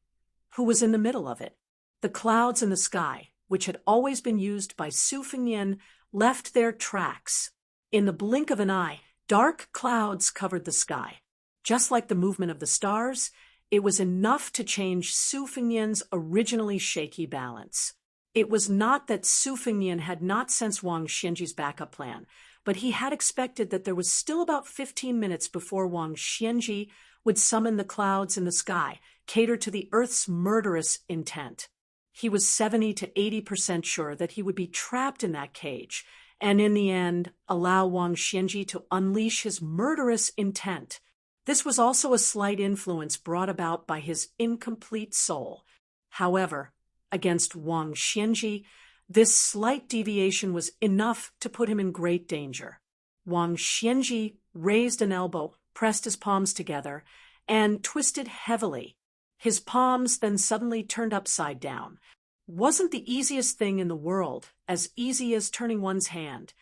who was in the middle of it. The clouds in the sky, which had always been used by Su Fengnian, left their tracks. In the blink of an eye, dark clouds covered the sky. Just like the movement of the stars, it was enough to change Su Fengnian's originally shaky balance. It was not that Su Fengnian had not sensed Wang Xianji's backup plan, but he had expected that there was still about 15 minutes before Wang Xianji would summon the clouds in the sky, cater to the Earth's murderous intent. He was 70 to 80% sure that he would be trapped in that cage, and in the end, allow Wang Xianji to unleash his murderous intent. This was also a slight influence brought about by his incomplete soul. However, against Wang Xianji, this slight deviation was enough to put him in great danger. Wang Xianji raised an elbow, pressed his palms together, and twisted heavily. His palms then suddenly turned upside down. Wasn't the easiest thing in the world as easy as turning one's hand.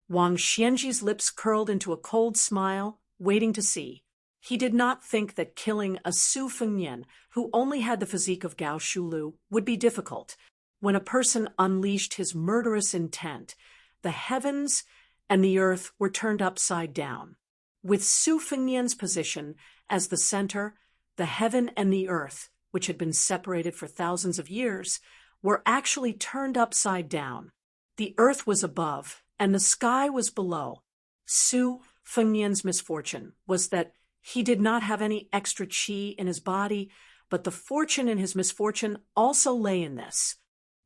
Wang Xianji's lips curled into a cold smile, waiting to see. He did not think that killing a Su Fengnian, who only had the physique of Gao Shulu, would be difficult. When a person unleashed his murderous intent, the heavens and the earth were turned upside down. With Su Fengnian's position as the center, the heaven and the earth, which had been separated for thousands of years, were actually turned upside down. The earth was above, and the sky was below. Su Fengnian's misfortune was that he did not have any extra qi in his body, but the fortune in his misfortune also lay in this.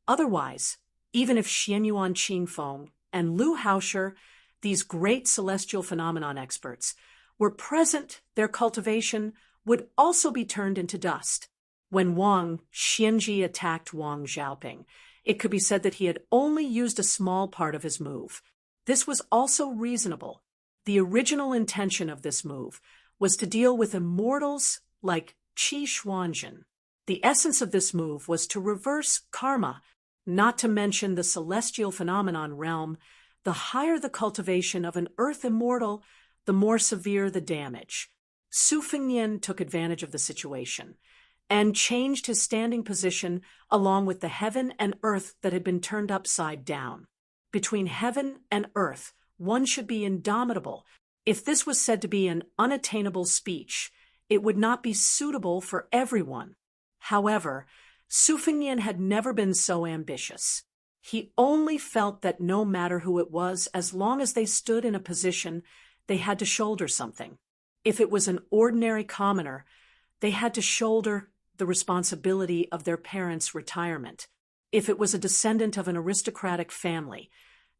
Otherwise, even if Xianyuan Qingfeng and Lu Haosher, these great celestial phenomenon experts, were present, their cultivation would also be turned into dust. When Wang Xianji attacked Wang Xiaoping, it could be said that he had only used a small part of his move. This was also reasonable. The original intention of this move was to deal with immortals like Qi Xuanjin. The essence of this move was to reverse karma, not to mention the celestial phenomenon realm. The higher the cultivation of an earth immortal, the more severe the damage. Su Fengnian took advantage of the situation and changed his standing position along with the heaven and earth that had been turned upside down. Between heaven and earth, one should be indomitable. If this was said to be an unattainable speech, it would not be suitable for everyone. However, Su Fengnian had never been so ambitious. He only felt that no matter who it was, as long as they stood in a position, they had to shoulder something. If it was an ordinary commoner, they had to shoulder the responsibility of their parents' retirement. If it was a descendant of an aristocratic family,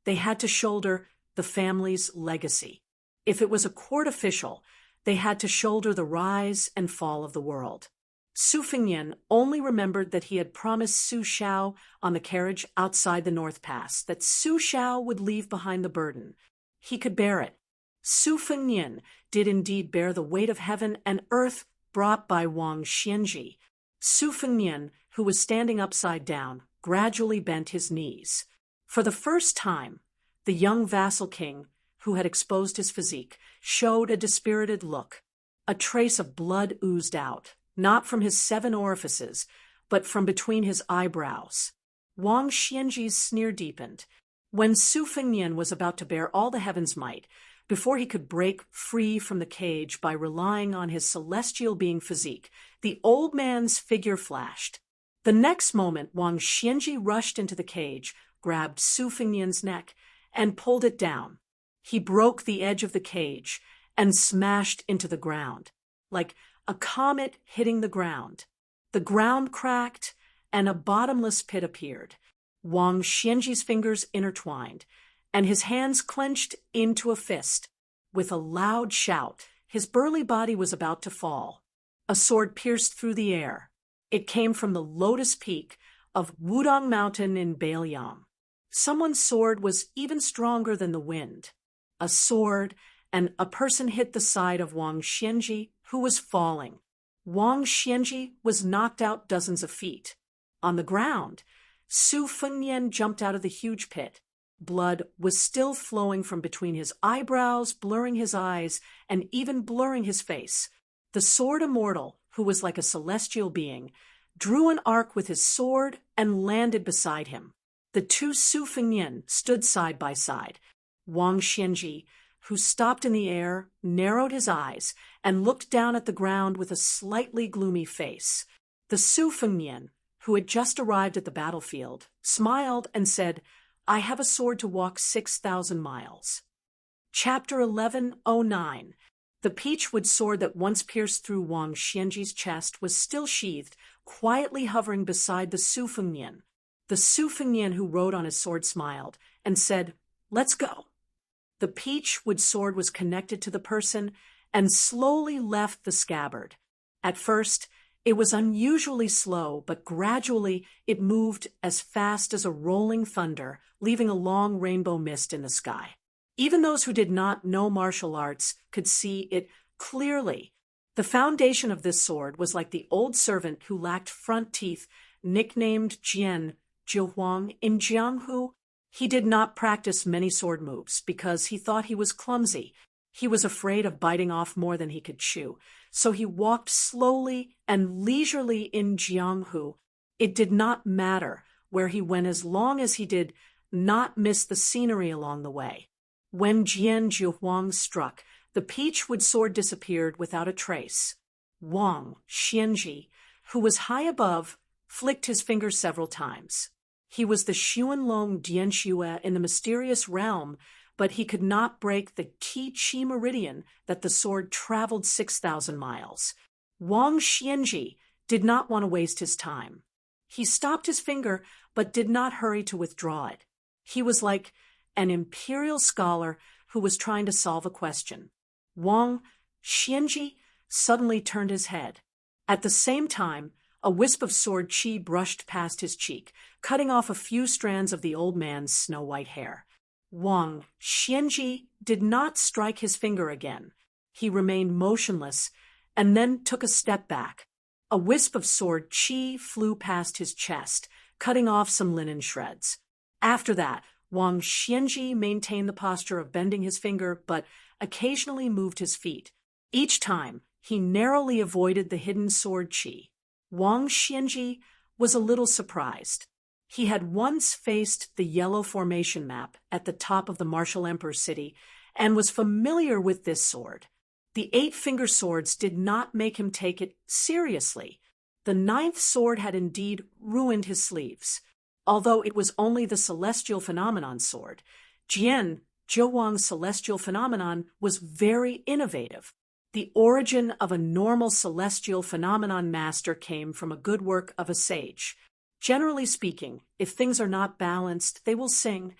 they had to shoulder the family's legacy. If it was a court official, they had to shoulder the rise and fall of the world. Su Fengnian only remembered that he had promised Su Xiao on the carriage outside the North Pass that Su Xiao would leave behind the burden. He could bear it. Su Fengnian did indeed bear the weight of heaven and earth brought by Wang Xianji. Su Fengnian, who was standing upside down, gradually bent his knees. For the first time, the young vassal king, who had exposed his physique, showed a dispirited look. A trace of blood oozed out, not from his 7 orifices, but from between his eyebrows. Wang Xianji's sneer deepened. When Su Fengnian was about to bear all the heaven's might, before he could break free from the cage by relying on his celestial being physique, the old man's figure flashed. The next moment, Wang Xianji rushed into the cage, grabbed Su Fengnian's neck, and pulled it down. He broke the edge of the cage and smashed into the ground, like a comet hitting the ground. The ground cracked, and a bottomless pit appeared. Wang Xianji's fingers intertwined, and his hands clenched into a fist. With a loud shout, his burly body was about to fall. A sword pierced through the air. It came from the lotus peak of Wudong Mountain in Bailiang. Someone's sword was even stronger than the wind. A sword, and a person hit the side of Wang Xianji, who was falling. Wang Xianji was knocked out dozens of feet. On the ground, Su Fengnian jumped out of the huge pit. Blood was still flowing from between his eyebrows, blurring his eyes, and even blurring his face. The sword immortal, who was like a celestial being, drew an arc with his sword and landed beside him. The two Su Fengnian stood side by side. Wang Xianji, who stopped in the air, narrowed his eyes and looked down at the ground with a slightly gloomy face. The Su Fengnian, who had just arrived at the battlefield, smiled and said, "I have a sword to walk 6,000 miles. Chapter 1109. The peachwood sword that once pierced through Wang Xianji's chest was still sheathed, quietly hovering beside the Su Fengnian. The Su Fengnian who rode on his sword smiled and said, "Let's go." The peachwood sword was connected to the person and slowly left the scabbard. At first, it was unusually slow, but gradually it moved as fast as a rolling thunder, leaving a long rainbow mist in the sky. Even those who did not know martial arts could see it clearly. The foundation of this sword was like the old servant who lacked front teeth, nicknamed Jian Zhihuang in Jianghu. He did not practice many sword moves because he thought he was clumsy. He was afraid of biting off more than he could chew, so he walked slowly and leisurely in Jianghu. It did not matter where he went as long as he did not miss the scenery along the way. When Jian Zhihuang struck, the peachwood sword disappeared without a trace. Wang Xianji, who was high above, flicked his fingers several times. He was the Xuanlong Dianxue in the mysterious realm, but he could not break the Qi meridian that the sword traveled 6,000 miles. Wang Xianji did not want to waste his time. He stopped his finger, but did not hurry to withdraw it. He was like an imperial scholar who was trying to solve a question. Wang Xianji suddenly turned his head. At the same time, a wisp of sword qi brushed past his cheek, cutting off a few strands of the old man's snow-white hair. Wang Xianji did not strike his finger again. He remained motionless and then took a step back. A wisp of sword qi flew past his chest, cutting off some linen shreds. After that, Wang Xianji maintained the posture of bending his finger, but occasionally moved his feet. Each time, he narrowly avoided the hidden sword qi. Wang Xianji was a little surprised. He had once faced the yellow formation map at the top of the martial emperor's city and was familiar with this sword. The 8-finger swords did not make him take it seriously. The 9th sword had indeed ruined his sleeves. Although it was only the celestial phenomenon sword, Jian Zhouwang's celestial phenomenon was very innovative. The origin of a normal celestial phenomenon master came from a good work of a sage. Generally speaking, if things are not balanced, they will sing.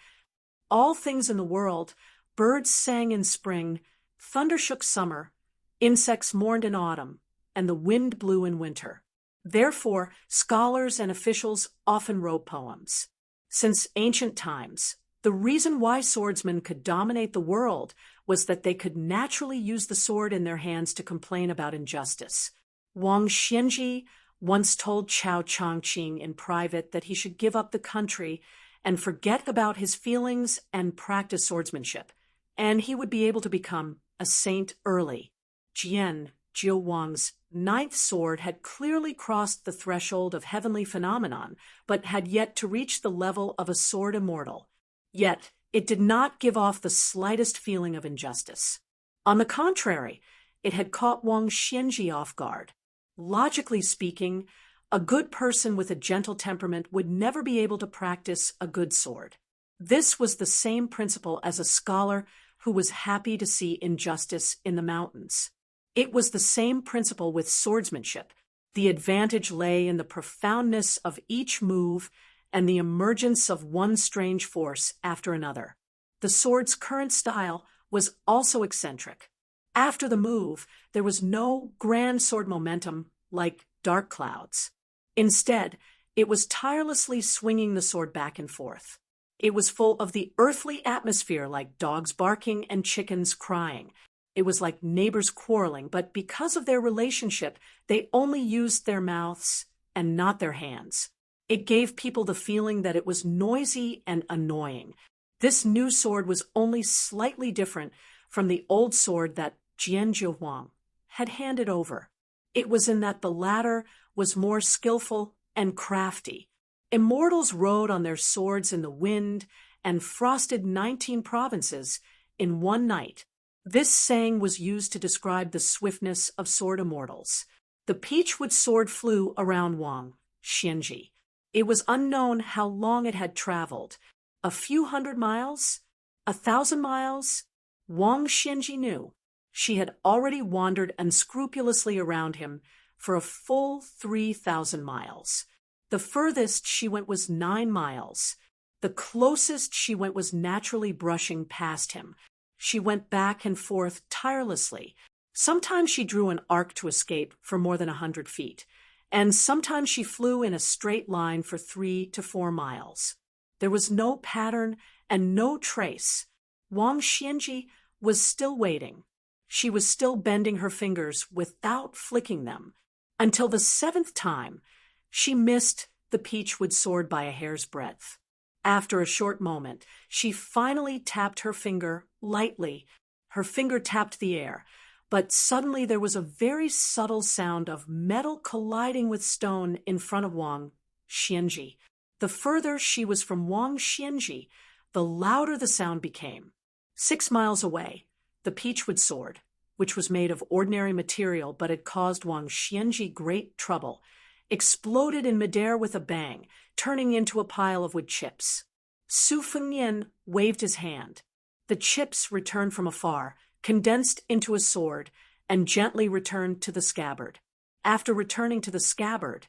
All things in the world, birds sang in spring, thunder shook summer, insects mourned in autumn, and the wind blew in winter. Therefore, scholars and officials often wrote poems. Since ancient times, the reason why swordsmen could dominate the world was that they could naturally use the sword in their hands to complain about injustice. Wang Xianji once told Chao Chongqing in private that he should give up the country and forget about his feelings and practice swordsmanship, and he would be able to become a saint early. Jian Zhouwang's 9th sword had clearly crossed the threshold of heavenly phenomenon, but had yet to reach the level of a sword immortal. Yet, it did not give off the slightest feeling of injustice. On the contrary, it had caught Wang Xianji off guard. Logically speaking, a good person with a gentle temperament would never be able to practice a good sword. This was the same principle as a scholar who was happy to see injustice in the mountains. It was the same principle with swordsmanship. The advantage lay in the profoundness of each move and the emergence of one strange force after another. The sword's current style was also eccentric. After the move, there was no grand sword momentum like dark clouds. Instead, it was tirelessly swinging the sword back and forth. It was full of the earthly atmosphere like dogs barking and chickens crying. It was like neighbors quarreling, but because of their relationship, they only used their mouths and not their hands. It gave people the feeling that it was noisy and annoying. This new sword was only slightly different from the old sword that Jian Zhouwang had handed over. It was in that the latter was more skillful and crafty. Immortals rode on their swords in the wind and frosted 19 provinces in one night. This saying was used to describe the swiftness of sword immortals. The peachwood sword flew around Wang Xianji. It was unknown how long it had traveled. A few hundred miles? 1,000 miles? Wang Xianji knew. She had already wandered unscrupulously around him for a full 3,000 miles. The furthest she went was 9 miles. The closest she went was naturally brushing past him. She went back and forth tirelessly. Sometimes she drew an arc to escape for more than 100 feet, and sometimes she flew in a straight line for 3 to 4 miles. There was no pattern and no trace. Wang Xianji was still waiting. She was still bending her fingers without flicking them, until the 7th time she missed the peachwood sword by a hair's breadth. After a short moment, she finally tapped her finger lightly. Her finger tapped the air, but suddenly there was a very subtle sound of metal colliding with stone in front of Wang Xianji. The further she was from Wang Xianji, the louder the sound became. 6 miles away, the peachwood sword, which was made of ordinary material but had caused Wang Xianji great trouble, exploded in midair with a bang, turning into a pile of wood chips. Su Fengnian waved his hand. The chips returned from afar, condensed into a sword, and gently returned to the scabbard. After returning to the scabbard,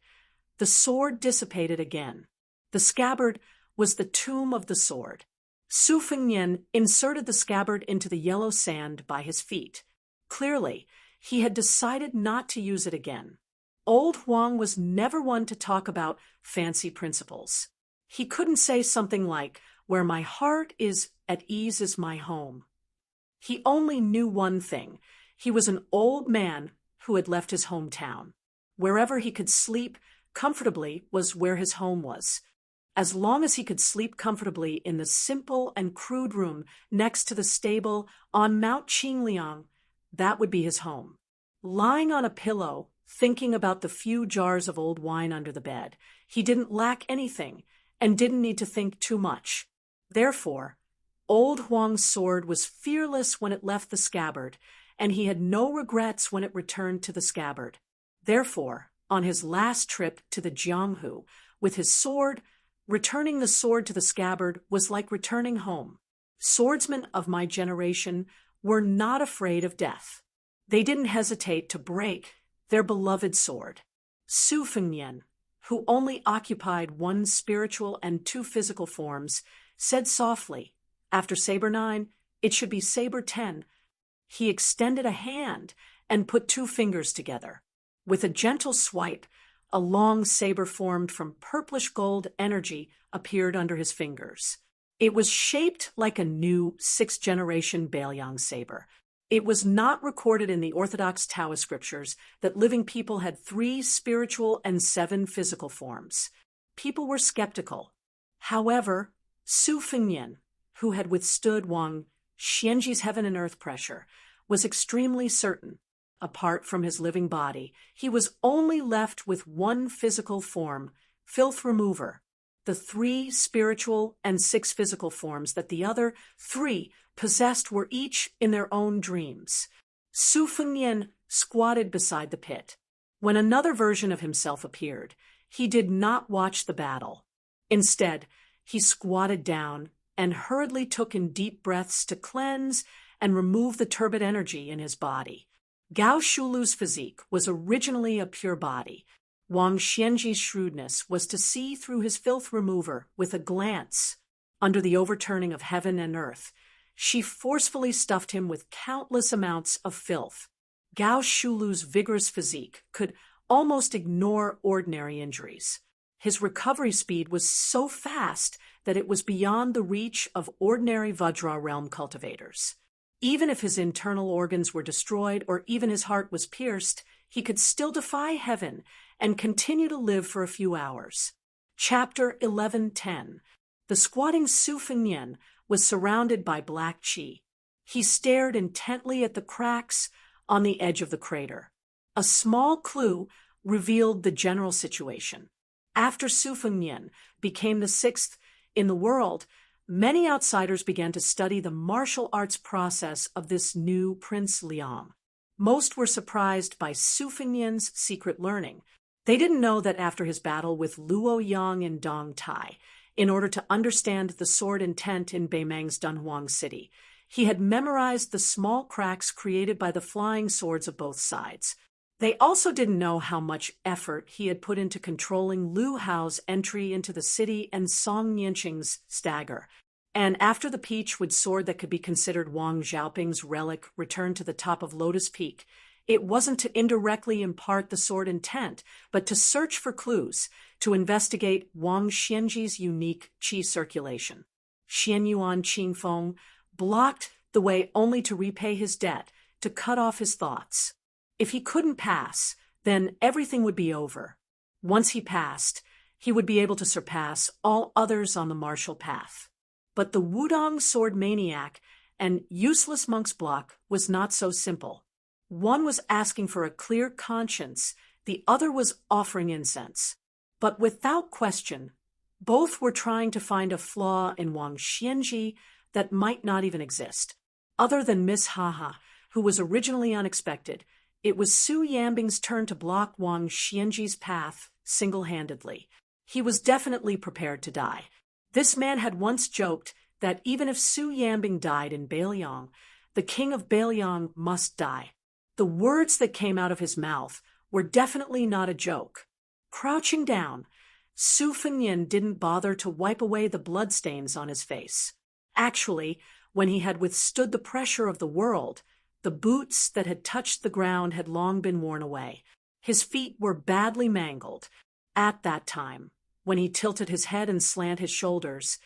the sword dissipated again. The scabbard was the tomb of the sword. Su Fengnian inserted the scabbard into the yellow sand by his feet. Clearly, he had decided not to use it again. Old Huang was never one to talk about fancy principles. He couldn't say something like, "Where my heart is at ease is my home." He only knew one thing. He was an old man who had left his hometown. Wherever he could sleep comfortably was where his home was. As long as he could sleep comfortably in the simple and crude room next to the stable on Mount Qingliang, that would be his home. Lying on a pillow, thinking about the few jars of old wine under the bed, he didn't lack anything, and didn't need to think too much. Therefore, old Huang's sword was fearless when it left the scabbard, and he had no regrets when it returned to the scabbard. Therefore, on his last trip to the Jianghu, with his sword, returning the sword to the scabbard was like returning home. Swordsmen of my generation were not afraid of death. They didn't hesitate to break their beloved sword. Su Fengnian, who only occupied one spiritual and two physical forms, said softly, "After Saber 9, it should be Saber 10. He extended a hand and put two fingers together. With a gentle swipe, a long saber formed from purplish gold energy appeared under his fingers. It was shaped like a new sixth-generation Baoyang saber. It was not recorded in the Orthodox Taoist scriptures that living people had 3 spiritual and 7 physical forms. People were skeptical. However, Su Fengnian, who had withstood Wang Xianji's heaven and earth pressure, was extremely certain. Apart from his living body, he was only left with one physical form, filth remover. The 3 spiritual and 6 physical forms that the other 3 possessed were each in their own dreams. Su Fengnian squatted beside the pit. When another version of himself appeared, he did not watch the battle. Instead, he squatted down and hurriedly took in deep breaths to cleanse and remove the turbid energy in his body. Gao Shulu's physique was originally a pure body. Wang Xianji's shrewdness was to see through his filth remover with a glance. Under the overturning of heaven and earth, she forcefully stuffed him with countless amounts of filth. Gao Shulu's vigorous physique could almost ignore ordinary injuries. His recovery speed was so fast that it was beyond the reach of ordinary Vajra realm cultivators. Even if his internal organs were destroyed or even his heart was pierced, he could still defy heaven and continue to live for a few hours. Chapter 11:10. The squatting Su Fengnian was surrounded by black qi. He stared intently at the cracks on the edge of the crater. A small clue revealed the general situation. After Su Fengnian became the 6th in the world, many outsiders began to study the martial arts process of this new Prince Liang. Most were surprised by Su Fengnian's secret learning. They didn't know that after his battle with Luo Yang in Dong Tai, in order to understand the sword intent in Beimang's Dunhuang city, he had memorized the small cracks created by the flying swords of both sides. They also didn't know how much effort he had put into controlling Lu Hao's entry into the city and Song Nianqing's stagger. And after the peach-wood sword that could be considered Wang Xiaoping's relic returned to the top of Lotus Peak, it wasn't to indirectly impart the sword intent, but to search for clues, to investigate Wang Xianji's unique qi circulation. Xianyuan Qingfeng blocked the way only to repay his debt, to cut off his thoughts. If he couldn't pass, then everything would be over. Once he passed, he would be able to surpass all others on the martial path. But the Wudong sword maniac and useless monk's block was not so simple. One was asking for a clear conscience, the other was offering incense. But without question, both were trying to find a flaw in Wang Xianji that might not even exist. Other than Miss Haha, who was originally unexpected, it was Su Yambing's turn to block Wang Xianji's path single-handedly. He was definitely prepared to die. This man had once joked that even if Su Yambing died in Baoyang, the king of Baoyang must die. The words that came out of his mouth were definitely not a joke. Crouching down, Su Fengnian didn't bother to wipe away the bloodstains on his face. Actually, when he had withstood the pressure of the world, the boots that had touched the ground had long been worn away. His feet were badly mangled. At that time, when he tilted his head and slant his shoulders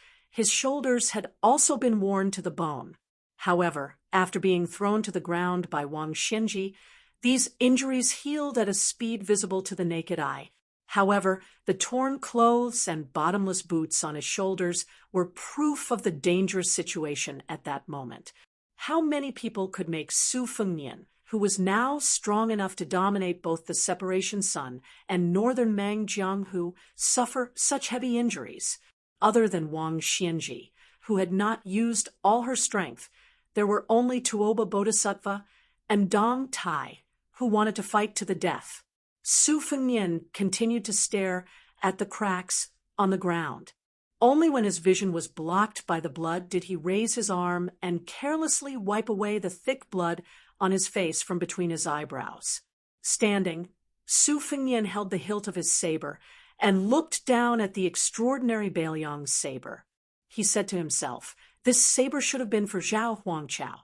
had also been worn to the bone. However, after being thrown to the ground by Wang Xianji, these injuries healed at a speed visible to the naked eye. However, the torn clothes and bottomless boots on his shoulders were proof of the dangerous situation at that moment. How many people could make Su Fengnian, who was now strong enough to dominate both the Separation Sun and northern Mang Jianghu, suffer such heavy injuries? other than Wang Xianji, who had not used all her strength. There were only Tuoba Bodhisattva and Dong Tai, who wanted to fight to the death. Su Fengnian continued to stare at the cracks on the ground. Only when his vision was blocked by the blood did he raise his arm and carelessly wipe away the thick blood on his face from between his eyebrows. Standing, Su Fengnian held the hilt of his saber and looked down at the extraordinary Beiliang's saber. He said to himself, "This saber should have been for Zhao Huangqiao."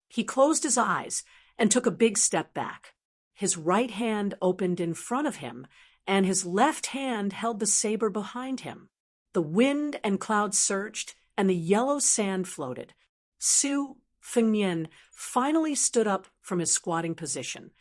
He closed his eyes and took a big step back. His right hand opened in front of him, and his left hand held the saber behind him. The wind and clouds surged, and the yellow sand floated. Su Fengnian finally stood up from his squatting position,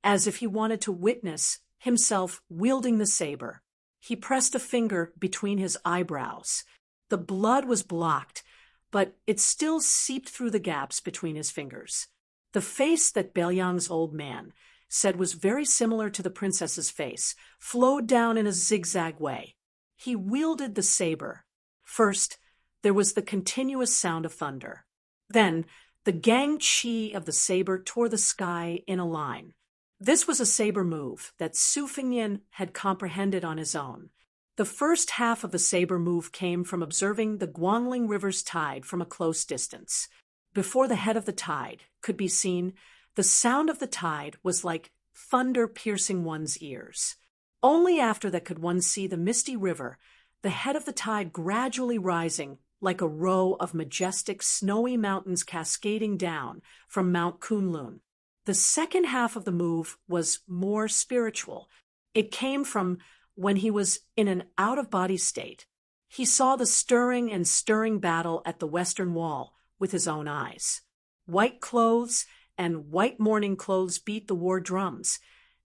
as if he wanted to witness himself wielding the saber. He pressed a finger between his eyebrows. The blood was blocked, but it still seeped through the gaps between his fingers. The face that Beiliang's old man said was very similar to the princess's face flowed down in a zigzag way. He wielded the saber. First, there was the continuous sound of thunder. Then, the gang chi of the saber tore the sky in a line. This was a saber move that Su Fengnian had comprehended on his own. The first half of the saber move came from observing the Guangling River's tide from a close distance. Before the head of the tide could be seen, the sound of the tide was like thunder piercing one's ears. Only after that could one see the misty river, the head of the tide gradually rising like a row of majestic snowy mountains cascading down from Mount Kunlun. The second half of the move was more spiritual. It came from when he was in an out-of-body state. He saw the stirring and stirring battle at the Western Wall with his own eyes. White clothes and white mourning clothes beat the war drums,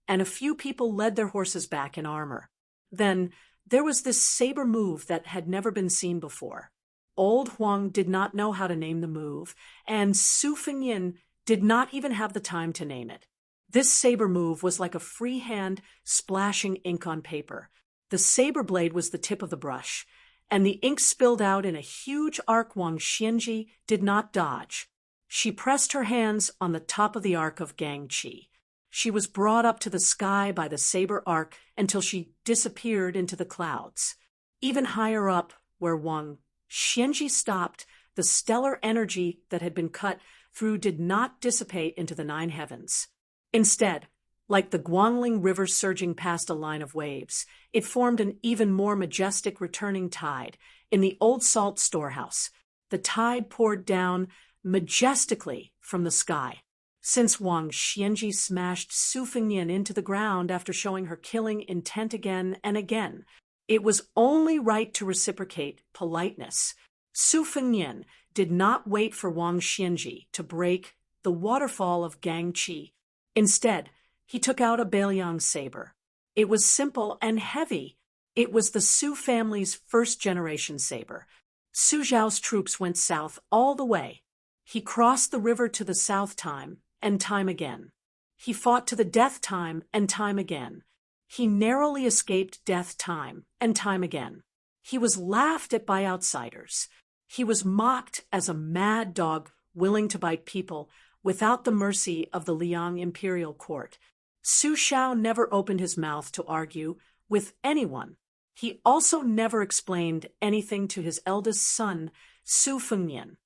and a few people led their horses back in armor. Then there was this saber move that had never been seen before. Old Huang did not know how to name the move, and Su Fengnian did not even have the time to name it. This saber move was like a free hand splashing ink on paper. The saber blade was the tip of the brush, and the ink spilled out in a huge arc. Wang Xianji did not dodge. She pressed her hands on the top of the arc of Gang Chi. She was brought up to the sky by the saber arc until she disappeared into the clouds. Even higher up, where Wang Xianji stopped, the stellar energy that had been cut through did not dissipate into the nine heavens. Instead, like the Guangling River surging past a line of waves, it formed an even more majestic returning tide. In the old salt storehouse, the tide poured down majestically from the sky. Since Wang Xianji smashed Su Fengnian into the ground after showing her killing intent again and again, it was only right to reciprocate politeness. Su Fengnian did not wait for Wang Xianji to break the waterfall of Gang Chi. Instead, he took out a Beiliang saber. It was simple and heavy. It was the Su family's first-generation saber. Su Zhao's troops went south all the way. He crossed the river to the south time and time again. He fought to the death time and time again. He narrowly escaped death time and time again. He was laughed at by outsiders. He was mocked as a mad dog willing to bite people without the mercy of the Liang imperial court. Su Xiao never opened his mouth to argue with anyone. He also never explained anything to his eldest son, Su Fengnian.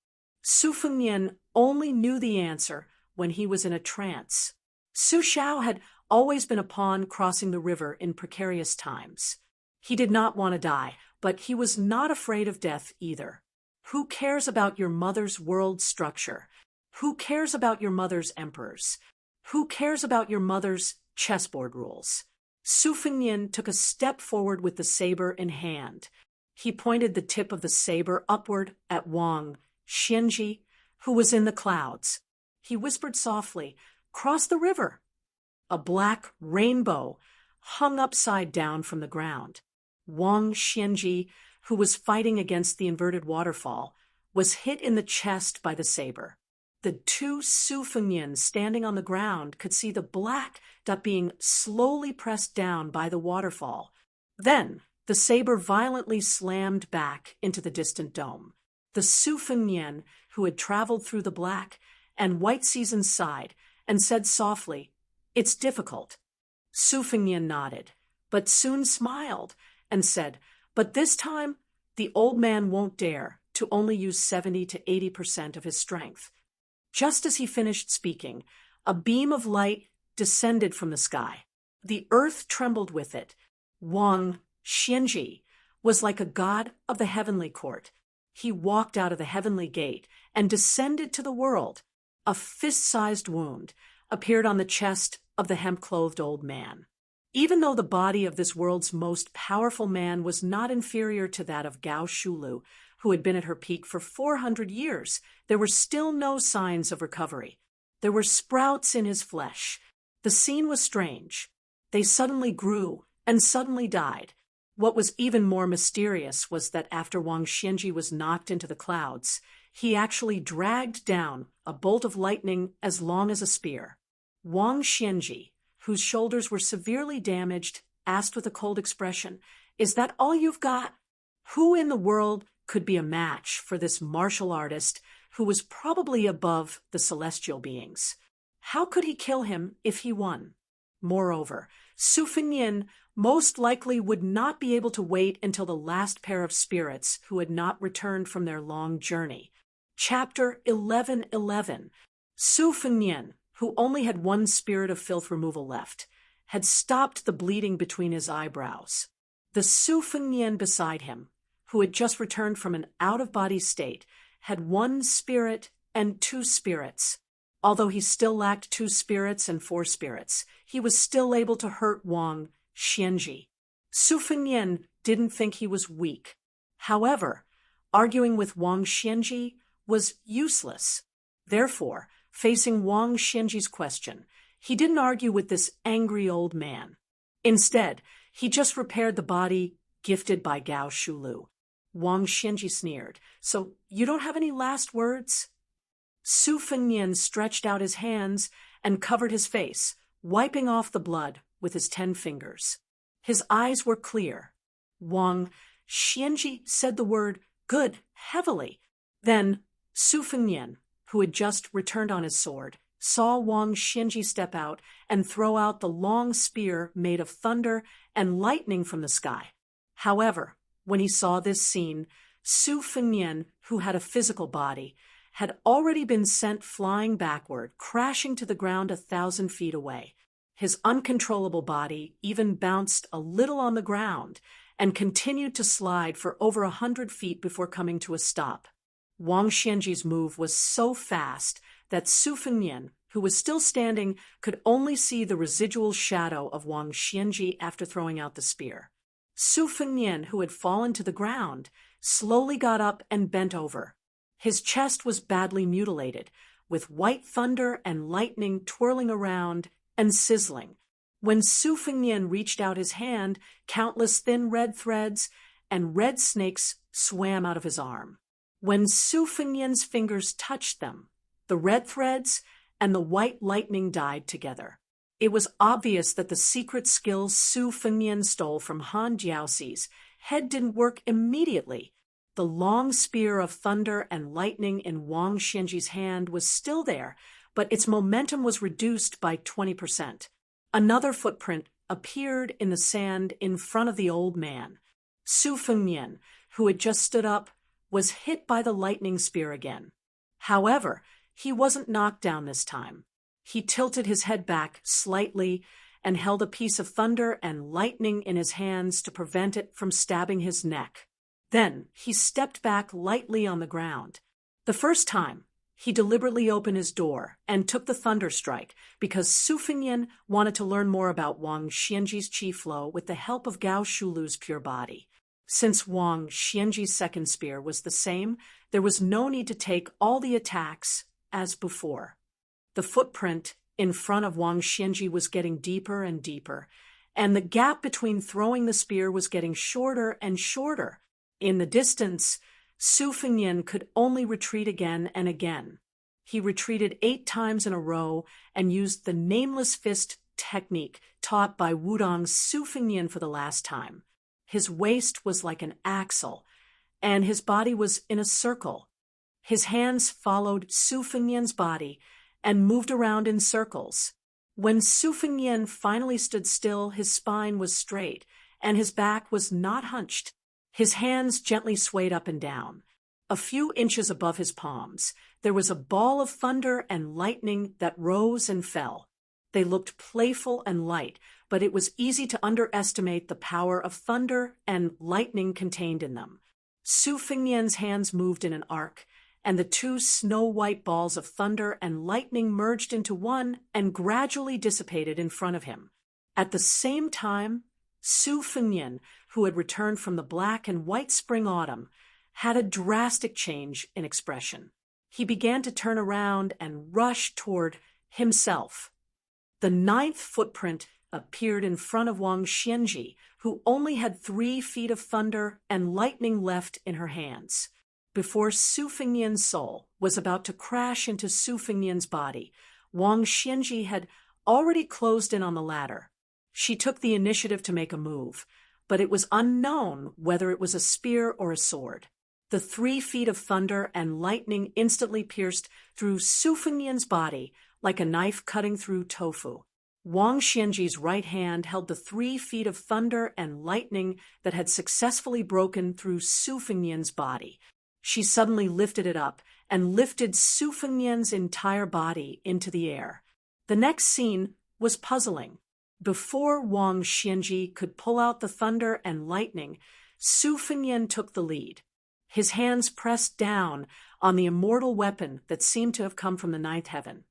Su Fengnian only knew the answer when he was in a trance. Su Xiao had always been a pawn crossing the river in precarious times. He did not want to die, but he was not afraid of death either. Who cares about your mother's world structure? Who cares about your mother's emperors? Who cares about your mother's chessboard rules? Su Fengnian took a step forward with the saber in hand. He pointed the tip of the saber upward at Wang Xianji, who was in the clouds. He whispered softly, "Cross the river." A black rainbow hung upside down from the ground. Wang Xianji, who was fighting against the inverted waterfall, was hit in the chest by the saber. The two Su Fengnians standing on the ground could see the black dot being slowly pressed down by the waterfall. Then The saber violently slammed back into the distant dome. The Su Fengnian, who had traveled through the black and white seasons, sighed and said softly, "It's difficult." Su Fengnian nodded, but soon smiled and said, "But this time, the old man won't dare to only use 70 to 80% of his strength." Just as he finished speaking, a beam of light descended from the sky. The earth trembled with it. Wang Xianji was like a god of the heavenly court. He walked out of the heavenly gate and descended to the world. A fist-sized wound appeared on the chest of the hemp-clothed old man. Even though the body of this world's most powerful man was not inferior to that of Gao Shulu, who had been at her peak for 400 years, there were still no signs of recovery. There were sprouts in his flesh. The scene was strange. They suddenly grew and suddenly died. What was even more mysterious was that after Wang Xianji was knocked into the clouds, he actually dragged down a bolt of lightning as long as a spear. Wang Xianji, whose shoulders were severely damaged, asked with a cold expression, "Is that all you've got?" Who in the world could be a match for this martial artist who was probably above the celestial beings? How could he kill him if he won? Moreover, Su Fengnian most likely would not be able to wait until the last pair of spirits who had not returned from their long journey. Chapter 11:11. Su Fengnian, who only had one spirit of filth removal left, had stopped the bleeding between his eyebrows. The Su Fengnian beside him, who had just returned from an out-of-body state, had one spirit and two spirits. Although he still lacked 2 spirits and 4 spirits, he was still able to hurt Wang Xianji. Su Fengnian didn't think he was weak. However, arguing with Wang Xianji was useless. Therefore, facing Wang Xianji's question, he didn't argue with this angry old man. Instead, he just repaired the body gifted by Gao Shulu. Wang Xianji sneered, "So you don't have any last words?" Su Fengnian stretched out his hands and covered his face, wiping off the blood with his 10 fingers. His eyes were clear. Wang Xianji said the word "good" heavily. Then Su Fengnian, who had just returned on his sword, saw Wang Xianji step out and throw out the long spear made of thunder and lightning from the sky. However, when he saw this scene, Su Fengnian, who had a physical body, had already been sent flying backward, crashing to the ground 1,000 feet away. His uncontrollable body even bounced a little on the ground and continued to slide for over 100 feet before coming to a stop. Wang Xianji's move was so fast that Su Fengnian, who was still standing, could only see the residual shadow of Wang Xianji after throwing out the spear. Su Fengnian, who had fallen to the ground, slowly got up and bent over. His chest was badly mutilated, with white thunder and lightning twirling around and sizzling. When Su Fengnian reached out his hand, countless thin red threads and red snakes swam out of his arm. When Su Fengnian's fingers touched them, the red threads and the white lightning died together. It was obvious that the secret skills Su Fengnian stole from Han Jiaoxi's head didn't work immediately. The long spear of thunder and lightning in Wang Xianji's hand was still there, but its momentum was reduced by 20%. Another footprint appeared in the sand in front of the old man. Su Fengnian, who had just stood up, was hit by the lightning spear again. However, he wasn't knocked down this time. He tilted his head back slightly and held a piece of thunder and lightning in his hands to prevent it from stabbing his neck. Then he stepped back lightly on the ground. The first time, he deliberately opened his door and took the thunder strike because Su Fengnian wanted to learn more about Wang Xianji's chi flow with the help of Gao Shulu's pure body. Since Wang Xianji's second spear was the same, there was no need to take all the attacks as before. The footprint in front of Wang Xianji was getting deeper and deeper, and the gap between throwing the spear was getting shorter and shorter. In the distance, Su Fengnian could only retreat again and again. He retreated 8 times in a row and used the nameless fist technique taught by Wudong's Su Fengnian for the last time. His waist was like an axle, and his body was in a circle. His hands followed Su Fengnian's body and moved around in circles. When Su Fengnian finally stood still, his spine was straight, and his back was not hunched. His hands gently swayed up and down. A few inches above his palms, there was a ball of thunder and lightning that rose and fell. They looked playful and light, but it was easy to underestimate the power of thunder and lightning contained in them. Su Fengnian's hands moved in an arc, and the two snow-white balls of thunder and lightning merged into one and gradually dissipated in front of him. At the same time, Su Fengnian, who had returned from the black and white spring autumn, had a drastic change in expression. He began to turn around and rush toward himself. The ninth footprint appeared in front of Wang Xianji, who only had 3 feet of thunder and lightning left in her hands. Before Su Fengnian's soul was about to crash into Su Fengnian's body, Wang Xianji had already closed in on the ladder. She took the initiative to make a move, but it was unknown whether it was a spear or a sword. The 3 feet of thunder and lightning instantly pierced through Su Fengnian's body like a knife cutting through tofu. Wang Xianji's right hand held the 3 feet of thunder and lightning that had successfully broken through Su Fengnian's body. She suddenly lifted it up and lifted Su Fengnian's entire body into the air. The next scene was puzzling. Before Wang Xianji could pull out the thunder and lightning, Su Fengnian took the lead. His hands pressed down on the immortal weapon that seemed to have come from the ninth heaven,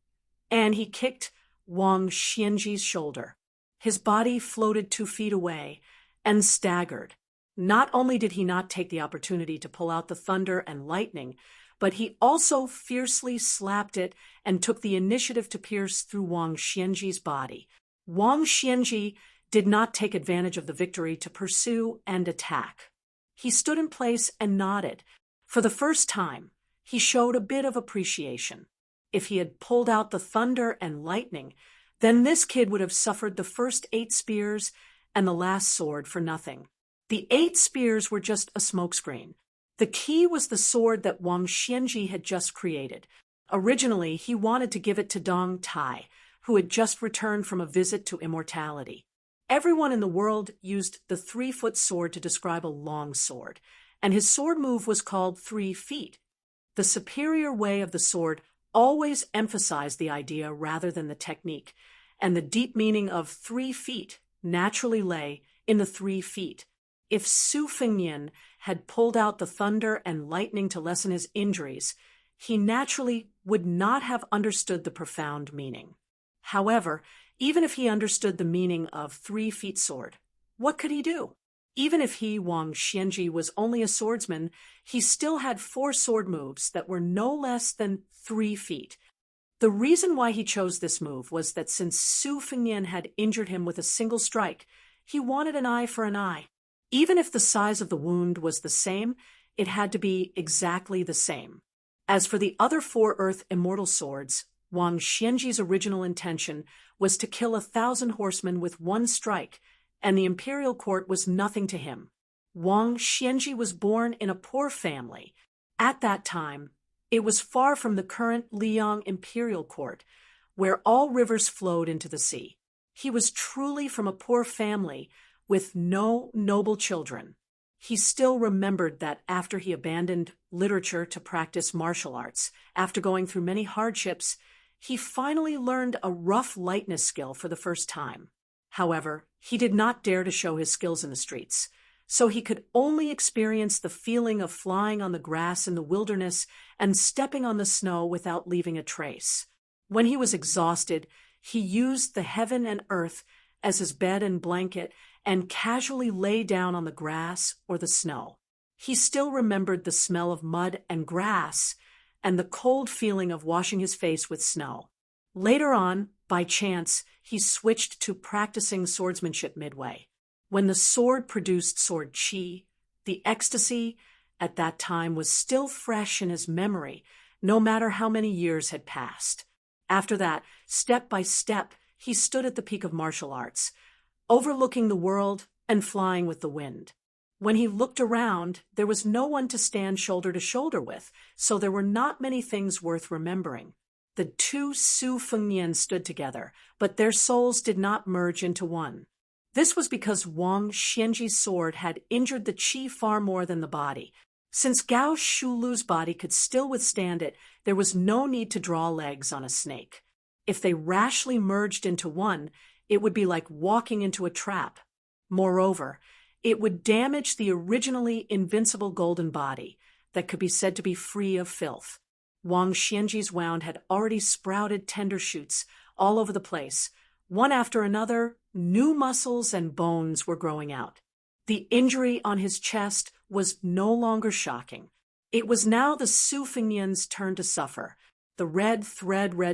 and he kicked Wang Xianji's shoulder. His body floated 2 feet away and staggered. Not only did he not take the opportunity to pull out the thunder and lightning, but he also fiercely slapped it and took the initiative to pierce through Wang Xianji's body. Wang Xianji did not take advantage of the victory to pursue and attack. He stood in place and nodded. For the first time, he showed a bit of appreciation. If he had pulled out the thunder and lightning, then this kid would have suffered the first 8 spears and the last sword for nothing. The 8 spears were just a smokescreen. The key was the sword that Wang Xianji had just created. Originally, he wanted to give it to Dong Tai, who had just returned from a visit to immortality. Everyone in the world used the 3-foot sword to describe a long sword, and his sword move was called 3 feet. The superior way of the sword always emphasized the idea rather than the technique, and the deep meaning of 3 feet naturally lay in the 3 feet. If Su Fengnian had pulled out the thunder and lightning to lessen his injuries, he naturally would not have understood the profound meaning. However, even if he understood the meaning of 3 feet sword, what could he do? Even if he, Wang Xianji, was only a swordsman, he still had 4 sword moves that were no less than 3 feet. The reason why he chose this move was that since Su Fengnian had injured him with a single strike, he wanted an eye for an eye. Even if the size of the wound was the same, it had to be exactly the same. As for the other 4 Earth Immortal Swords, Wang Xianji's original intention was to kill 1,000 horsemen with 1 strike, and the imperial court was nothing to him. Wang Xianji was born in a poor family. At that time, it was far from the current Liang imperial court, where all rivers flowed into the sea. He was truly from a poor family with no noble children. He still remembered that after he abandoned literature to practice martial arts, after going through many hardships, he finally learned a rough lightness skill for the first time. However, he did not dare to show his skills in the streets, so he could only experience the feeling of flying on the grass in the wilderness and stepping on the snow without leaving a trace. When he was exhausted, he used the heaven and earth as his bed and blanket and casually lay down on the grass or the snow. He still remembered the smell of mud and grass and the cold feeling of washing his face with snow. Later on, by chance, he switched to practicing swordsmanship midway. When the sword produced sword chi, the ecstasy at that time was still fresh in his memory, no matter how many years had passed. After that, step by step, he stood at the peak of martial arts, overlooking the world and flying with the wind. When he looked around, there was no one to stand shoulder to shoulder with, so there were not many things worth remembering. The two Su Fengnian stood together, but their souls did not merge into one. This was because Wang Xianji's sword had injured the qi far more than the body. Since Gao Shulu's body could still withstand it, there was no need to draw legs on a snake. If they rashly merged into one, it would be like walking into a trap. Moreover, it would damage the originally invincible golden body that could be said to be free of filth. Wang Xianji's wound had already sprouted tender shoots all over the place. One after another, new muscles and bones were growing out. The injury on his chest was no longer shocking. It was now the Su Fengnian's turn to suffer. The red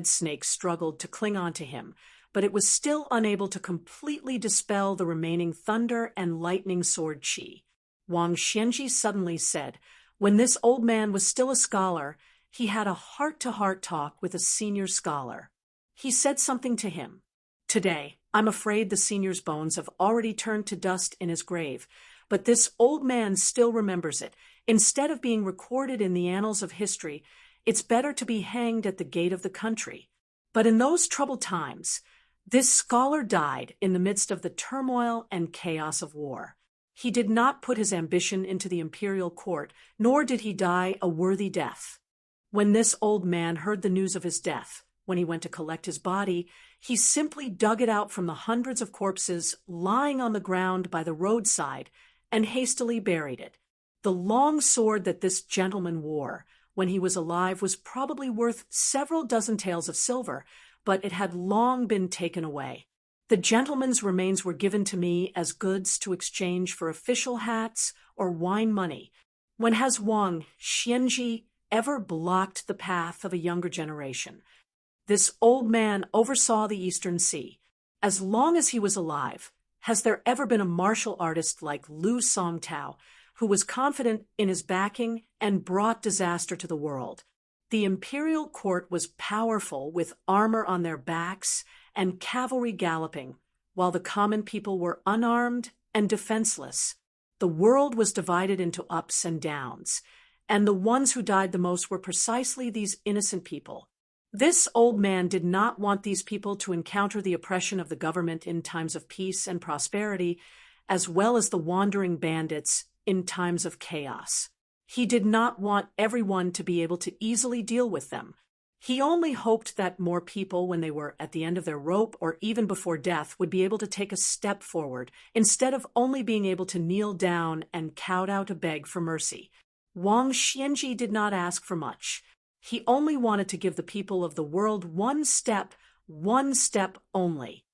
snake struggled to cling on to him, but it was still unable to completely dispel the remaining thunder and lightning sword qi. Wang Xianji suddenly said, when this old man was still a scholar, he had a heart-to-heart talk with a senior scholar. He said something to him. Today, I'm afraid the senior's bones have already turned to dust in his grave, but this old man still remembers it. Instead of being recorded in the annals of history, it's better to be hanged at the gate of the country. But in those troubled times, this scholar died in the midst of the turmoil and chaos of war. He did not put his ambition into the imperial court, nor did he die a worthy death. When this old man heard the news of his death, when he went to collect his body, he simply dug it out from the hundreds of corpses lying on the ground by the roadside and hastily buried it. The long sword that this gentleman wore when he was alive was probably worth several dozen taels of silver, but it had long been taken away. The gentleman's remains were given to me as goods to exchange for official hats or wine money. When has Wang Xianji ever blocked the path of a younger generation? This old man oversaw the Eastern Sea. As long as he was alive, has there ever been a martial artist like Lu Songtao who was confident in his backing and brought disaster to the world? The imperial court was powerful with armor on their backs and cavalry galloping, while the common people were unarmed and defenseless. The world was divided into ups and downs, and the ones who died the most were precisely these innocent people. This old man did not want these people to encounter the oppression of the government in times of peace and prosperity, as well as the wandering bandits in times of chaos. He did not want everyone to be able to easily deal with them. He only hoped that more people, when they were at the end of their rope or even before death, would be able to take a step forward, instead of only being able to kneel down and kowtow to beg for mercy. Wang Xianji did not ask for much. He only wanted to give the people of the world one step only.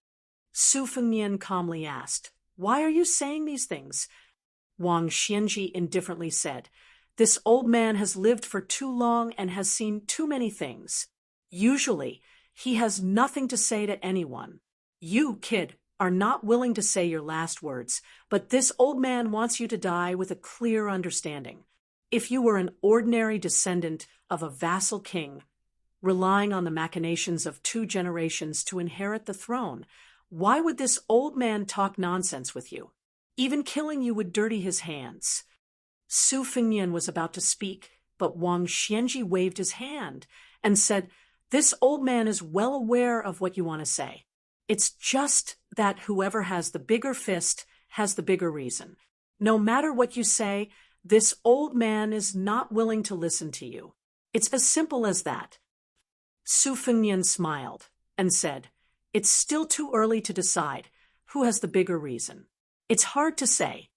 Su Fengnian calmly asked, "Why are you saying these things?" Wang Xianji indifferently said, "This old man has lived for too long and has seen too many things. Usually, he has nothing to say to anyone. You, kid, are not willing to say your last words, but this old man wants you to die with a clear understanding. If you were an ordinary descendant of a vassal king, relying on the machinations of 2 generations to inherit the throne, why would this old man talk nonsense with you? Even killing you would dirty his hands." Su Fengnian was about to speak, but Wang Xianji waved his hand and said, "This old man is well aware of what you want to say. It's just that whoever has the bigger fist has the bigger reason. No matter what you say, this old man is not willing to listen to you. It's as simple as that." Su Fengnian smiled and said, "It's still too early to decide who has the bigger reason. It's hard to say."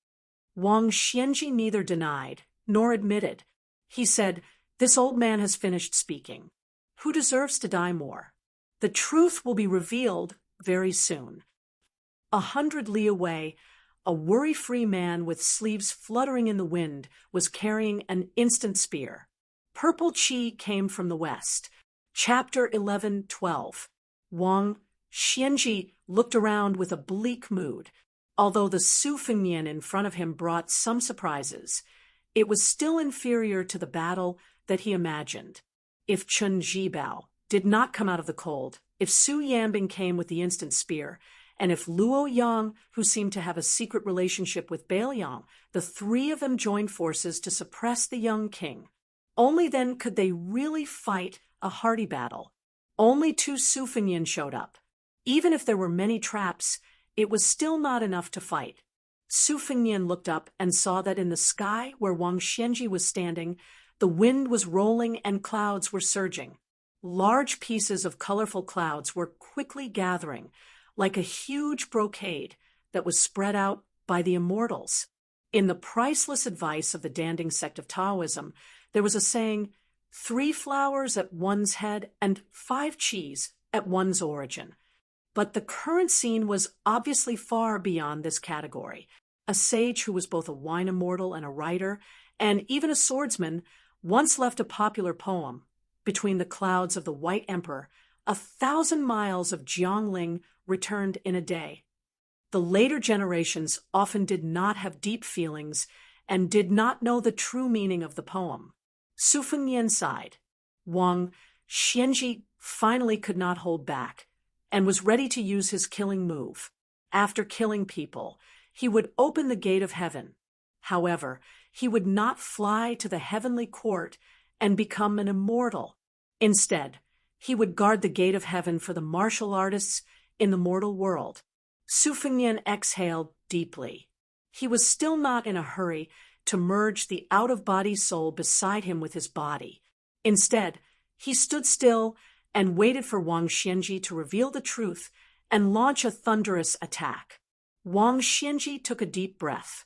Wang Xianji neither denied nor admitted. He said, "This old man has finished speaking. Who deserves to die more? The truth will be revealed very soon." 100 li away, a worry-free man with sleeves fluttering in the wind was carrying an instant spear. Purple qi came from the west. Chapter 11:12. Wang Xianji looked around with a bleak mood. Although the Su Fengnian in front of him brought some surprises, it was still inferior to the battle that he imagined. If Chen Zhibao did not come out of the cold, if Su Yanbing came with the instant spear, and if Luo Yang, who seemed to have a secret relationship with Bailiang, the three of them joined forces to suppress the young king. Only then could they really fight a hearty battle. Only 2 Su Fengnian showed up. Even if there were many traps, it was still not enough to fight. Su Fengnian looked up and saw that in the sky where Wang Xianji was standing, the wind was rolling and clouds were surging. Large pieces of colorful clouds were quickly gathering, like a huge brocade that was spread out by the immortals. In the priceless advice of the Danding sect of Taoism, there was a saying, 3 flowers at one's head and 5 qis at one's origin. But the current scene was obviously far beyond this category. A sage who was both a wine immortal and a writer, and even a swordsman, once left a popular poem, Between the Clouds of the White Emperor, 1,000 miles of Jiangling returned in a day. The later generations often did not have deep feelings and did not know the true meaning of the poem. Su Fengnian sighed. Wang Xianji finally could not hold back and was ready to use his killing move. After killing people, he would open the gate of heaven. However, he would not fly to the heavenly court and become an immortal. Instead, he would guard the gate of heaven for the martial artists in the mortal world. Su Fengnian exhaled deeply. He was still not in a hurry to merge the out-of-body soul beside him with his body. Instead, he stood still and waited for Wang Xianji to reveal the truth and launch a thunderous attack. Wang Xianji took a deep breath.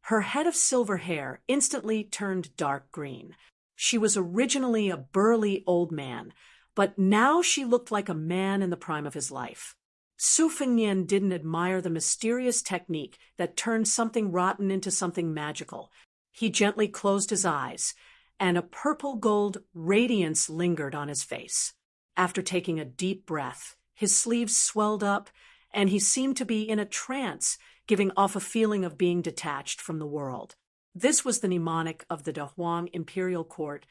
Her head of silver hair instantly turned dark green. She was originally a burly old man, but now she looked like a man in the prime of his life. Su Fengnian didn't admire the mysterious technique that turned something rotten into something magical. He gently closed his eyes, and a purple-gold radiance lingered on his face. After taking a deep breath, his sleeves swelled up, and he seemed to be in a trance, giving off a feeling of being detached from the world. This was the mnemonic of the Dehuang imperial court.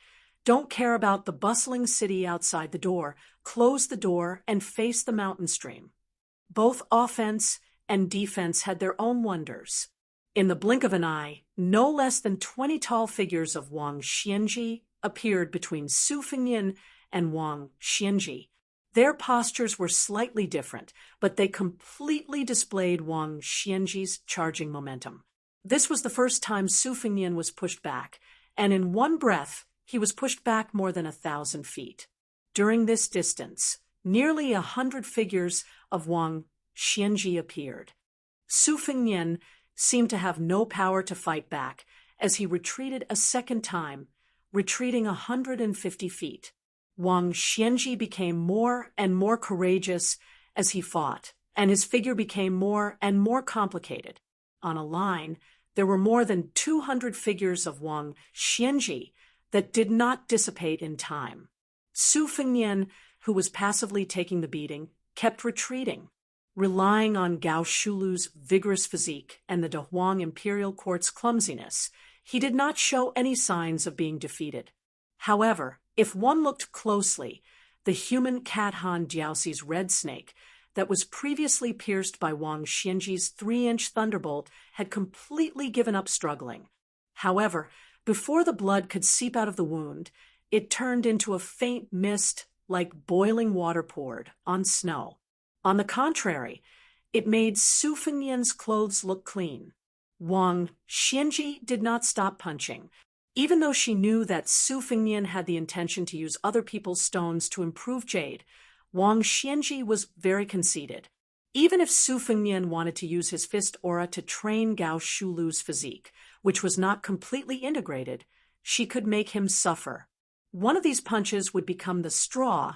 Don't care about the bustling city outside the door. Close the door and face the mountain stream. Both offense and defense had their own wonders. In the blink of an eye, no less than 20 tall figures of Wang Xianji appeared between Su Fengnian and Wang Xianji. Their postures were slightly different, but they completely displayed Wang Xianji's charging momentum. This was the first time Su Fengnian was pushed back, and in one breath, he was pushed back more than 1,000 feet. During this distance, nearly 100 figures of Wang Xianji appeared. Su Fengnian seemed to have no power to fight back as he retreated a second time, retreating 150 feet. Wang Xianji became more and more courageous as he fought, and his figure became more and more complicated. On a line, there were more than 200 figures of Wang Xianji that did not dissipate in time. Su Fengnian, who was passively taking the beating, kept retreating. Relying on Gao Shulu's vigorous physique and the Dehuang imperial court's clumsiness, he did not show any signs of being defeated. However, if one looked closely, the human cat Han Jiaoxi's red snake that was previously pierced by Wang Xianji's 3-inch thunderbolt had completely given up struggling. However, before the blood could seep out of the wound, it turned into a faint mist like boiling water poured on snow. On the contrary, it made Su Fengnian's clothes look clean. Wang Xianji did not stop punching. Even though she knew that Su Fengnian had the intention to use other people's stones to improve jade, Wang Xianji was very conceited. Even if Su Fengnian wanted to use his fist aura to train Gao Shulu's physique, which was not completely integrated, she could make him suffer. One of these punches would become the straw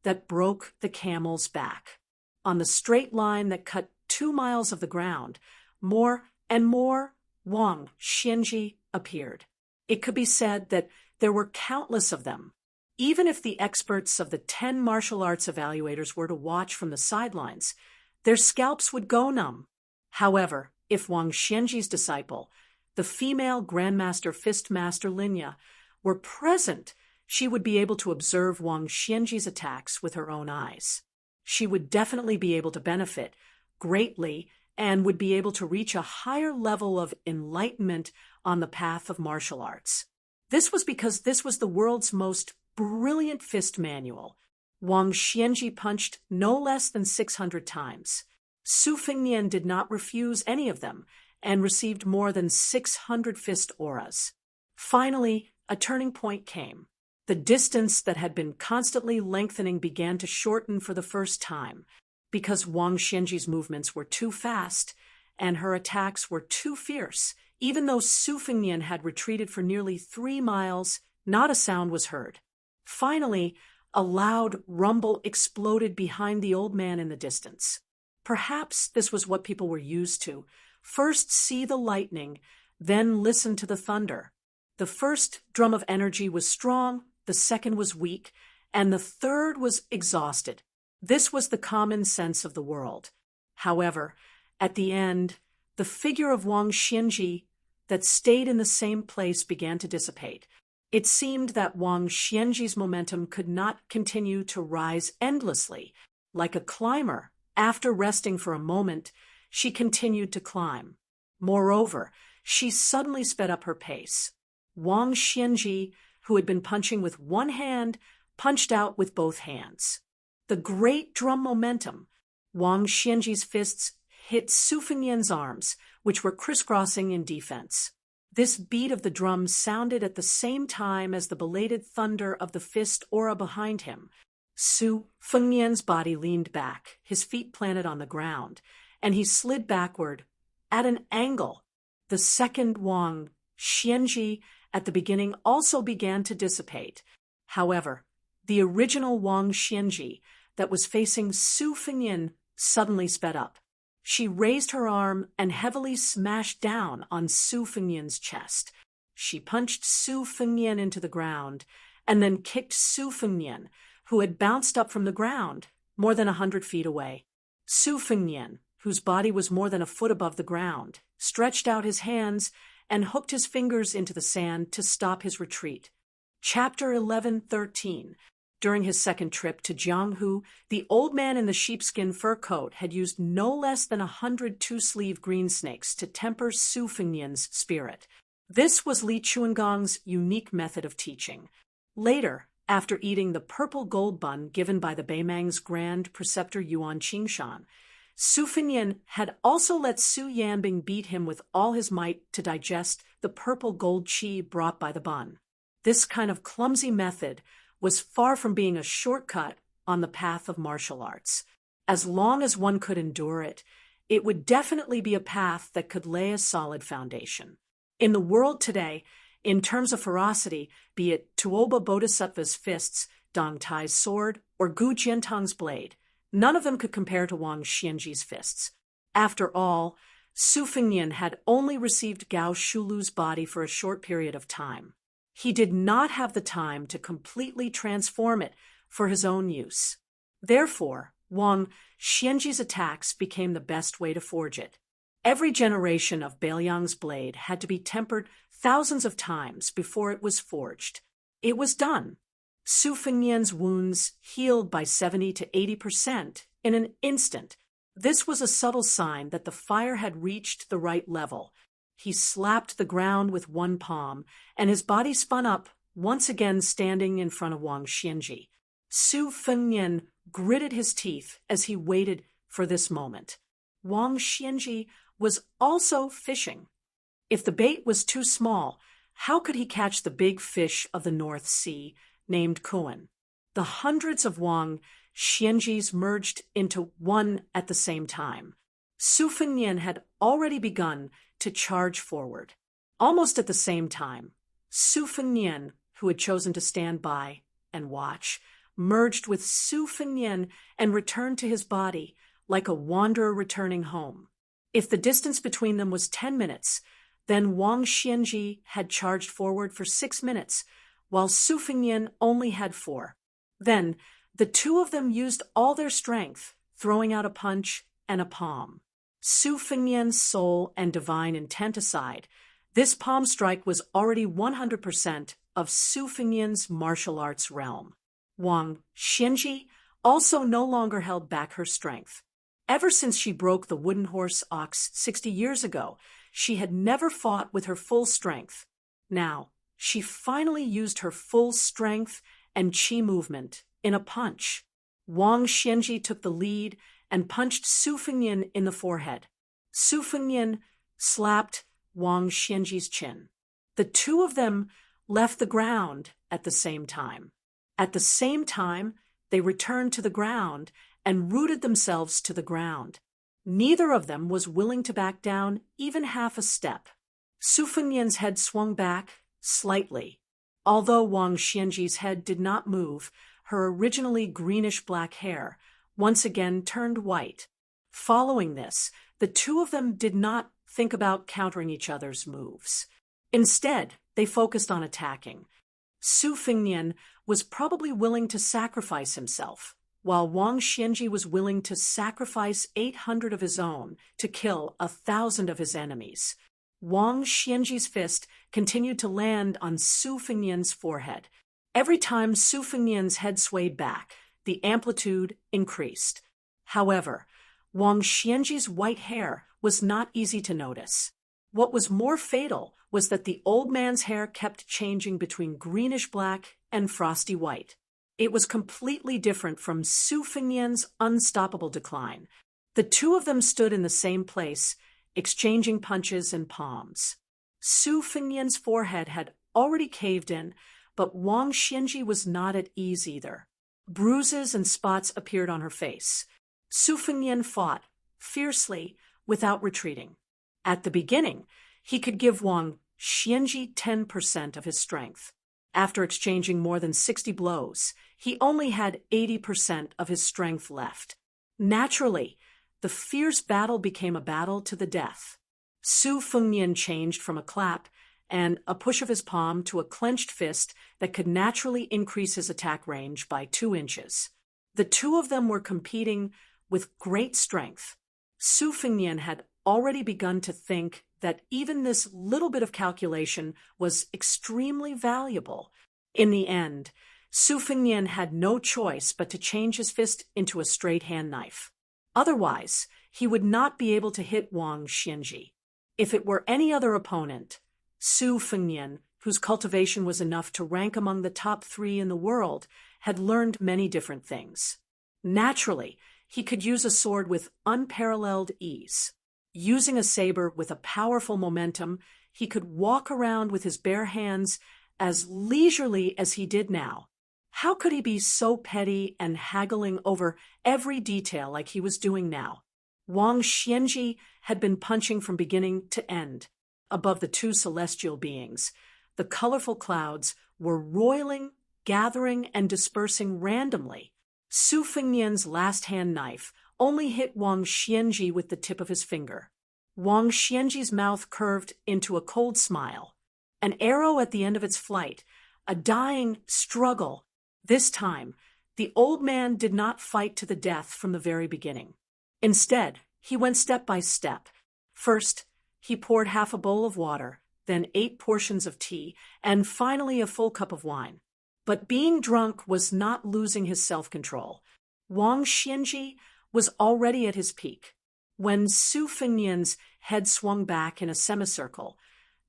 that broke the camel's back. On the straight line that cut 2 miles of the ground, more and more Wang Xianji appeared. It could be said that there were countless of them. Even if the experts of the 10 martial arts evaluators were to watch from the sidelines, their scalps would go numb. However, if Wang Xianji's disciple, the female Grandmaster Fistmaster Linya, were present, she would be able to observe Wang Xianji's attacks with her own eyes. She would definitely be able to benefit greatly and would be able to reach a higher level of enlightenment on the path of martial arts. This was because this was the world's most brilliant fist manual. Wang Xianji punched no less than 600 times. Su Fengnian did not refuse any of them and received more than 600 fist auras. Finally, a turning point came. The distance that had been constantly lengthening began to shorten for the first time, because Wang Xianji's movements were too fast and her attacks were too fierce. Even though Su Fengnian had retreated for nearly 3 miles, not a sound was heard. Finally, a loud rumble exploded behind the old man in the distance. Perhaps this was what people were used to. First see the lightning, then listen to the thunder. The first drum of energy was strong, the second was weak, and the third was exhausted. This was the common sense of the world. However, at the end, the figure of Wang Xianji that stayed in the same place began to dissipate. It seemed that Wang Xianji's momentum could not continue to rise endlessly. Like a climber, after resting for a moment, she continued to climb. Moreover, she suddenly sped up her pace. Wang Xianji, who had been punching with one hand, punched out with both hands. The great drum momentum. Wang Xianji's fists hit Su Fengnian's arms, which were crisscrossing in defense. This beat of the drum sounded at the same time as the belated thunder of the fist aura behind him. Su Fengnian's body leaned back, his feet planted on the ground, and he slid backward at an angle. The second Wang Xianji at the beginning also began to dissipate. However, the original Wang Xianji that was facing Su Fengnian suddenly sped up. She raised her arm and heavily smashed down on Su Fengnian's chest. She punched Su Fengnian into the ground and then kicked Su Fengnian, who had bounced up from the ground more than 100 feet away. Su Fengnian, whose body was more than a foot above the ground, stretched out his hands and hooked his fingers into the sand to stop his retreat. Chapter 11:13. During his second trip to Jianghu, the old man in the sheepskin fur coat had used no less than 100 two-sleeve green snakes to temper Su Fengnian's spirit. This was Li Chuangong's unique method of teaching. Later, after eating the purple gold bun given by the Beimang's grand preceptor Yuan Qingshan, Su Fengnian had also let Su Yanbing beat him with all his might to digest the purple gold qi brought by the bun. This kind of clumsy method was far from being a shortcut on the path of martial arts. As long as one could endure it, it would definitely be a path that could lay a solid foundation. In the world today, in terms of ferocity, be it Tuoba Bodhisattva's fists, Dong Tai's sword, or Gu Jiantang's blade, none of them could compare to Wang Xianji's fists. After all, Su Fengnian had only received Gao Shulu's body for a short period of time. He did not have the time to completely transform it for his own use. Therefore, Wang Xianji's attacks became the best way to forge it. Every generation of Beiliang's blade had to be tempered thousands of times before it was forged. It was done. Su Fengnian's wounds healed by 70 to 80% in an instant. This was a subtle sign that the fire had reached the right level. He slapped the ground with one palm, and his body spun up, once again standing in front of Wang Xianji. Su Fengnian gritted his teeth as he waited for this moment. Wang Xianji was also fishing. If the bait was too small, how could he catch the big fish of the North Sea, named Kuan? The hundreds of Wang Xianjis merged into one at the same time. Su Fengnian had already begun to charge forward. Almost at the same time, Su Fengnian, who had chosen to stand by and watch, merged with Su Fengnian and returned to his body like a wanderer returning home. If the distance between them was 10 minutes, then Wang Xianji had charged forward for 6 minutes, while Su Fengnian only had 4. Then, the two of them used all their strength, throwing out a punch and a palm. Su Fengnian's soul and divine intent aside, this palm strike was already 100% of Su Fengnian's martial arts realm. Wang Xianji also no longer held back her strength. Ever since she broke the wooden horse ox 60 years ago, she had never fought with her full strength. Now, she finally used her full strength and qi movement in a punch. Wang Xianji took the lead and punched Su Fengnian in the forehead. Su Fengnian slapped Wang Xianji's chin. The two of them left the ground at the same time. At the same time, they returned to the ground and rooted themselves to the ground. Neither of them was willing to back down even half a step. Su Fengnian's head swung back slightly. Although Wang Xianji's head did not move, her originally greenish-black hair once again turned white. Following this, the two of them did not think about countering each other's moves. Instead, they focused on attacking. Su Fengnian was probably willing to sacrifice himself, while Wang Xianji was willing to sacrifice 800 of his own to kill 1,000 of his enemies. Wang Xianji's fist continued to land on Su Fengnian's forehead. Every time Su Fengnian's head swayed back, the amplitude increased. However, Wang Xianji's white hair was not easy to notice. What was more fatal was that the old man's hair kept changing between greenish-black and frosty white. It was completely different from Su Fengnian's unstoppable decline. The two of them stood in the same place, exchanging punches and palms. Su Fengnian's forehead had already caved in, but Wang Xianji was not at ease either. Bruises and spots appeared on her face. Su Fengnian fought fiercely without retreating. At the beginning, he could give Wang Xianji 10% of his strength. After exchanging more than 60 blows, he only had 80% of his strength left. Naturally, the fierce battle became a battle to the death. Su Fengnian changed from a clap and a push of his palm to a clenched fist that could naturally increase his attack range by 2 inches. The two of them were competing with great strength. Su Fengnian had already begun to think that even this little bit of calculation was extremely valuable. In the end, Su Fengnian had no choice but to change his fist into a straight hand knife. Otherwise, he would not be able to hit Wang Xianji. If it were any other opponent, Su Fengnian, whose cultivation was enough to rank among the top 3 in the world, had learned many different things. Naturally, he could use a sword with unparalleled ease. Using a saber with a powerful momentum, he could walk around with his bare hands as leisurely as he did now. How could he be so petty and haggling over every detail like he was doing now? Wang Xianji had been punching from beginning to end. Above the two celestial beings, the colorful clouds were roiling, gathering, and dispersing randomly. Su Fengnian's last hand knife only hit Wang Xianji with the tip of his finger. Wang Xianji's mouth curved into a cold smile. An arrow at the end of its flight, a dying struggle. This time, the old man did not fight to the death from the very beginning. Instead, he went step by step. First, he poured half a bowl of water, then 8 portions of tea, and finally a full cup of wine. But being drunk was not losing his self-control. Wang Xianji was already at his peak. When Su Fengnian's head swung back in a semicircle,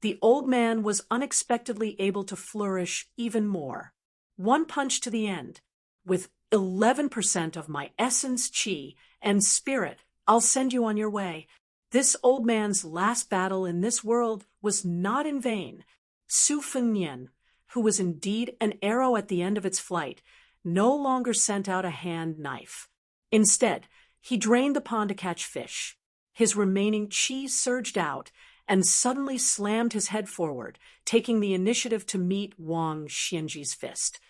the old man was unexpectedly able to flourish even more. 1 punch to the end. With 11% of my essence, qi, and spirit, I'll send you on your way. This old man's last battle in this world was not in vain. Su Fengnian, who was indeed an arrow at the end of its flight, no longer sent out a hand knife. Instead, he drained the pond to catch fish. His remaining qi surged out and suddenly slammed his head forward, taking the initiative to meet Wang Xianji's fist.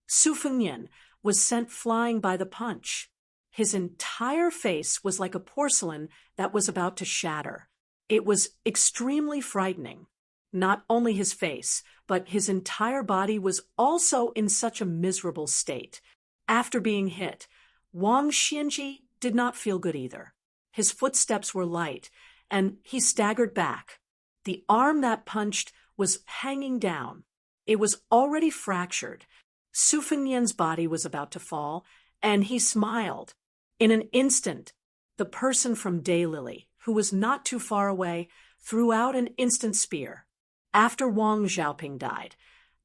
Su Fengnian was sent flying by the punch. His entire face was like a porcelain that was about to shatter. It was extremely frightening. Not only his face, but his entire body was also in such a miserable state. After being hit, Wang Xianji did not feel good either. His footsteps were light, and he staggered back. The arm that punched was hanging down. It was already fractured. Su Fengnian's body was about to fall, and he smiled. In an instant, The person from Daylily, who was not too far away, threw out an instant spear. After Wang Xiaoping died,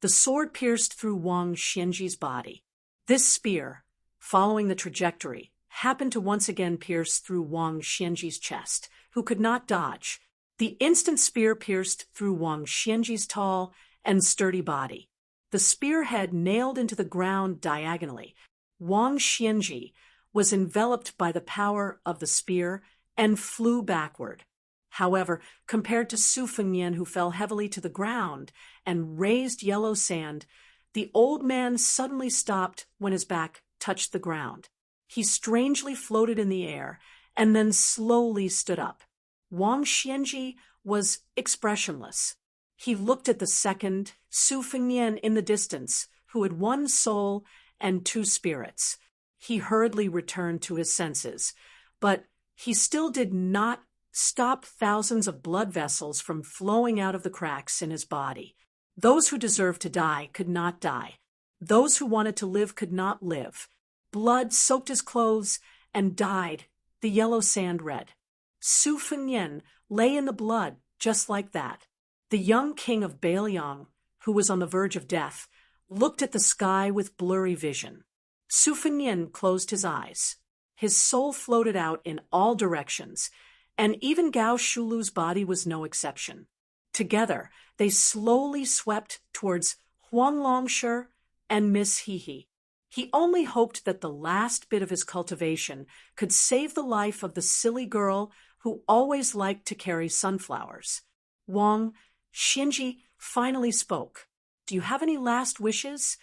the sword pierced through Wang Xianji's body. This spear, following the trajectory, happened to once again pierce through Wang Xianji's chest, who could not dodge. The instant spear pierced through Wang Xianji's tall and sturdy body. The spearhead nailed into the ground diagonally. Wang Xianji was enveloped by the power of the spear and flew backward. However, compared to Su Fengnian, who fell heavily to the ground and raised yellow sand, the old man suddenly stopped when his back touched the ground. He strangely floated in the air and then slowly stood up. Wang Xianji was expressionless. He looked at the second, Su Fengnian, in the distance, who had one soul and two spirits. He hurriedly returned to his senses, but he still did not stop thousands of blood vessels from flowing out of the cracks in his body. Those who deserved to die could not die. Those who wanted to live could not live. Blood soaked his clothes and dyed the yellow sand red. Su Fengnian lay in the blood just like that. The young king of Bailiang, who was on the verge of death, looked at the sky with blurry vision. Su Fengnian closed his eyes. His soul floated out in all directions, and even Gao Shulu's body was no exception. Together, they slowly swept towards Huang Longshi and Miss Hehe. He only hoped that the last bit of his cultivation could save the life of the silly girl who always liked to carry sunflowers. Wang Xianji finally spoke. "Do you have any last wishes?"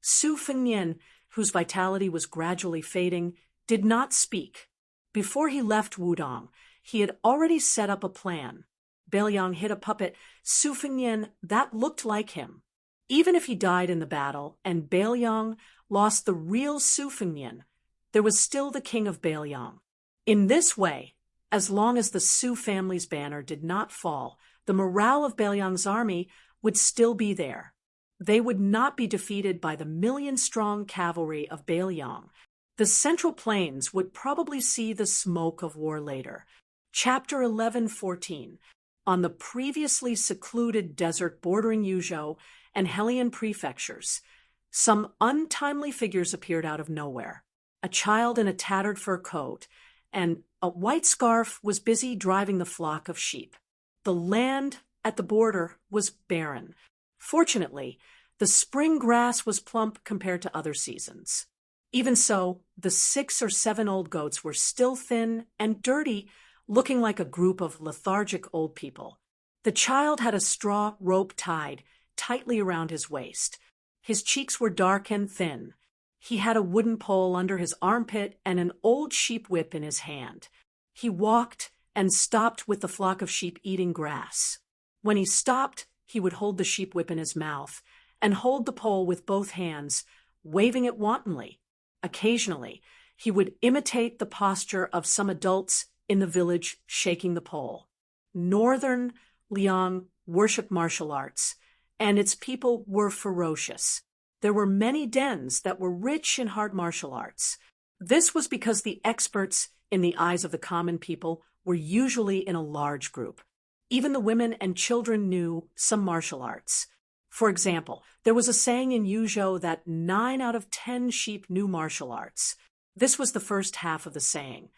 Su Fengnian, whose vitality was gradually fading, did not speak. Before he left Wudong, he had already set up a plan. Bailiang hid a puppet, Su Fengnian, that looked like him. Even if he died in the battle and Bailiang lost the real Su Fengnian, there was still the king of Bailiang. In this way, as long as the Su family's banner did not fall, the morale of Bailiang's army would still be there. They would not be defeated by the million-strong cavalry of Bailiang. The Central Plains would probably see the smoke of war later. Chapter 11:14. On the previously secluded desert bordering Yuzhou and Helian prefectures, some untimely figures appeared out of nowhere. A child in a tattered fur coat and a white scarf was busy driving the flock of sheep. The land at the border was barren. Fortunately, the spring grass was plump compared to other seasons. Even so, the 6 or 7 old goats were still thin and dirty, looking like a group of lethargic old people. The child had a straw rope tied tightly around his waist. His cheeks were dark and thin. He had a wooden pole under his armpit and an old sheep whip in his hand. He walked and stopped with the flock of sheep eating grass. When he stopped, he would hold the sheep whip in his mouth and hold the pole with both hands, waving it wantonly. Occasionally, he would imitate the posture of some adults in the village shaking the pole. Northern Liang worshipped martial arts, and its people were ferocious. There were many dens that were rich in hard martial arts. This was because the experts, in the eyes of the common people, were usually in a large group. Even the women and children knew some martial arts. For example, there was a saying in Yuzhou that 9 out of 10 sheep knew martial arts. This was the first half of the saying.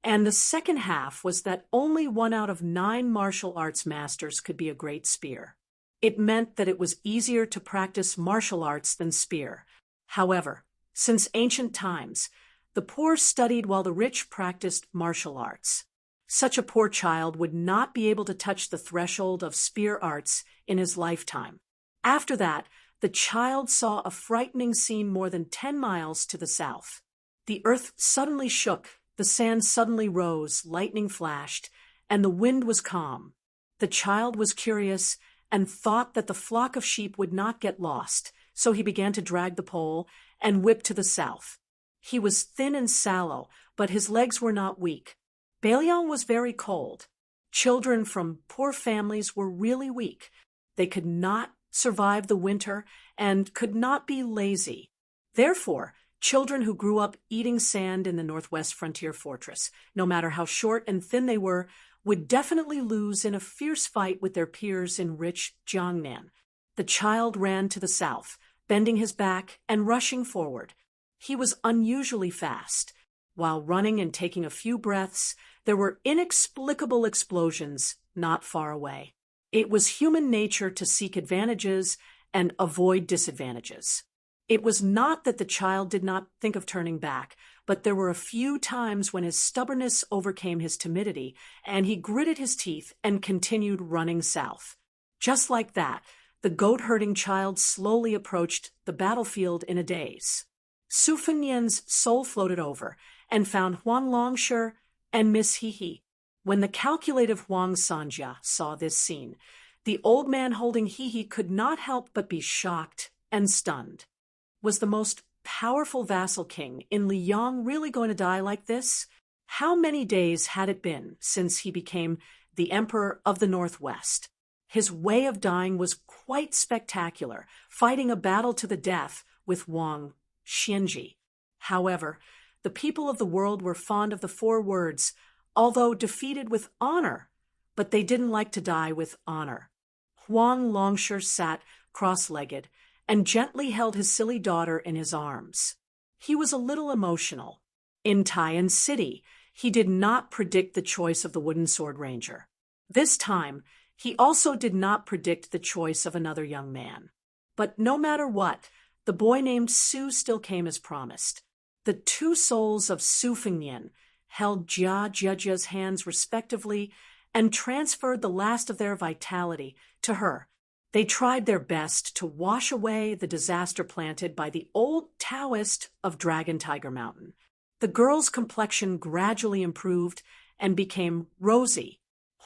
And the second half was that only 1 out of 9 martial arts masters could be a great spear. It meant that it was easier to practice martial arts than spear. However, since ancient times, the poor studied while the rich practiced martial arts. Such a poor child would not be able to touch the threshold of spear arts in his lifetime. After that, the child saw a frightening scene more than 10 miles to the south. The earth suddenly shook, the sand suddenly rose, lightning flashed, and the wind was calm. The child was curious and thought that the flock of sheep would not get lost, so he began to drag the pole and whip to the south. He was thin and sallow, but his legs were not weak. Bailiang was very cold. Children from poor families were really weak. They could not survive the winter and could not be lazy. Therefore, children who grew up eating sand in the Northwest Frontier Fortress, no matter how short and thin they were, would definitely lose in a fierce fight with their peers in rich Jiangnan. The child ran to the south, bending his back and rushing forward. He was unusually fast. While running and taking a few breaths, there were inexplicable explosions not far away. It was human nature to seek advantages and avoid disadvantages. It was not that the child did not think of turning back, but there were a few times when his stubbornness overcame his timidity, and he gritted his teeth and continued running south. Just like that, the goat-herding child slowly approached the battlefield in a daze. Su Fengnian's soul floated over and found Huang Longshi and Miss He. When the calculative Huang Sanjia saw this scene, the old man holding He could not help but be shocked and stunned. Was the most powerful vassal king in Liyang really going to die like this? How many days had it been since he became the emperor of the Northwest? His way of dying was quite spectacular, fighting a battle to the death with Wang Xianji. However, the people of the world were fond of the 4 words, although defeated with honor, but they didn't like to die with honor. Huang Longshi sat cross-legged and gently held his silly daughter in his arms. He was a little emotional. In Taiyan City, he did not predict the choice of the wooden sword ranger. This time, he also did not predict the choice of another young man. But no matter what, the boy named Su still came as promised. The 2 souls of Su Fengnian held Jia Jiajia's hands respectively and transferred the last of their vitality to her. They tried their best to wash away the disaster planted by the old Taoist of Dragon Tiger Mountain. The girl's complexion gradually improved and became rosy.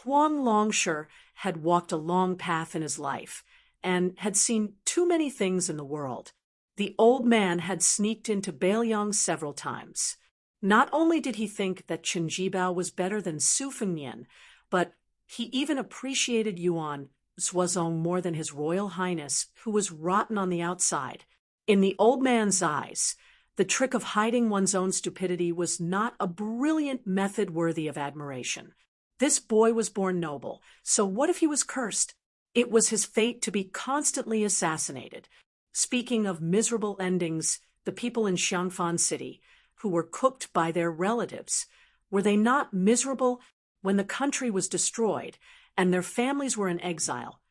Huang Longshi had walked a long path in his life and had seen too many things in the world. The old man had sneaked into Beiliang several times. Not only did he think that Chen Jibao was better than Su Fengnian, but he even appreciated Yuan Zuozong more than his Royal Highness, who was rotten on the outside. In the old man's eyes, the trick of hiding one's own stupidity was not a brilliant method worthy of admiration. This boy was born noble, so what if he was cursed? It was his fate to be constantly assassinated. Speaking of miserable endings, the people in Xiangfan City, who were cooked by their relatives, were they not miserable when the country was destroyed and their families were in exile?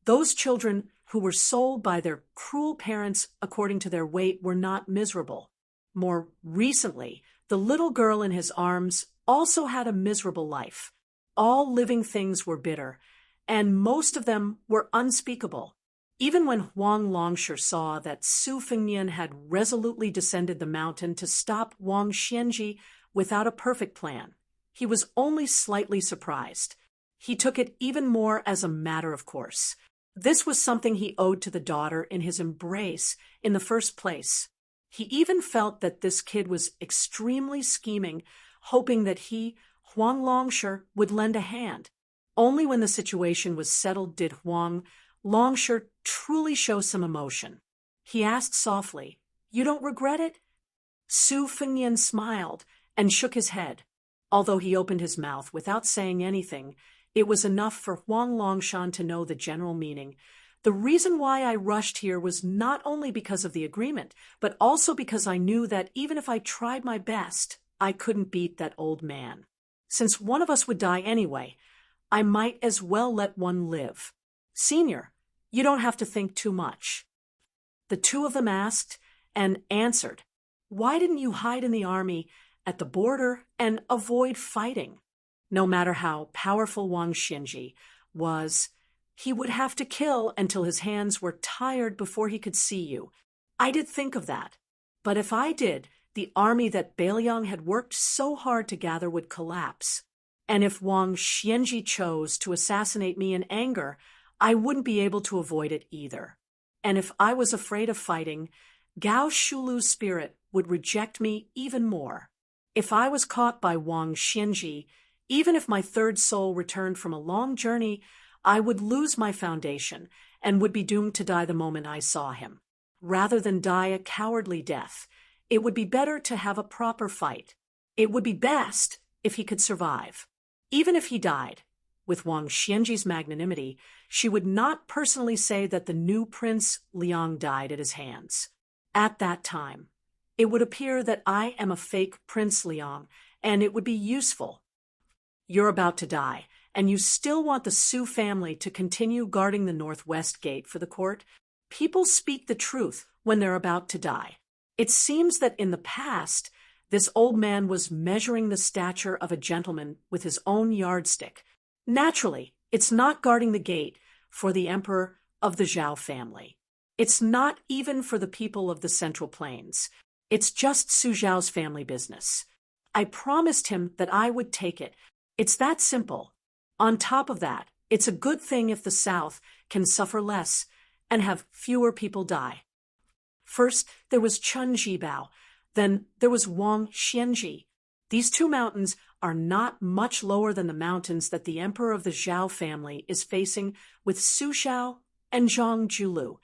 Those children who were sold by their cruel parents according to their weight were not miserable. More recently, the little girl in his arms also had a miserable life. All living things were bitter, and most of them were unspeakable. Even when Huang Longshi saw that Su Fengnian had resolutely descended the mountain to stop Wang Xianji without a perfect plan, he was only slightly surprised. He took it even more as a matter of course. This was something he owed to the daughter in his embrace in the first place. He even felt that this kid was extremely scheming, hoping that he, Huang Longshi, would lend a hand. Only when the situation was settled did Huang Longshi truly show some emotion. He asked softly, "You don't regret it?" Su Fengnian smiled and shook his head. Although he opened his mouth without saying anything, it was enough for Huang Longshan to know the general meaning. The reason why I rushed here was not only because of the agreement, but also because I knew that even if I tried my best, I couldn't beat that old man. Since one of us would die anyway, I might as well let one live. Senior, you don't have to think too much. The 2 of them asked and answered, "Why didn't you hide in the army at the border and avoid fighting?" No matter how powerful Wang Xianji was, he would have to kill until his hands were tired before he could see you. I did think of that. But if I did, the army that Beiliang had worked so hard to gather would collapse. And if Wang Xianji chose to assassinate me in anger, I wouldn't be able to avoid it either. And if I was afraid of fighting, Gao Shulu's spirit would reject me even more. If I was caught by Wang Xianji, even if my 3rd soul returned from a long journey, I would lose my foundation and would be doomed to die the moment I saw him. Rather than die a cowardly death, It would be better to have a proper fight. It would be best if he could survive. Even if he died, with Wang Xianji's magnanimity, she would not personally say that the new Prince Liang died at his hands. At that time, it would appear that I am a fake Prince Liang, and it would be useful. You're about to die, and you still want the Su family to continue guarding the northwest gate for the court? People speak the truth when they're about to die. It seems that in the past, this old man was measuring the stature of a gentleman with his own yardstick. Naturally, it's not guarding the gate for the emperor of the Zhao family. It's not even for the people of the Central Plains. It's just Su Zhao's family business. I promised him that I would take it. It's that simple. On top of that, it's a good thing if the South can suffer less and have fewer people die. First, there was Chun Jibao. Then there was Wang Xianji. These two mountains are not much lower than the mountains that the emperor of the Zhao family is facing with Su Xiao and Zhang Julu.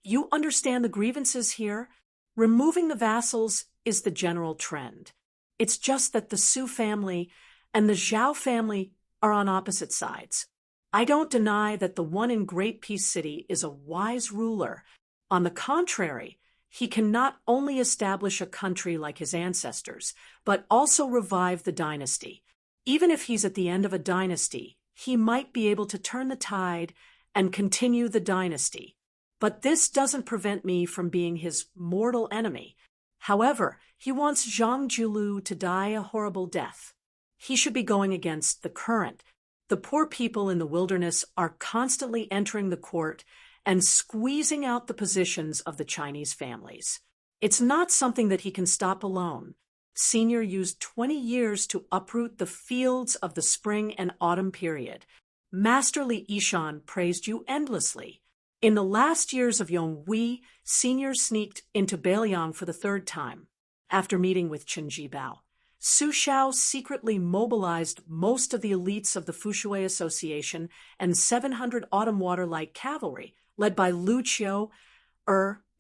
You understand the grievances here? Removing the vassals is the general trend. It's just that the Su family and the Zhao family are on opposite sides. I don't deny that the one in Great Peace City is a wise ruler. On the contrary, he can not only establish a country like his ancestors, but also revive the dynasty. Even if he's at the end of a dynasty, he might be able to turn the tide and continue the dynasty. But this doesn't prevent me from being his mortal enemy. However, he wants Zhang Julu to die a horrible death. He should be going against the current. The poor people in the wilderness are constantly entering the court and squeezing out the positions of the Chinese families. It's not something that he can stop alone. Senior used 20 years to uproot the fields of the spring and autumn period. Master Li Yishan praised you endlessly. In the last years of Yonghui, Senior sneaked into Beiliang for the third time. After meeting with Chen Jibao, Su Xiao secretly mobilized most of the elites of the Fushui Association and 700 Autumn Water Light Cavalry, led by Lu Qiu,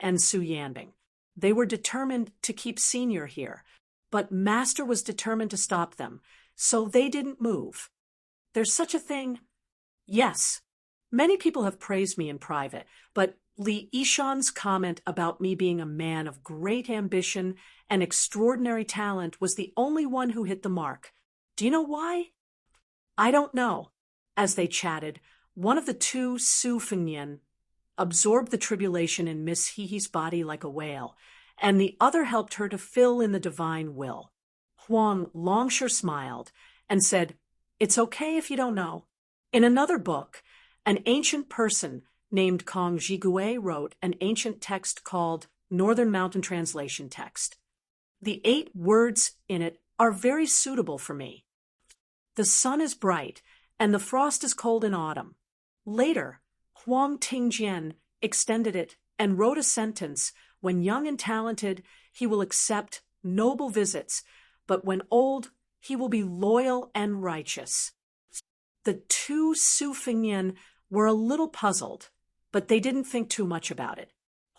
and Su Yanbing. They were determined to keep Senior here, but Master was determined to stop them, so they didn't move. There's such a thing? Yes. Many people have praised me in private, but Li Yishan's comment about me being a man of great ambition and extraordinary talent was the only one who hit the mark. Do you know why? I don't know. As they chatted, one of the two Su Fengnian absorbed the tribulation in Miss Hehe's body like a whale, and the other helped her to fill in the divine will. Huang Longsure smiled and said, "It's okay if you don't know." In another book, an ancient person named Kong Jigue wrote an ancient text called Northern Mountain Translation Text. The 8 words in it are very suitable for me. The sun is bright, and the frost is cold in autumn. Later, Huang Tingjian extended it and wrote a sentence, when young and talented, he will accept noble visits, but when old, he will be loyal and righteous. The two Su Fengnian were a little puzzled, but they didn't think too much about it.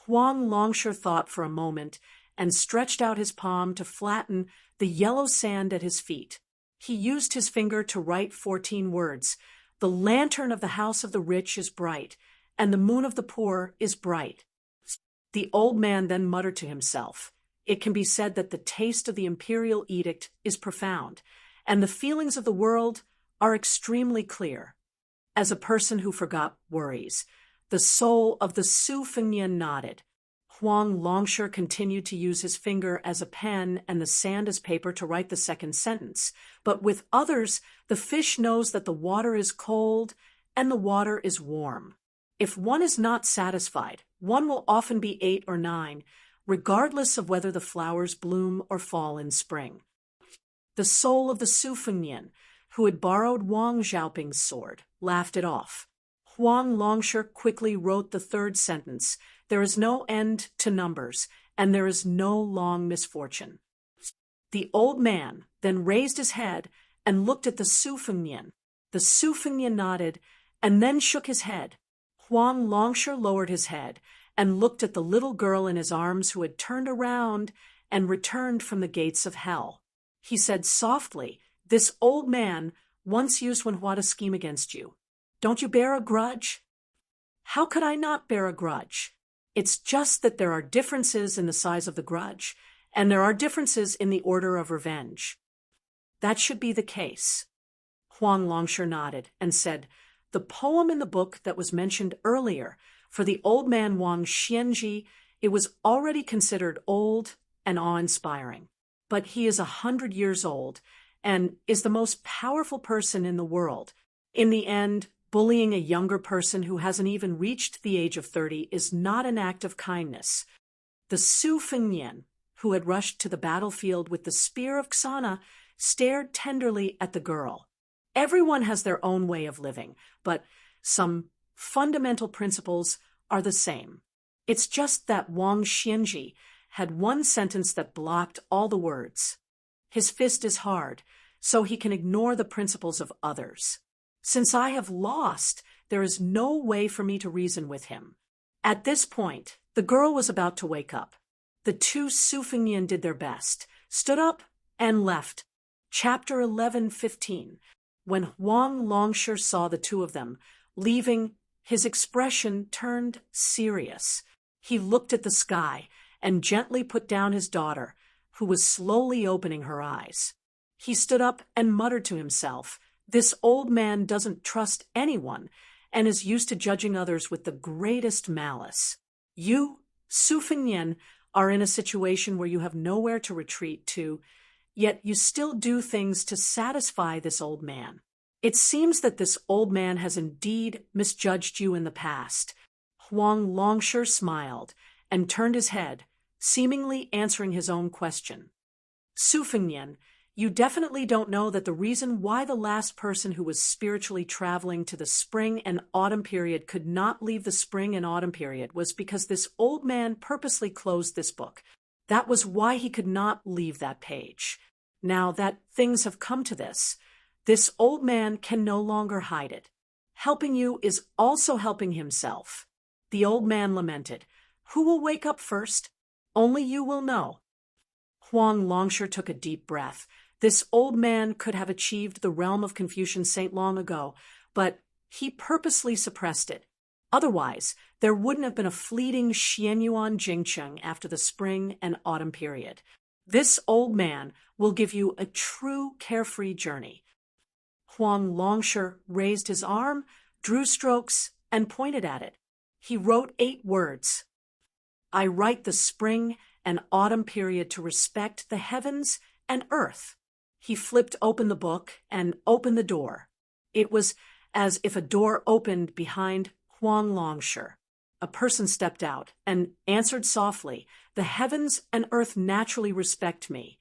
Huang Longsure thought for a moment and stretched out his palm to flatten the yellow sand at his feet. He used his finger to write 14 words. The lantern of the house of the rich is bright, and the moon of the poor is bright. The old man then muttered to himself, "It can be said that the taste of the imperial edict is profound, and the feelings of the world are extremely clear." As a person who forgot worries, the soul of the Su Fengnian nodded. Huang Longsure continued to use his finger as a pen and the sand as paper to write the second sentence. But with others, the fish knows that the water is cold and the water is warm. If one is not satisfied, one will often be 8 or 9, regardless of whether the flowers bloom or fall in spring. The soul of the Su Fengnian, who had borrowed Wang Xiaoping's sword, laughed it off. Huang Longsure quickly wrote the third sentence, "There is no end to numbers, and there is no long misfortune." The old man then raised his head and looked at the Su Fengnian. The Su Fengnian nodded and then shook his head. Huang Longsure lowered his head and looked at the little girl in his arms who had turned around and returned from the gates of hell. He said softly, "This old man once used Wenhua to scheme against you. Don't you bear a grudge?" "How could I not bear a grudge? It's just that there are differences in the size of the grudge, and there are differences in the order of revenge." "That should be the case." Huang Longshire nodded and said, "The poem in the book that was mentioned earlier, for the old man Wang Xianji, it was already considered old and awe-inspiring. But he is 100 years old and is the most powerful person in the world. In the end, bullying a younger person who hasn't even reached the age of 30 is not an act of kindness." The Su Fengnian, who had rushed to the battlefield with the spear of Xana, stared tenderly at the girl. Everyone has their own way of living, but some fundamental principles are the same. It's just that Wang Xianji had one sentence that blocked all the words. His fist is hard, so he can ignore the principles of others. Since I have lost, there is no way for me to reason with him. At this point, the girl was about to wake up. The two Su Fengnian did their best, stood up, and left. Chapter 11:15. When Huang Longshire saw the two of them leaving, his expression turned serious. He looked at the sky and gently put down his daughter, who was slowly opening her eyes. He stood up and muttered to himself, "This old man doesn't trust anyone and is used to judging others with the greatest malice. You, Su Fengnian, are in a situation where you have nowhere to retreat to, yet you still do things to satisfy this old man. It seems that this old man has indeed misjudged you in the past." Huang Longshire smiled and turned his head, seemingly answering his own question. "Su Fengnian, you definitely don't know that the reason why the last person who was spiritually traveling to the spring and autumn period could not leave the spring and autumn period was because this old man purposely closed this book. That was why he could not leave that page. Now that things have come to this old man can no longer hide it. Helping you is also helping himself." The old man lamented, "Who will wake up first? Only you will know." Huang Longshire took a deep breath. This old man could have achieved the realm of Confucian Saint long ago, but he purposely suppressed it. Otherwise, there wouldn't have been a fleeting Xianyuan Jingcheng after the spring and autumn period. This old man will give you a true carefree journey. Huang Longshire raised his arm, drew strokes, and pointed at it. He wrote 8 words. "I write the spring and autumn period to respect the heavens and earth." He flipped open the book and opened the door. It was as if a door opened behind Huang Longshire. A person stepped out and answered softly, "The heavens and earth naturally respect me.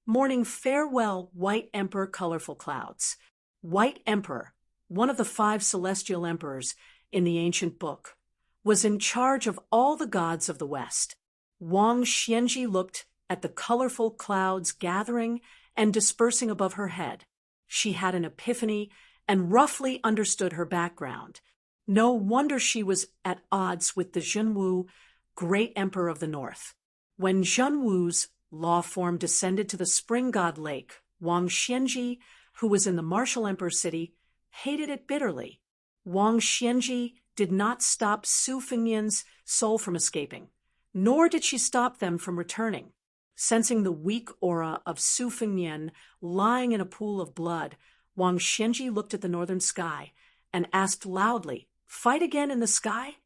Morning farewell, White Emperor Colorful Clouds." White Emperor, one of the 5 celestial emperors in the ancient book, was in charge of all the gods of the West. Wang Xianji looked at the colorful clouds gathering and dispersing above her head. She had an epiphany and roughly understood her background. No wonder she was at odds with the Zhenwu, great emperor of the north. When Zhenwu's law form descended to the spring god lake, Wang Xianji, who was in the martial emperor city, hated it bitterly. Wang Xianji did not stop Su Fengnian's soul from escaping, nor did she stop them from returning. Sensing the weak aura of Su Fengnian lying in a pool of blood, Wang Xianji looked at the northern sky and asked loudly, "Fight again in the sky?"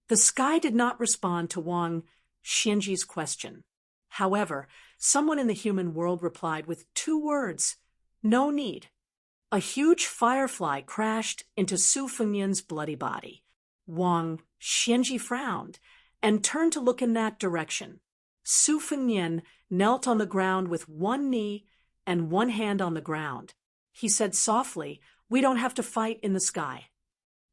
The sky did not respond to Wang Xianji's question. However, someone in the human world replied with 2 words, "No need." A huge firefly crashed into Su Fengnian's bloody body. Wang Xianji frowned and turned to look in that direction. Su Fengnian knelt on the ground with one knee and one hand on the ground. He said softly, "We don't have to fight in the sky."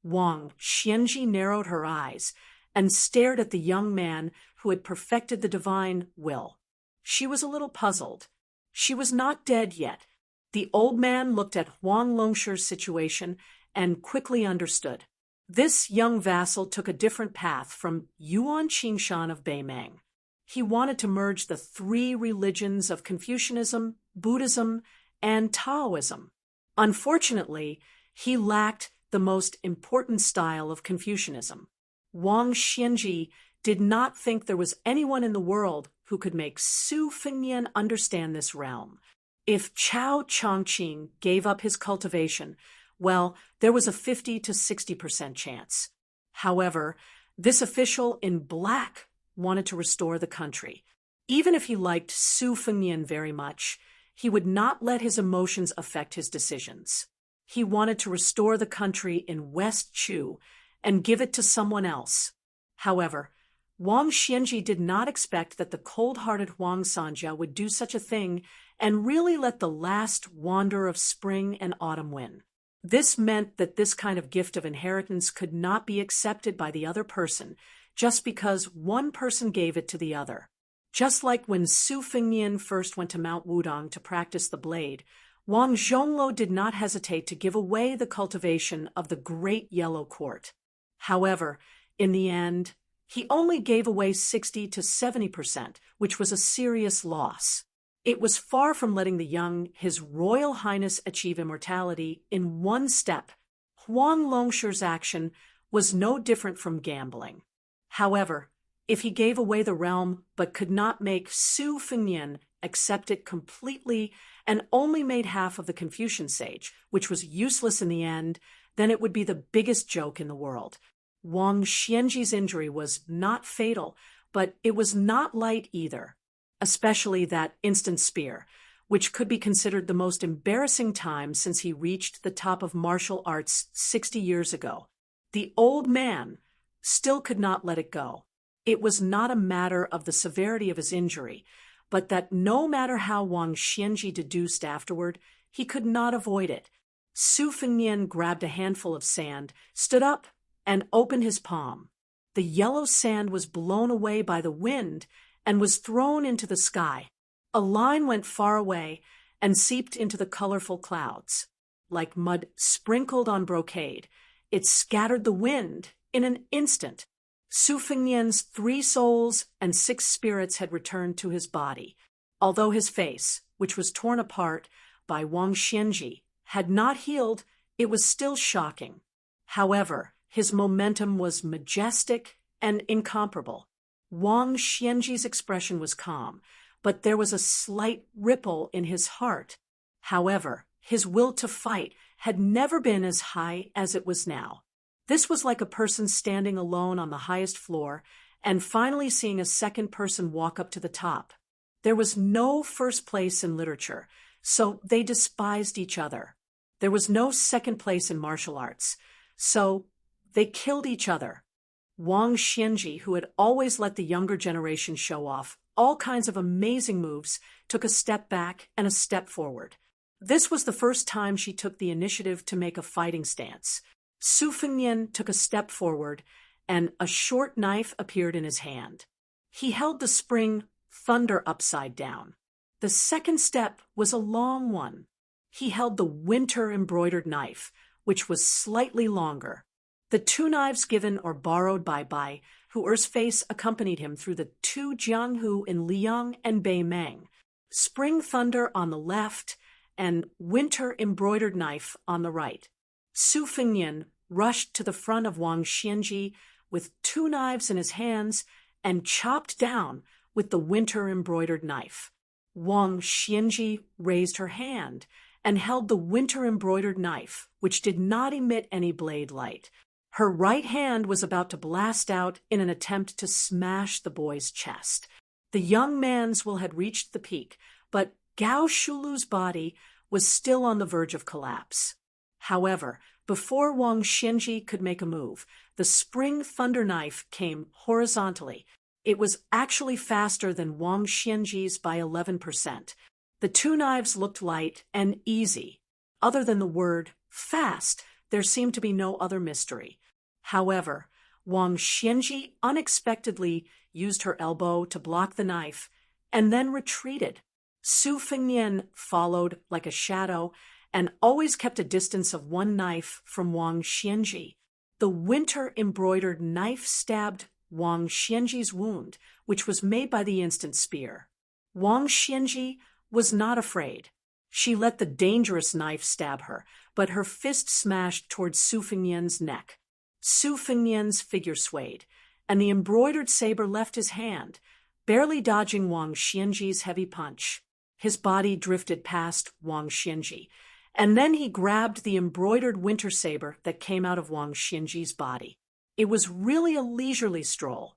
Wang Xianji narrowed her eyes and stared at the young man who had perfected the divine will. She was a little puzzled. She was not dead yet. The old man looked at Huang Longshire's situation and quickly understood. This young vassal took a different path from Yuan Qingshan of Beimeng. He wanted to merge the three religions of Confucianism, Buddhism, and Taoism. Unfortunately, he lacked the most important style of Confucianism. Wang Xianji did not think there was anyone in the world who could make Su Fengnian understand this realm. If Chao Chongqing gave up his cultivation, well, there was a 50 to 60% chance. However, this official in black wanted to restore the country. Even if he liked Su Fengnian very much, he would not let his emotions affect his decisions. He wanted to restore the country in West Chu and give it to someone else. However, Wang Xianji did not expect that the cold-hearted Huang Sanja would do such a thing and really let the last wander of spring and autumn win. This meant that this kind of gift of inheritance could not be accepted by the other person just because one person gave it to the other. Just like when Su Fengnian first went to Mount Wudong to practice the blade, Wang Zhongluo did not hesitate to give away the cultivation of the Great Yellow Court. However, in the end, he only gave away 60 to 70%, which was a serious loss. It was far from letting the young His Royal Highness achieve immortality in one step. Huang Longshi's action was no different from gambling. However, if he gave away the realm but could not make Su Fengnian accept it completely and only made half of the Confucian sage, which was useless in the end, then it would be the biggest joke in the world. Wang Xianji's injury was not fatal, but it was not light either, especially that instant spear, which could be considered the most embarrassing time since he reached the top of martial arts 60 years ago. The old man still could not let it go. It was not a matter of the severity of his injury, but that no matter how Wang Xianji deduced afterward, he could not avoid it. Su Fengnian grabbed a handful of sand, stood up, and opened his palm. The yellow sand was blown away by the wind and was thrown into the sky. A line went far away and seeped into the colorful clouds. Like mud sprinkled on brocade, it scattered the wind in an instant. Su Fengnian's 3 souls and 6 spirits had returned to his body, although his face, which was torn apart by Wang Xianji, had not healed. It was still shocking. However, his momentum was majestic and incomparable. Wang Xianji's expression was calm, but there was a slight ripple in his heart. However, his will to fight had never been as high as it was now. This was like a person standing alone on the highest floor and finally seeing a second person walk up to the top. There was no first place in literature, so they despised each other. There was no second place in martial arts, so they killed each other. Wang Xianji, who had always let the younger generation show off all kinds of amazing moves, took a step back and a step forward. This was the first time she took the initiative to make a fighting stance. Su Fengnian took a step forward, and a short knife appeared in his hand. He held the spring thunder upside down. The second step was a long one. He held the winter-embroidered knife, which was slightly longer. The 2 knives given or borrowed by Bai, whose face accompanied him through the 2 Jianghu in Liang and Beimeng. Spring thunder on the left and winter-embroidered knife on the right. Su Fengnian rushed to the front of Wang Xianji with 2 knives in his hands and chopped down with the winter-embroidered knife. Wang Xianji raised her hand and held the winter-embroidered knife, which did not emit any blade light. Her right hand was about to blast out in an attempt to smash the boy's chest. The young man's will had reached the peak, but Gao Shulu's body was still on the verge of collapse. However, before Wang Xianji could make a move, the spring thunder knife came horizontally. It was actually faster than Wang Xianji's by 11%. The 2 knives looked light and easy. Other than the word fast, there seemed to be no other mystery. However, Wang Xianji unexpectedly used her elbow to block the knife and then retreated. Su Fengnian followed like a shadow and always kept a distance of 1 knife from Wang Xianji. The winter-embroidered knife stabbed Wang Xianji's wound, which was made by the instant spear. Wang Xianji was not afraid. She let the dangerous knife stab her, but her fist smashed towards Su Fengnian's neck. Su Fengnian's figure swayed, and the embroidered saber left his hand, barely dodging Wang Xianji's heavy punch. His body drifted past Wang Xianji, and then he grabbed the embroidered winter saber that came out of Wang Xianji's body. It was really a leisurely stroll.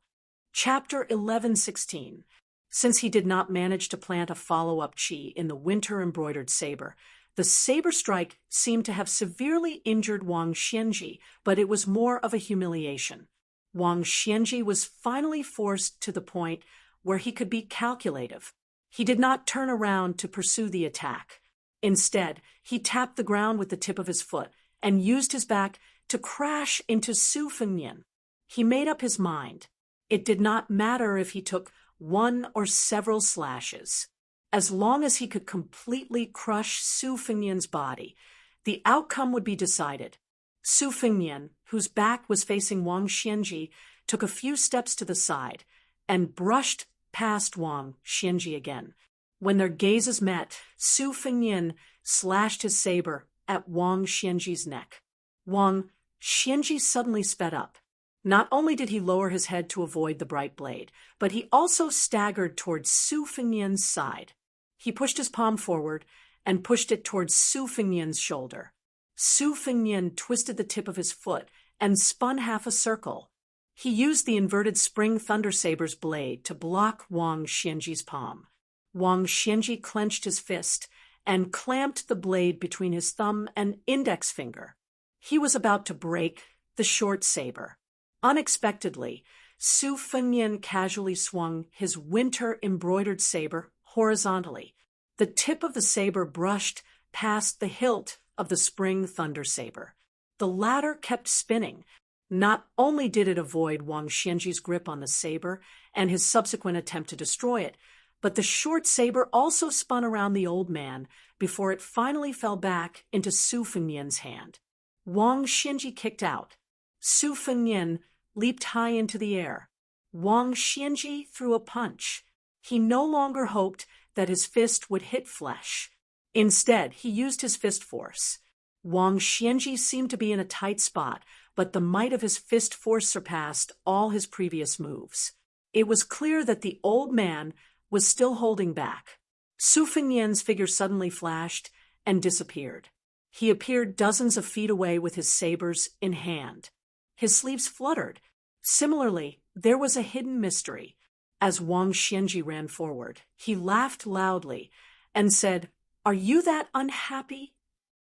Chapter 11:16. Since he did not manage to plant a follow-up chi in the winter embroidered saber, the saber strike seemed to have severely injured Wang Xianji, but it was more of a humiliation. Wang Xianji was finally forced to the point where he could be calculative. He did not turn around to pursue the attack. Instead, he tapped the ground with the tip of his foot and used his back to crash into Su Fengnian. He made up his mind. It did not matter if he took one or several slashes. As long as he could completely crush Su Fengnian's body, the outcome would be decided. Su Fengnian, whose back was facing Wang Xianji, took a few steps to the side and brushed past Wang Xianji again. When their gazes met, Su Fengnian slashed his saber at Wang Xianji's neck. Wang Xianji suddenly sped up. Not only did he lower his head to avoid the bright blade, but he also staggered towards Su Fengnian's side. He pushed his palm forward and pushed it towards Su Fengnian's shoulder. Su Fengnian twisted the tip of his foot and spun half a circle. He used the inverted spring thunder saber's blade to block Wang Xianji's palm. Wang Xianji clenched his fist and clamped the blade between his thumb and index finger. He was about to break the short saber. Unexpectedly, Su Fengnian casually swung his winter embroidered saber horizontally. The tip of the saber brushed past the hilt of the spring thunder saber. The latter kept spinning. Not only did it avoid Wang Xianji's grip on the saber and his subsequent attempt to destroy it, but the short saber also spun around the old man before it finally fell back into Su Fengnian's hand. Wang Xianji kicked out. Su Fengnian leaped high into the air. Wang Xianji threw a punch. He no longer hoped that his fist would hit flesh. Instead, he used his fist force. Wang Xianji seemed to be in a tight spot, but the might of his fist force surpassed all his previous moves. It was clear that the old man was still holding back. Su Fengnian's figure suddenly flashed and disappeared. He appeared dozens of feet away with his sabers in hand. His sleeves fluttered. Similarly, there was a hidden mystery. As Wang Xianji ran forward, he laughed loudly and said, "Are you that unhappy?"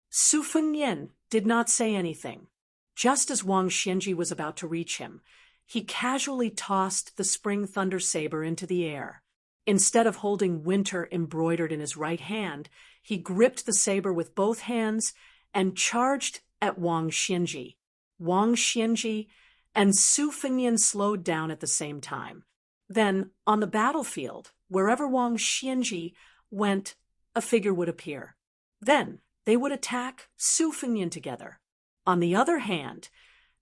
Su Fengnian did not say anything. Just as Wang Xianji was about to reach him, he casually tossed the spring thunder saber into the air. Instead of holding winter embroidered in his right hand, he gripped the saber with both hands and charged at Wang Xianji. Wang Xianji and Su Fengnian slowed down at the same time. Then, on the battlefield, wherever Wang Xianji went, a figure would appear. Then, they would attack Su Fengnian together. On the other hand,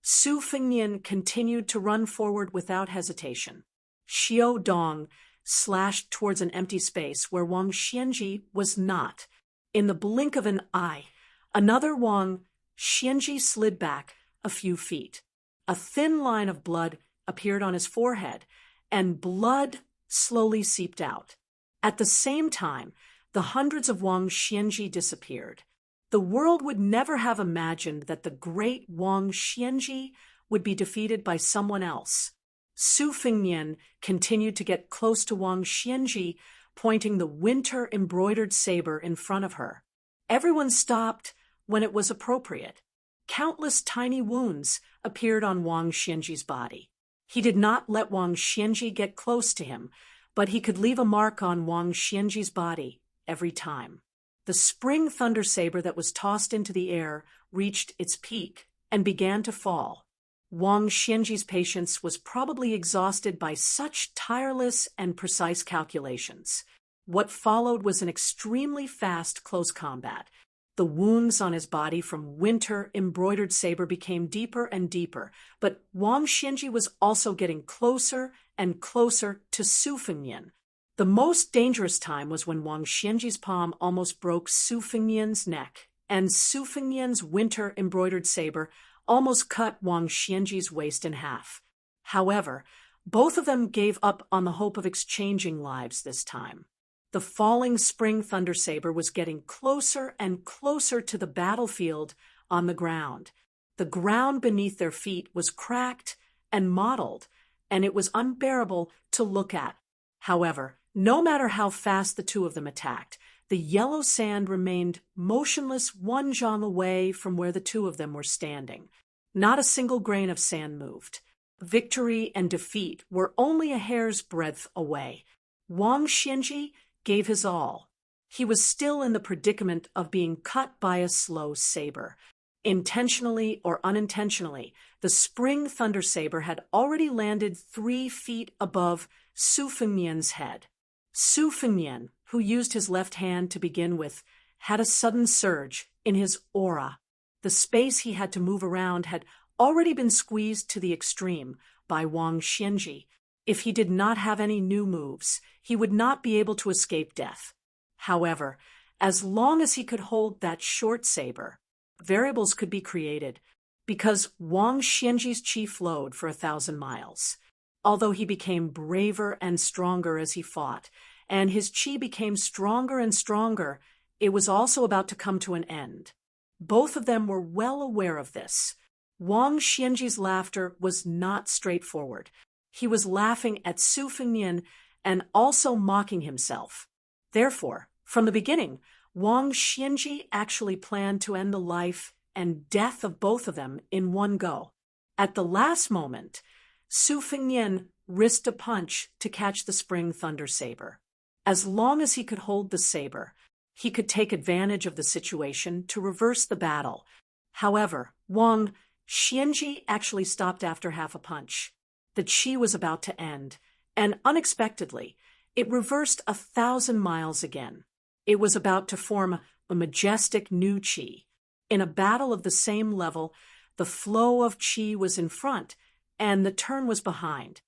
Su Fengnian continued to run forward without hesitation. Xiao Dong slashed towards an empty space where Wang Xianji was not. In the blink of an eye, another Wang Xianji slid back a few feet. A thin line of blood appeared on his forehead, and blood slowly seeped out. At the same time, the hundreds of Wang Xianji disappeared. The world would never have imagined that the great Wang Xianji would be defeated by someone else. Su Fengnian continued to get close to Wang Xianji, pointing the winter embroidered saber in front of her. Everyone stopped when it was appropriate. Countless tiny wounds appeared on Wang Xianji's body. He did not let Wang Xianji get close to him, but he could leave a mark on Wang Xianji's body every time. The spring thunder saber that was tossed into the air reached its peak and began to fall. Wang Xianji's patience was probably exhausted by such tireless and precise calculations. What followed was an extremely fast close combat. The wounds on his body from winter-embroidered saber became deeper and deeper, but Wang Xianji was also getting closer and closer to Su Fengnian. The most dangerous time was when Wang Xianji's palm almost broke Su Fengnian's neck, and Su Fengnian's winter-embroidered saber almost cut Wang Xianji's waist in half. However, both of them gave up on the hope of exchanging lives this time. The falling spring thunder saber was getting closer and closer to the battlefield on the ground. The ground beneath their feet was cracked and mottled, and it was unbearable to look at. However, no matter how fast the two of them attacked, the yellow sand remained motionless 1 zhang away from where the two of them were standing. Not a single grain of sand moved. Victory and defeat were only a hair's breadth away. Wang Xianji gave his all. He was still in the predicament of being cut by a slow saber. Intentionally or unintentionally, the spring thunder saber had already landed 3 feet above Su Fengnian's head. Su Fengnian, who used his left hand to begin with, had a sudden surge in his aura. The space he had to move around had already been squeezed to the extreme by Wang Xianji. If he did not have any new moves, he would not be able to escape death. However, as long as he could hold that short saber, variables could be created, because Wang Xianji's qi flowed for 1,000 miles. Although he became braver and stronger as he fought, and his qi became stronger and stronger, it was also about to come to an end. Both of them were well aware of this. Wang Xianji's laughter was not straightforward. He was laughing at Su Fengnian and also mocking himself. Therefore, from the beginning, Wang Xianji actually planned to end the life and death of both of them in one go. At the last moment, Su Fengnian risked a punch to catch the spring thunder saber. As long as he could hold the saber, he could take advantage of the situation to reverse the battle. However, Wang Xianji actually stopped after half a punch. The qi was about to end, and unexpectedly, it reversed 1,000 miles again. It was about to form a majestic new qi. In a battle of the same level, the flow of qi was in front, and the turn was behind.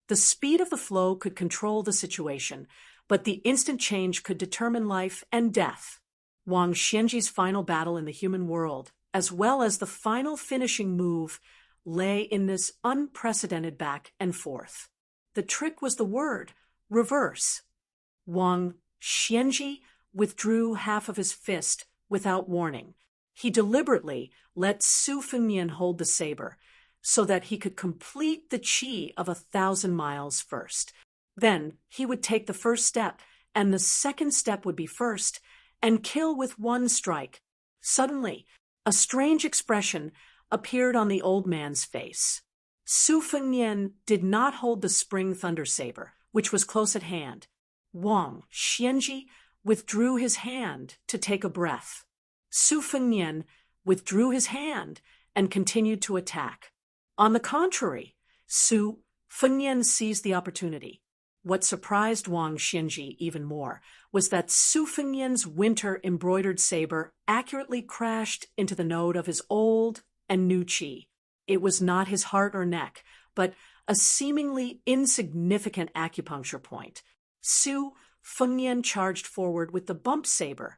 The speed of the flow could control the situation, but the instant change could determine life and death. Wang Xianji's final battle in the human world, as well as the final finishing move, lay in this unprecedented back and forth. The trick was the word, reverse. Wang Xianji withdrew half of his fist without warning. He deliberately let Su Fengnian hold the saber, so that he could complete the qi of 1,000 miles first. Then he would take the first step, and the second step would be first, and kill with one strike. Suddenly, a strange expression appeared on the old man's face. Su Fengnian did not hold the spring thunder saber, which was close at hand. Wang Xianji withdrew his hand to take a breath. Su Fengnian withdrew his hand and continued to attack. On the contrary, Su Fengnian seized the opportunity. What surprised Wang Xianji even more was that Su Fengnian's winter-embroidered saber accurately crashed into the node of his old and new qi. It was not his heart or neck, but a seemingly insignificant acupuncture point. Su Fengnian charged forward with the bump saber.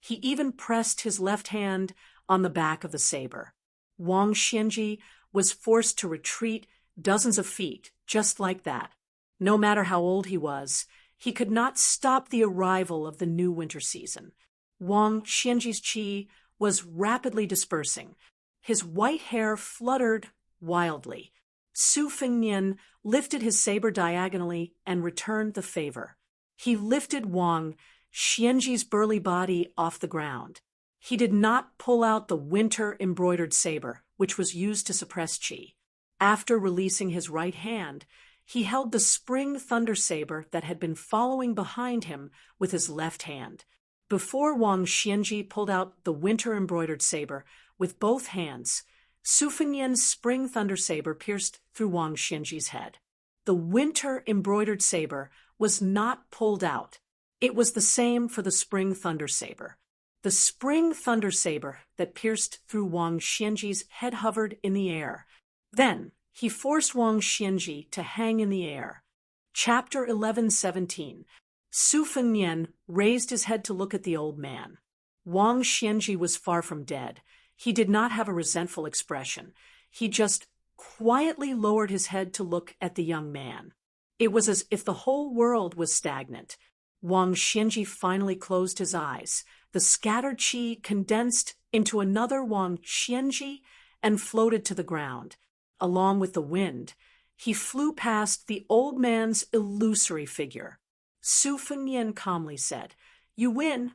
He even pressed his left hand on the back of the saber. Wang Xianji was forced to retreat dozens of feet, just like that. No matter how old he was, he could not stop the arrival of the new winter season. Wang Xianji's qi was rapidly dispersing. His white hair fluttered wildly. Su Fengnian lifted his saber diagonally and returned the favor. He lifted Wang Xianji's burly body off the ground. He did not pull out the winter-embroidered saber, which was used to suppress qi. After releasing his right hand, he held the spring thunder saber that had been following behind him with his left hand. Before Wang Xianji pulled out the winter-embroidered saber with both hands, Su Fengnian's spring thunder saber pierced through Wang Xianji's head. The winter-embroidered saber was not pulled out. It was the same for the spring thunder saber. The spring thunder saber that pierced through Wang Xianji's head hovered in the air. Then, he forced Wang Xianji to hang in the air. Chapter 11:17. Su Fengnian raised his head to look at the old man. Wang Xianji was far from dead. He did not have a resentful expression. He just quietly lowered his head to look at the young man. It was as if the whole world was stagnant. Wang Xianji finally closed his eyes. The scattered qi condensed into another Wang Xianji and floated to the ground. Along with the wind, he flew past the old man's illusory figure. Su Fengnian calmly said, "You win."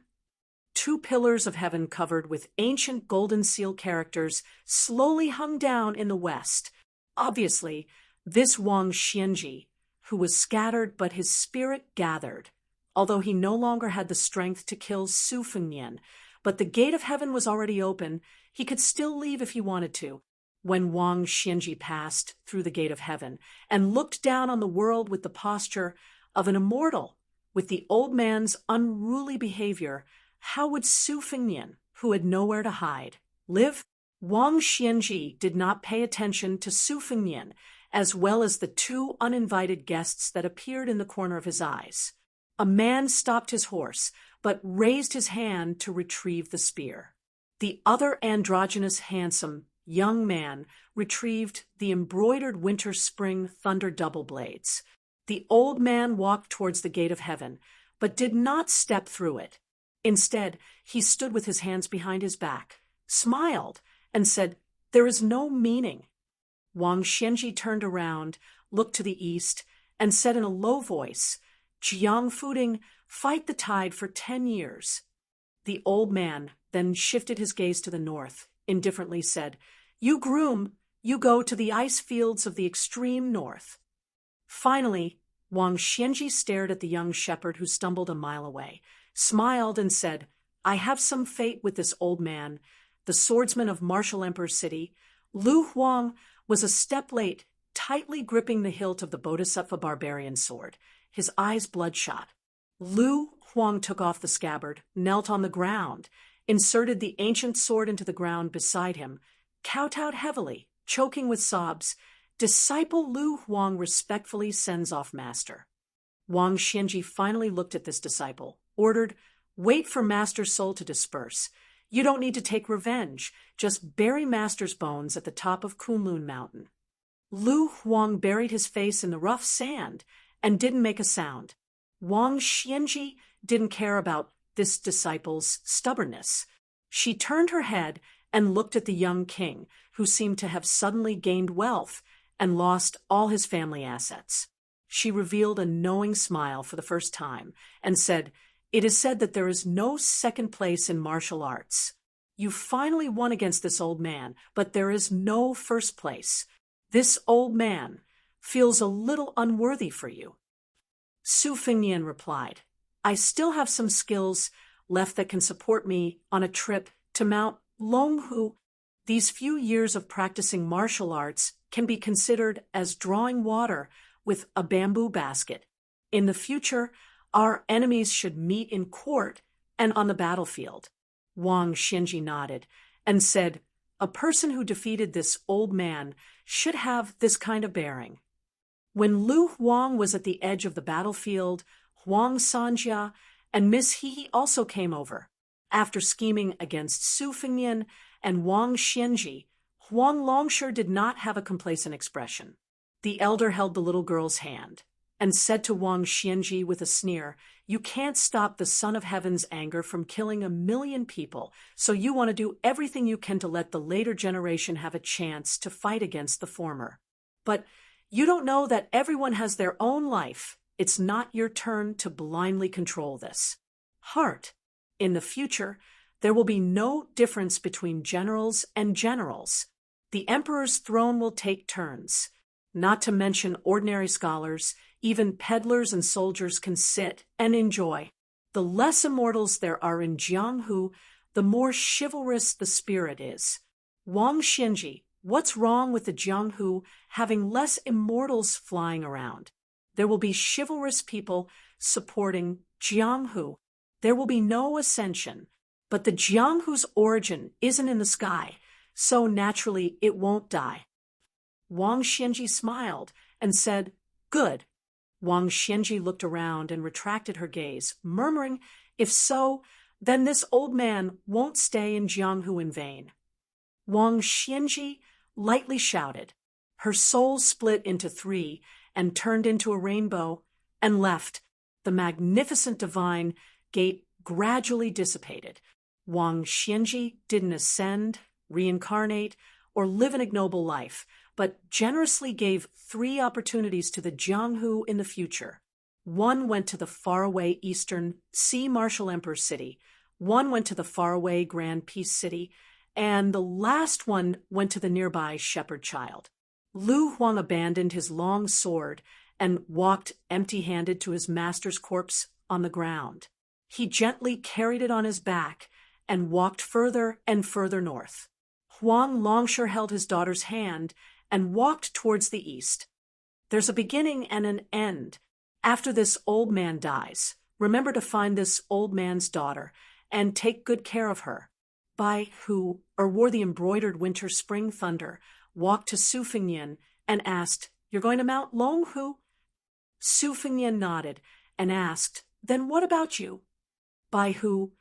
Two pillars of heaven covered with ancient golden seal characters slowly hung down in the west. Obviously, this Wang Xianji, who was scattered but his spirit gathered, although he no longer had the strength to kill Su Fengnian. But the gate of heaven was already open. He could still leave if he wanted to. When Wang Xianji passed through the gate of heaven and looked down on the world with the posture of an immortal, with the old man's unruly behavior, how would Su Fengnian, who had nowhere to hide, live? Wang Xianji did not pay attention to Su Fengnian, as well as the two uninvited guests that appeared in the corner of his eyes. A man stopped his horse, but raised his hand to retrieve the spear. The other androgynous, handsome, young man retrieved the embroidered winter-spring thunder double blades. The old man walked towards the gate of heaven, but did not step through it. Instead, he stood with his hands behind his back, smiled, and said, "There is no meaning." Wang Xianji turned around, looked to the east, and said in a low voice, "Jiang Fuding, fight the tide for 10 years. The old man then shifted his gaze to the north, indifferently said, "You groom, you go to the ice fields of the extreme north." Finally, Wang Xianji stared at the young shepherd who stumbled a mile away, smiled and said, "I have some fate with this old man, the swordsman of Martial Emperor's city." Lu Huang was a step late, tightly gripping the hilt of the Bodhisattva barbarian sword, his eyes bloodshot. Lu Huang took off the scabbard, knelt on the ground, inserted the ancient sword into the ground beside him, kowtowed heavily, choking with sobs. "Disciple Lu Huang respectfully sends off master." Wang Xianji finally looked at this disciple, ordered, "Wait for master's soul to disperse. You don't need to take revenge. Just bury master's bones at the top of Kunlun Mountain." Lu Huang buried his face in the rough sand and didn't make a sound. Wang Xianji didn't care about this disciple's stubbornness. She turned her head and looked at the young king, who seemed to have suddenly gained wealth and lost all his family assets. She revealed a knowing smile for the first time and said, "It is said that there is no second place in martial arts. You finally won against this old man, but there is no first place. This old man feels a little unworthy for you." Su Fengnian replied, "I still have some skills left that can support me on a trip to Mount Longhu. These few years of practicing martial arts can be considered as drawing water with a bamboo basket. In the future, our enemies should meet in court and on the battlefield." Wang Xianji nodded and said, "A person who defeated this old man should have this kind of bearing." When Lu Huang was at the edge of the battlefield, Huang Sanjia and Miss He also came over. After scheming against Su Fengnian and Wang Xianji, Huang Longshi did not have a complacent expression. The elder held the little girl's hand and said to Wang Xianji with a sneer, "You can't stop the Son of Heaven's anger from killing 1,000,000 people, so you want to do everything you can to let the later generation have a chance to fight against the former. But you don't know that everyone has their own life. It's not your turn to blindly control this. Heart, in the future, there will be no difference between generals and generals. The emperor's throne will take turns. Not to mention ordinary scholars, even peddlers and soldiers can sit and enjoy. The less immortals there are in Jianghu, the more chivalrous the spirit is. Wang Xianji, what's wrong with the Jianghu having less immortals flying around? There will be chivalrous people supporting Jianghu. There will be no ascension, but the Jianghu's origin isn't in the sky, so naturally it won't die. Wang Xianji smiled and said, "Good." Wang Xianji looked around and retracted her gaze, murmuring, "If so, then this old man won't stay in Jianghu in vain." Wang Xianji lightly shouted. Her soul split into three and turned into a rainbow and left. The magnificent divine gate gradually dissipated. Wang Xianji didn't ascend, reincarnate, or live an ignoble life, but generously gave 3 opportunities to the Jianghu in the future. 1 went to the faraway eastern Sea Marshal Emperor city, 1 went to the faraway Grand Peace city, and the last one went to the nearby shepherd child. Lu Huang abandoned his long sword and walked empty-handed to his master's corpse on the ground. He gently carried it on his back and walked further and further north. Huang Longshire held his daughter's hand and walked towards the east. There's a beginning and an end. After this old man dies, remember to find this old man's daughter and take good care of her. Bai Hu, or wore the embroidered winter-spring thunder, walked to Su Fengnian and asked, "You're going to Mount Longhu?" Su Fengnian nodded and asked, "Then what about you?" Bai Hu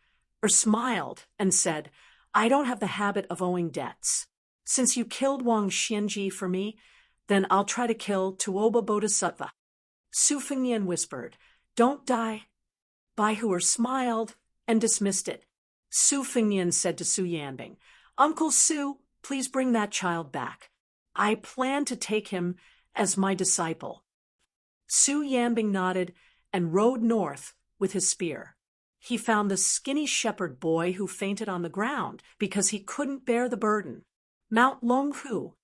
smiled and said, "I don't have the habit of owing debts. Since you killed Wang Xianji for me, then I'll try to kill Tuoba Bodhisattva." Su Fengnian whispered, "Don't die." Bai Hu smiled and dismissed it. Su Fengnian said to Su Yanbing, "Uncle Su, please bring that child back. I plan to take him as my disciple." Su Yanbing nodded and rode north with his spear. He found the skinny shepherd boy who fainted on the ground because he couldn't bear the burden. Mount Longhu,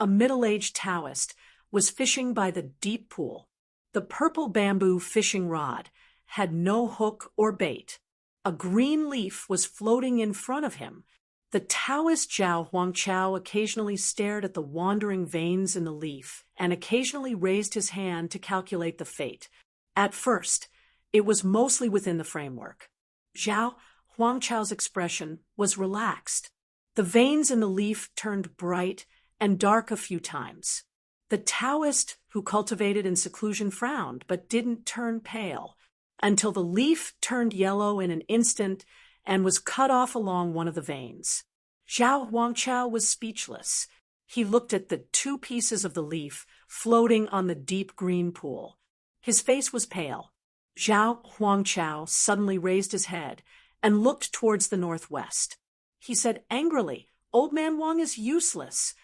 a middle-aged Taoist, was fishing by the deep pool. The purple bamboo fishing rod had no hook or bait. A green leaf was floating in front of him. The Taoist Zhao Huangchao occasionally stared at the wandering veins in the leaf and occasionally raised his hand to calculate the fate. At first, it was mostly within the framework. Zhao Huangchao's expression was relaxed. The veins in the leaf turned bright and dark a few times. The Taoist who cultivated in seclusion frowned, but didn't turn pale, until the leaf turned yellow in an instant and was cut off along one of the veins. Zhao Huangchao was speechless. He looked at the 2 pieces of the leaf floating on the deep green pool. His face was pale. Zhao Huangchao suddenly raised his head and looked towards the northwest. He said angrily, "Old man Wang is useless."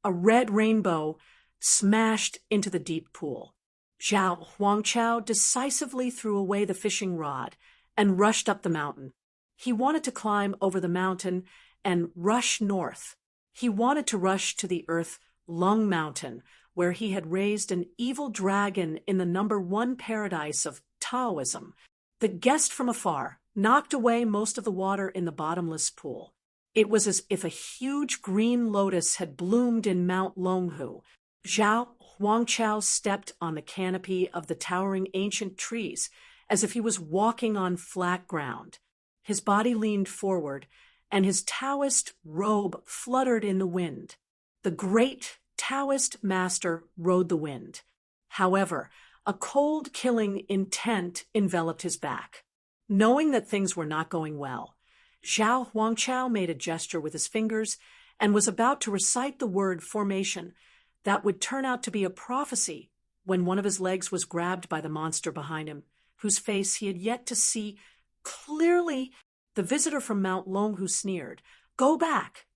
A red rainbow smashed into the deep pool. Zhao Huangchao decisively threw away the fishing rod and rushed up the mountain. He wanted to climb over the mountain and rush north. He wanted to rush to the earth Lung Mountain, where he had raised an evil dragon in the number 1 paradise of Taoism. The guest from afar knocked away most of the water in the bottomless pool. It was as if a huge green lotus had bloomed in Mount Longhu. Zhao Huangchao stepped on the canopy of the towering ancient trees as if he was walking on flat ground. His body leaned forward, and his Taoist robe fluttered in the wind. The great Taoist master rode the wind. However, a cold, killing intent enveloped his back. Knowing that things were not going well, Zhao Huangchao made a gesture with his fingers and was about to recite the word formation that would turn out to be a prophecy when one of his legs was grabbed by the monster behind him, whose face he had yet to see clearly. The visitor from Mount Longhu sneered, "Go back."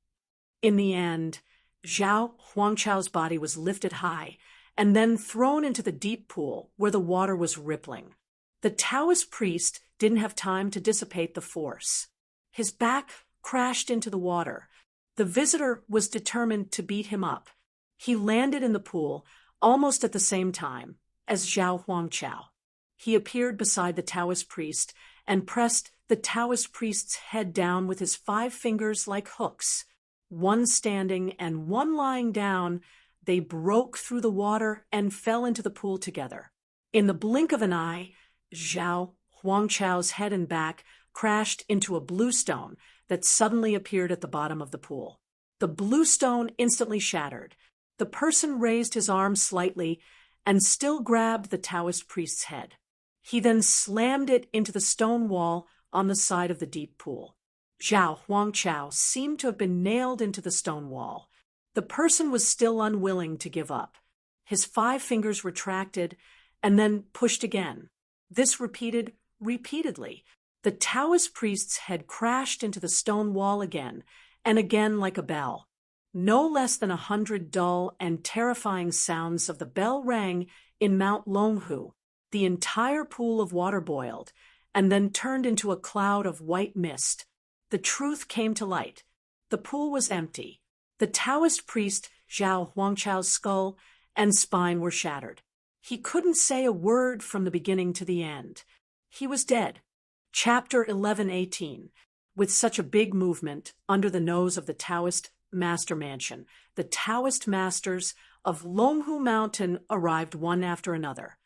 In the end, Zhao Huangchao's body was lifted high and then thrown into the deep pool where the water was rippling. The Taoist priest didn't have time to dissipate the force. His back crashed into the water. The visitor was determined to beat him up. He landed in the pool almost at the same time as Zhao Huangchao. He appeared beside the Taoist priest and pressed the Taoist priest's head down with his 5 fingers like hooks. One standing and one lying down, they broke through the water and fell into the pool together. In the blink of an eye, Zhao Huangchao's head and back crashed into a blue stone that suddenly appeared at the bottom of the pool. The blue stone instantly shattered. The person raised his arm slightly and still grabbed the Taoist priest's head. He then slammed it into the stone wall on the side of the deep pool. Zhao Huangchao seemed to have been nailed into the stone wall. The person was still unwilling to give up. His 5 fingers retracted and then pushed again. This repeated repeatedly. The Taoist priest's head crashed into the stone wall again and again like a bell. No less than 100 dull and terrifying sounds of the bell rang in Mount Longhu. The entire pool of water boiled and then turned into a cloud of white mist. The truth came to light. The pool was empty. The Taoist priest Zhao Huangchao's skull and spine were shattered. He couldn't say a word from the beginning to the end. He was dead. Chapter 11:18. With such a big movement under the nose of the Taoist master mansion, the Taoist masters of Longhu Mountain arrived one after another.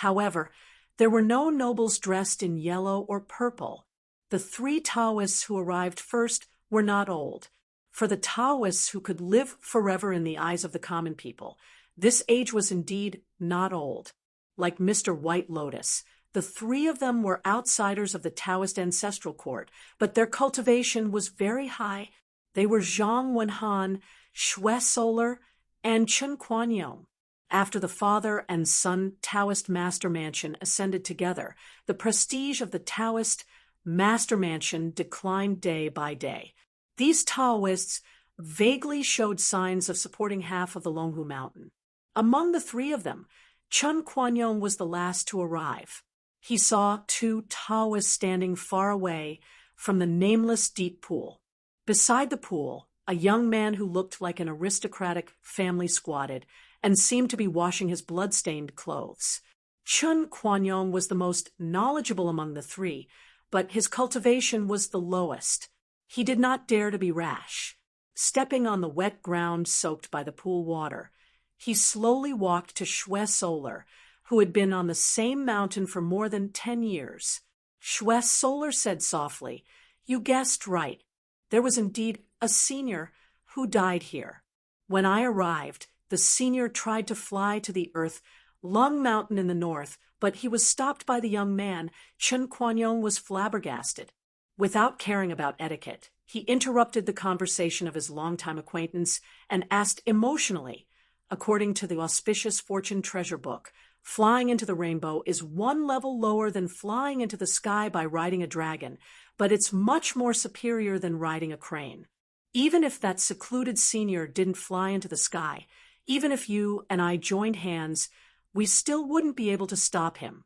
However, there were no nobles dressed in yellow or purple. The 3 Taoists who arrived first were not old. For the Taoists who could live forever in the eyes of the common people, this age was indeed not old. Like Mr. White Lotus, the 3 of them were outsiders of the Taoist ancestral court, but their cultivation was very high. They were Zhang Wenhan, Xue Solar, and Chen Kuanyong. After the father and son Taoist master mansion ascended together, the prestige of the Taoist master mansion declined day by day. These Taoists vaguely showed signs of supporting half of the Longhu Mountain. Among the 3 of them, Chen Kuanyong was the last to arrive. He saw 2 Taoists standing far away from the nameless deep pool. Beside the pool, a young man who looked like an aristocratic family squatted and seemed to be washing his blood-stained clothes. Chen Kuanyong was the most knowledgeable among the 3, but his cultivation was the lowest. He did not dare to be rash. Stepping on the wet ground soaked by the pool water, he slowly walked to Xue Solar, who had been on the same mountain for more than 10 years. Xue Solar said softly, "You guessed right. There was indeed a senior who died here. When I arrived, the senior tried to fly to the earth, Lung Mountain in the north, but he was stopped by the young man." Chen Kuanyong was flabbergasted. Without caring about etiquette, he interrupted the conversation of his longtime acquaintance and asked emotionally, according to the auspicious fortune treasure book, flying into the rainbow is 1 level lower than flying into the sky by riding a dragon, but it's much more superior than riding a crane. Even if that secluded senior didn't fly into the sky, even if you and I joined hands, we still wouldn't be able to stop him.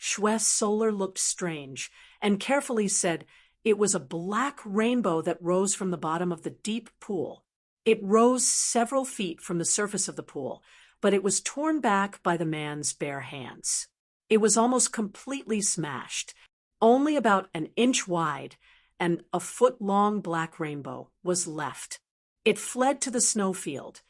Xue Solar looked strange and carefully said it was a black rainbow that rose from the bottom of the deep pool. It rose several feet from the surface of the pool, but it was torn back by the man's bare hands. It was almost completely smashed. Only about an inch wide and a foot-long black rainbow was left. It fled to the snowfield.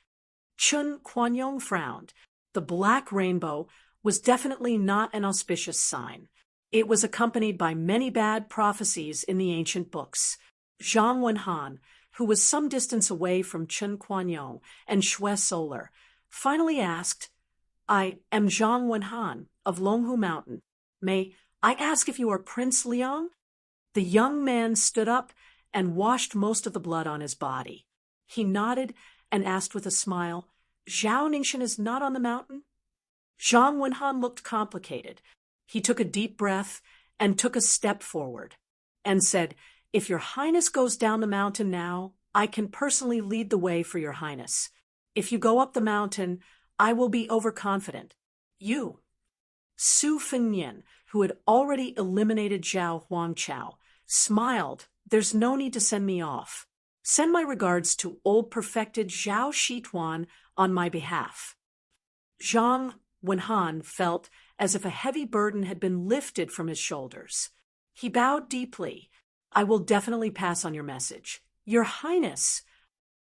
Chen Kuanyong frowned. The black rainbow was definitely not an auspicious sign. It was accompanied by many bad prophecies in the ancient books. Zhang Wenhan, who was some distance away from Chen Kuanyong and Xue Solar, finally asked, "I am Zhang Wenhan of Longhu Mountain. May I ask if you are Prince Liang?" The young man stood up and washed most of the blood on his body. He nodded and asked with a smile, "Zhao Ningxian is not on the mountain?" Zhang Wenhan looked complicated. He took a deep breath and took a step forward and said, "If your highness goes down the mountain now, I can personally lead the way for your highness. If you go up the mountain, I will be overconfident. You." Su Fengnian, who had already eliminated Zhao Huangchao, smiled. "There's no need to send me off. Send my regards to old perfected Zhao Shituan on my behalf." Zhang Wenhan felt as if a heavy burden had been lifted from his shoulders. He bowed deeply. "I will definitely pass on your message. Your Highness."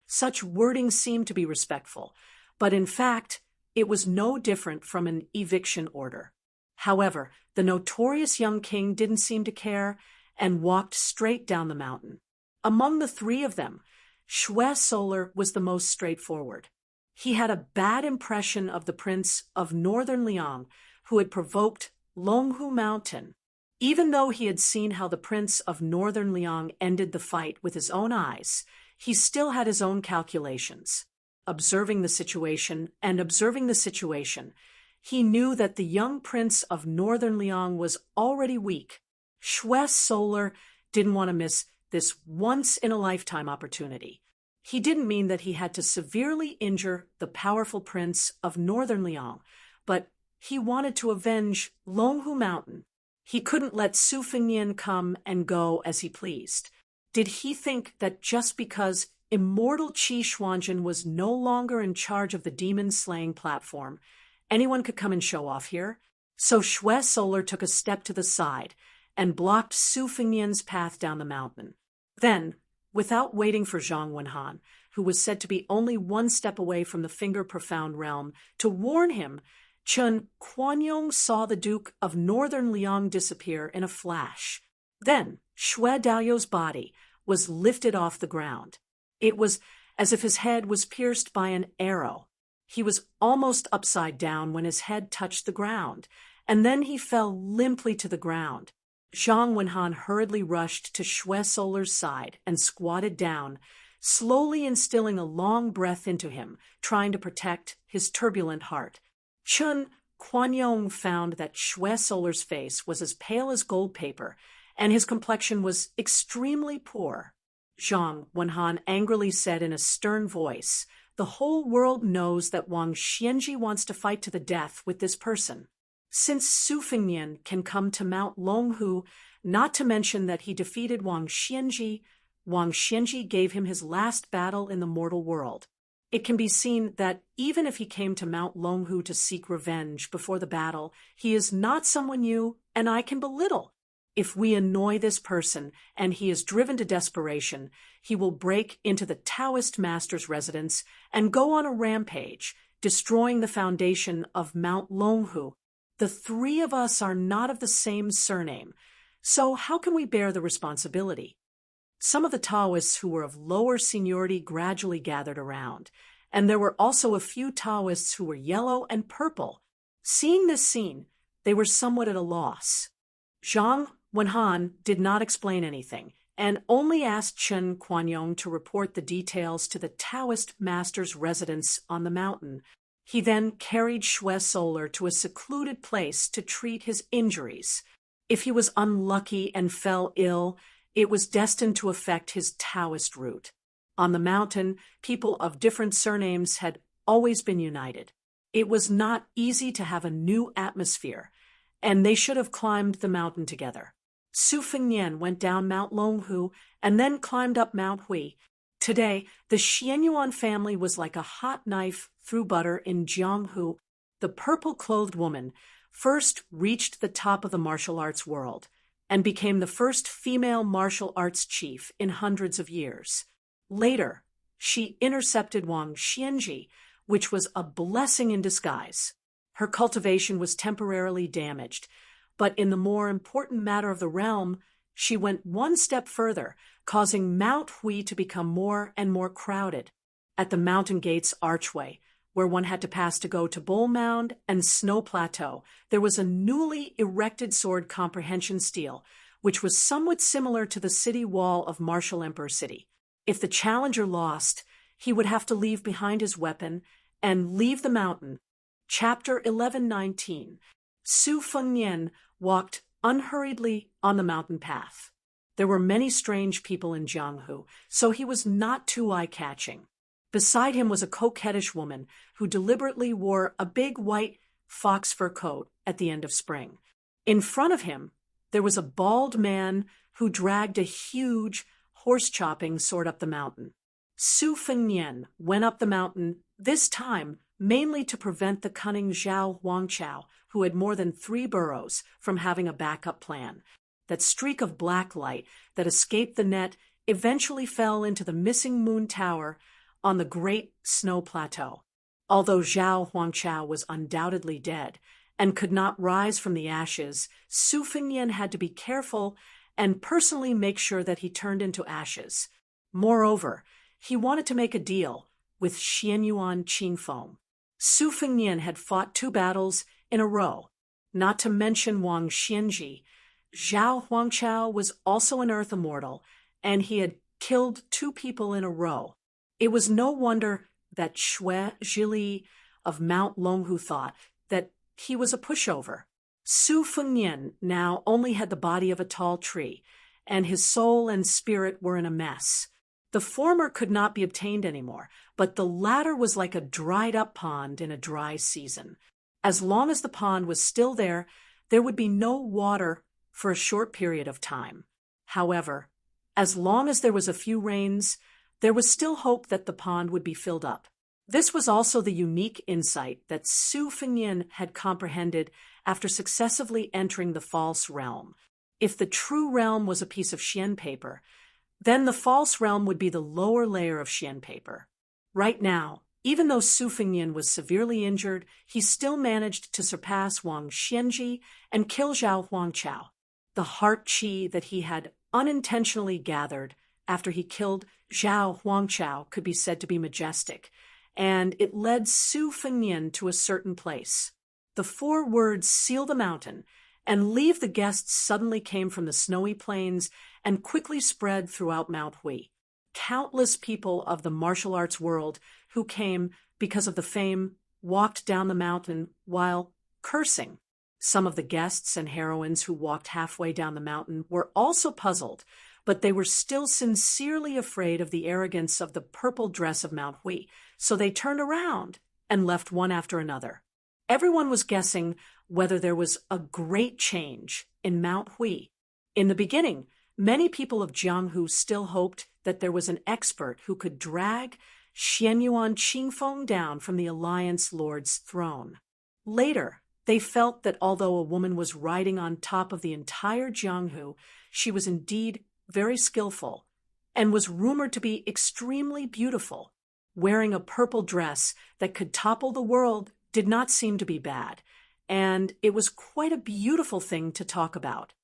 Such wording seemed to be respectful, but in fact, it was no different from an eviction order. However, the notorious young king didn't seem to care, and walked straight down the mountain. Among the three of them, Xue Solar was the most straightforward. He had a bad impression of the prince of northern Liang, who had provoked Longhu Mountain. Even though he had seen how the prince of northern Liang ended the fight with his own eyes, he still had his own calculations. Observing the situation, he knew that the young prince of northern Liang was already weak. Xue Solar didn't want to miss this once-in-a-lifetime opportunity. He didn't mean that he had to severely injure the powerful prince of northern Liang, but he wanted to avenge Longhu Mountain. He couldn't let Su Fengnian come and go as he pleased. Did he think that just because immortal Qi Xuanjun was no longer in charge of the demon-slaying platform, anyone could come and show off here? So Xue Solar took a step to the side and blocked Su Fengnian's path down the mountain. Then, without waiting for Zhang Wenhan, who was said to be only one step away from the finger-profound realm, to warn him, Chen Quanyong saw the Duke of Northern Liang disappear in a flash. Then, Xue Daoyou's body was lifted off the ground. It was as if his head was pierced by an arrow. He was almost upside down when his head touched the ground, and then he fell limply to the ground. Zhang Wenhan hurriedly rushed to Xue Solar's side and squatted down, slowly instilling a long breath into him, trying to protect his turbulent heart. Chen Quanyong found that Xue Solar's face was as pale as gold paper, and his complexion was extremely poor. Zhang Wenhan angrily said in a stern voice, "The whole world knows that Wang Xianji wants to fight to the death with this person. Since Su Fengnian can come to Mount Longhu, not to mention that he defeated Wang Xianji gave him his last battle in the mortal world. It can be seen that even if he came to Mount Longhu to seek revenge before the battle, he is not someone you and I can belittle. If we annoy this person and he is driven to desperation, he will break into the Taoist master's residence and go on a rampage, destroying the foundation of Mount Longhu. The three of us are not of the same surname, so how can we bear the responsibility?" Some of the Taoists who were of lower seniority gradually gathered around, and there were also a few Taoists who were yellow and purple. Seeing this scene, they were somewhat at a loss. Zhang Wenhan did not explain anything, and only asked Chen Quanyong to report the details to the Taoist master's residence on the mountain. He then carried Xue Solar to a secluded place to treat his injuries. If he was unlucky and fell ill, it was destined to affect his Taoist root. On the mountain, people of different surnames had always been united. It was not easy to have a new atmosphere, and they should have climbed the mountain together. Su Fengnian went down Mount Longhu and then climbed up Mount Hui. Today, the Xianyuan family was like a hot knife through butter in Jianghu. The purple-clothed woman first reached the top of the martial arts world and became the first female martial arts chief in hundreds of years. Later, she intercepted Wang Xianji, which was a blessing in disguise. Her cultivation was temporarily damaged, but in the more important matter of the realm, she went one step further, causing Mount Hui to become more and more crowded. At the mountain gate's archway, where one had to pass to go to Bull Mound and Snow Plateau, there was a newly erected sword comprehension stele, which was somewhat similar to the city wall of Martial Emperor City. If the challenger lost, he would have to leave behind his weapon and leave the mountain. Chapter 11:19. Su Fengnian walked unhurriedly on the mountain path. There were many strange people in Jianghu, so he was not too eye-catching. Beside him was a coquettish woman who deliberately wore a big white fox fur coat at the end of spring. In front of him, there was a bald man who dragged a huge horse-chopping sword up the mountain. Su Fengnian went up the mountain, this time mainly to prevent the cunning Zhao Huangqiao, who had more than 3 burrows, from having a backup plan. That streak of black light that escaped the net eventually fell into the missing moon tower on the Great Snow Plateau. Although Zhao Huangqiao was undoubtedly dead and could not rise from the ashes, Su Fengnian had to be careful and personally make sure that he turned into ashes. Moreover, he wanted to make a deal with Xianyuan Qingfeng. Su Fengnian had fought 2 battles in a row, not to mention Wang Xianji. Zhao Huangchao was also an Earth Immortal, and he had killed 2 people in a row. It was no wonder that Xue Zhili of Mount Longhu thought that he was a pushover. Su Fengnian now only had the body of a tall tree, and his soul and spirit were in a mess. The former could not be obtained anymore, but the latter was like a dried-up pond in a dry season. As long as the pond was still there, there would be no water for a short period of time. However, as long as there was a few rains, there was still hope that the pond would be filled up. This was also the unique insight that Su Fengnian had comprehended after successively entering the false realm. If the true realm was a piece of Xian paper, then the false realm would be the lower layer of Xian paper. Right now, even though Su Fengnian was severely injured, he still managed to surpass Wang Xianji and kill Zhao Huangchao. The heart qi that he had unintentionally gathered after he killed Zhao Huangchao could be said to be majestic, and it led Su Fengnian to a certain place. The 4 words, "seal the mountain," and "leave the guests," suddenly came from the snowy plains and quickly spread throughout Mount Hui. Countless people of the martial arts world who came because of the fame walked down the mountain while cursing. Some of the guests and heroines who walked halfway down the mountain were also puzzled, but they were still sincerely afraid of the arrogance of the purple dress of Mount Hui, so they turned around and left one after another. Everyone was guessing whether there was a great change in Mount Hui. In the beginning, many people of Jianghu still hoped that there was an expert who could drag Xianyuan Qingfeng down from the Alliance Lord's throne. Later, they felt that although a woman was riding on top of the entire Jianghu, she was indeed very skillful and was rumored to be extremely beautiful. Wearing a purple dress that could topple the world did not seem to be bad, and it was quite a beautiful thing to talk about.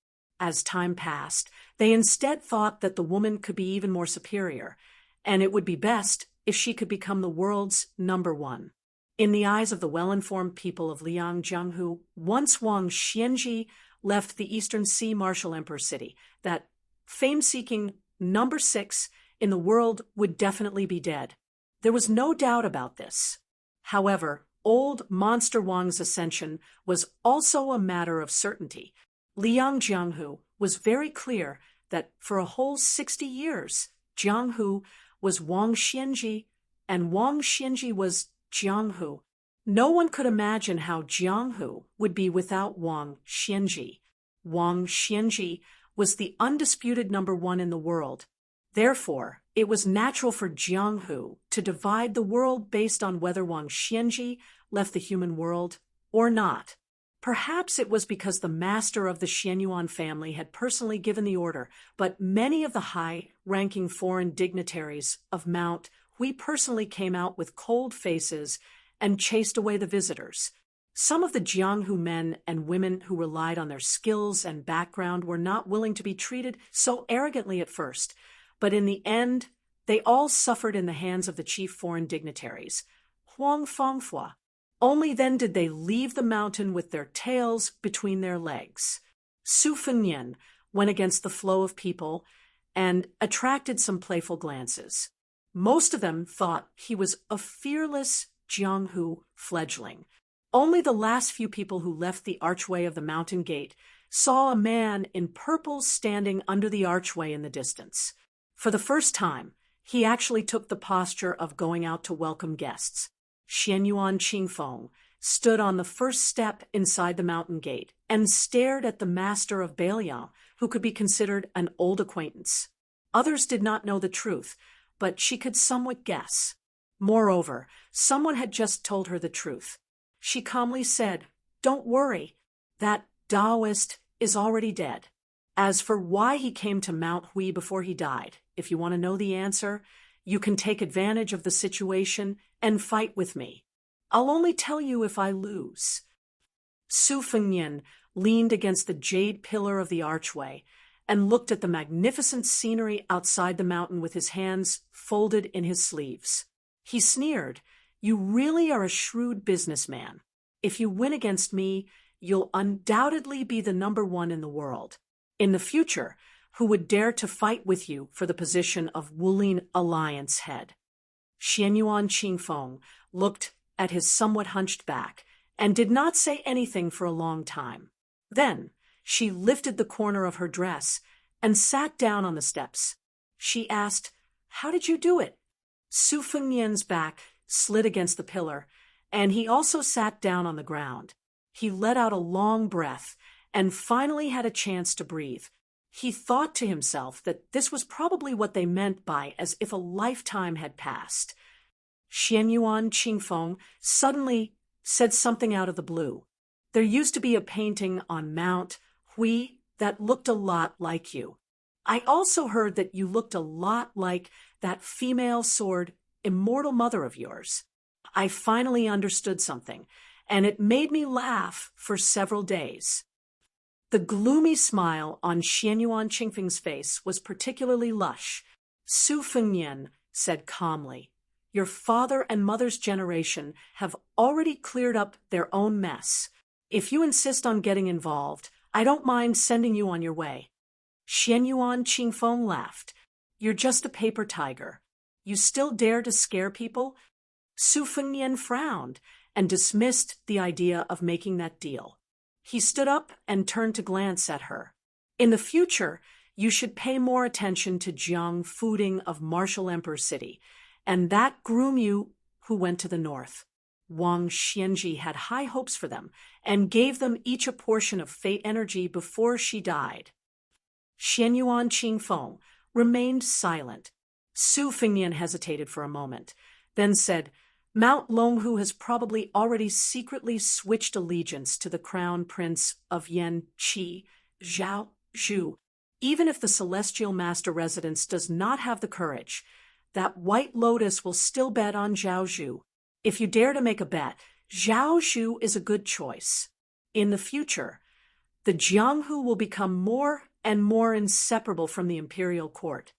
As time passed, they instead thought that the woman could be even more superior, and it would be best if she could become the world's #1. In the eyes of the well-informed people of Liang Jianghu, once Wang Xianji left the Eastern Sea Martial Emperor city, that fame-seeking #6 in the world would definitely be dead. There was no doubt about this. However, old Monster Wang's ascension was also a matter of certainty. Liang Jianghu was very clear that for a whole 60 years, Jianghu was Wang Xianji, and Wang Xianji was Jianghu. No one could imagine how Jianghu would be without Wang Xianji. Wang Xianji was the undisputed #1 in the world. Therefore, it was natural for Jianghu to divide the world based on whether Wang Xianji left the human world or not. Perhaps it was because the master of the Xianyuan family had personally given the order, but many of the high-ranking foreign dignitaries of Mount Hui personally came out with cold faces and chased away the visitors. Some of the Jianghu men and women who relied on their skills and background were not willing to be treated so arrogantly at first, but in the end, they all suffered in the hands of the chief foreign dignitaries, Huang Fangfua. Only then did they leave the mountain with their tails between their legs. Su Fengnian went against the flow of people and attracted some playful glances. Most of them thought he was a fearless Jianghu fledgling. Only the last few people who left the archway of the mountain gate saw a man in purple standing under the archway in the distance. For the first time, he actually took the posture of going out to welcome guests. Xianyuan Qingfeng stood on the first step inside the mountain gate and stared at the master of Beiliang, who could be considered an old acquaintance. Others did not know the truth, but she could somewhat guess. Moreover, someone had just told her the truth. She calmly said, "Don't worry, that Taoist is already dead." As for why he came to Mount Hui before he died, if you want to know the answer, you can take advantage of the situation and fight with me. I'll only tell you if I lose. Su Fengnian leaned against the jade pillar of the archway and looked at the magnificent scenery outside the mountain with his hands folded in his sleeves. He sneered, "You really are a shrewd businessman. If you win against me, you'll undoubtedly be the #1 in the world. In the future, who would dare to fight with you for the position of Wuling Alliance head?" Xianyuan Qingfeng looked at his somewhat hunched back and did not say anything for a long time. Then she lifted the corner of her dress and sat down on the steps. She asked, "How did you do it?" Su Fengnian's back slid against the pillar, and he also sat down on the ground. He let out a long breath and finally had a chance to breathe. He thought to himself that this was probably what they meant by "as if a lifetime had passed." Xianyuan Qingfeng suddenly said something out of the blue. "There used to be a painting on Mount Hui that looked a lot like you. I also heard that you looked a lot like that female sword immortal mother of yours. I finally understood something, and it made me laugh for several days." The gloomy smile on Xianyuan Qingfeng's face was particularly lush. Su Fengnian said calmly, "Your father and mother's generation have already cleared up their own mess. If you insist on getting involved, I don't mind sending you on your way." Xianyuan Qingfeng laughed. "You're just a paper tiger. You still dare to scare people?" Su Fengnian frowned and dismissed the idea of making that deal. He stood up and turned to glance at her. "In the future, you should pay more attention to Jiang Fuding of Martial Emperor City, and that groom you who went to the north." Wang Xianji had high hopes for them and gave them each a portion of fate energy before she died. Xianyuan Qingfeng remained silent. Su Fengnian hesitated for a moment, then said, "Mount Longhu has probably already secretly switched allegiance to the crown prince of Yanqi, Zhao Zhu. Even if the celestial master residence does not have the courage, that White Lotus will still bet on Zhao Zhu. If you dare to make a bet, Zhao Zhu is a good choice. In the future, the Jianghu will become more and more inseparable from the imperial court."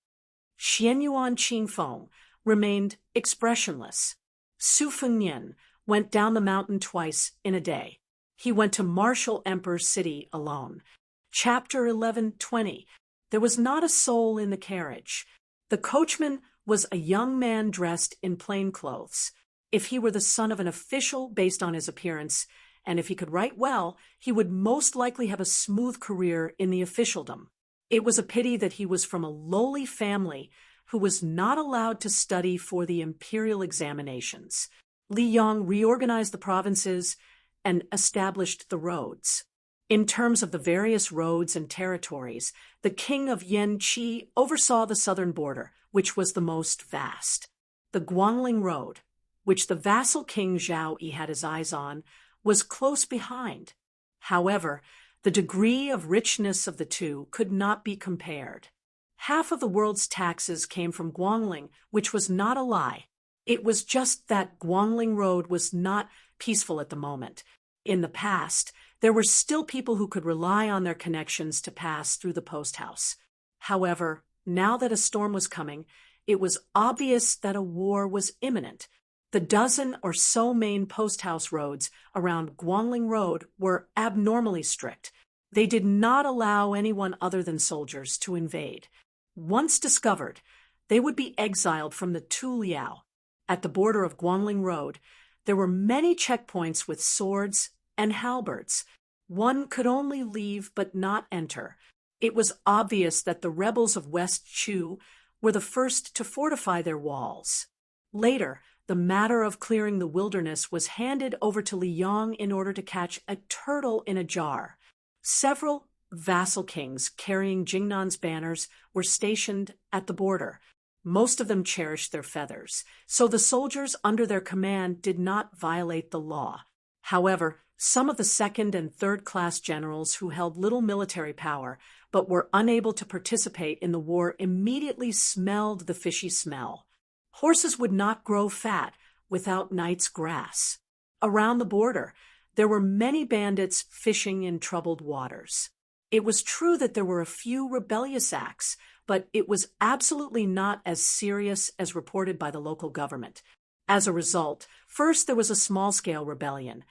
Xianyuan Qingfeng remained expressionless. Su Fengnian went down the mountain twice in a day. He went to Martial Emperor City alone. Chapter 11:20. There was not a soul in the carriage. The coachman was a young man dressed in plain clothes. If he were the son of an official based on his appearance, and if he could write well, he would most likely have a smooth career in the officialdom. It was a pity that he was from a lowly family who was not allowed to study for the imperial examinations. Li Yong reorganized the provinces and established the roads. In terms of the various roads and territories, the king of Yanqi oversaw the southern border, which was the most vast. The Guangling Road, which the vassal king Zhao Yi had his eyes on, was close behind. However, the degree of richness of the two could not be compared. Half of the world's taxes came from Guangling, which was not a lie. It was just that Guangling Road was not peaceful at the moment. In the past, there were still people who could rely on their connections to pass through the post house. However, now that a storm was coming, it was obvious that a war was imminent. The dozen or so main post house roads around Guangling Road were abnormally strict. They did not allow anyone other than soldiers to invade. Once discovered, they would be exiled from the Tuliao. At the border of Guangling Road, there were many checkpoints with swords and halberds. One could only leave but not enter. It was obvious that the rebels of West Chu were the first to fortify their walls. Later, the matter of clearing the wilderness was handed over to Li Yong in order to catch a turtle in a jar. Several vassal kings carrying Jingnan's banners were stationed at the border. Most of them cherished their feathers, so the soldiers under their command did not violate the law. However, some of the second- and third-class generals who held little military power but were unable to participate in the war immediately smelled the fishy smell. Horses would not grow fat without night's grass. Around the border, there were many bandits fishing in troubled waters. It was true that there were a few rebellious acts, but it was absolutely not as serious as reported by the local government. As a result, first there was a small-scale rebellion,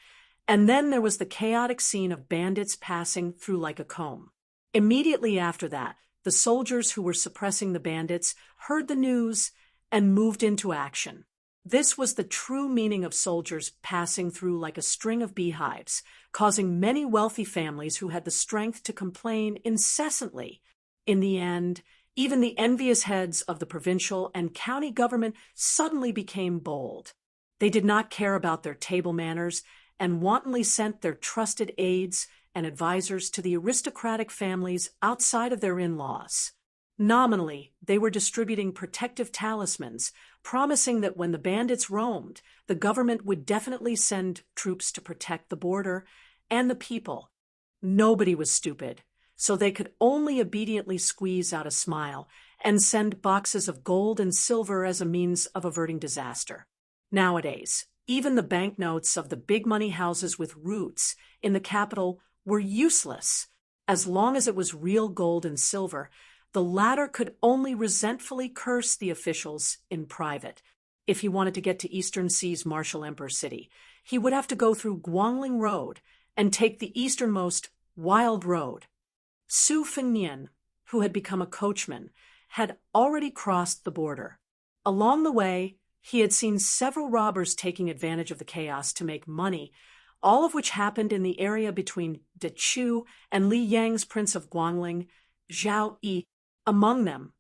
and then there was the chaotic scene of bandits passing through like a comb. Immediately after that, the soldiers who were suppressing the bandits heard the news and moved into action. This was the true meaning of soldiers passing through like a string of beehives, causing many wealthy families who had the strength to complain incessantly. In the end, even the envious heads of the provincial and county government suddenly became bold. They did not care about their table manners and wantonly sent their trusted aides and advisors to the aristocratic families outside of their in-laws. Nominally, they were distributing protective talismans, promising that when the bandits roamed, the government would definitely send troops to protect the border and the people. Nobody was stupid, so they could only obediently squeeze out a smile and send boxes of gold and silver as a means of averting disaster. Nowadays, even the banknotes of the big money houses with roots in the capital were useless. As long as it was real gold and silver, the latter could only resentfully curse the officials in private. If he wanted to get to Eastern Sea's Martial Emperor City, he would have to go through Guangling Road and take the easternmost Wild Road. Su Fengnian, who had become a coachman, had already crossed the border. Along the way, he had seen several robbers taking advantage of the chaos to make money, all of which happened in the area between Dechu and Li Yang's Prince of Guangling, Zhao Yi. Among them,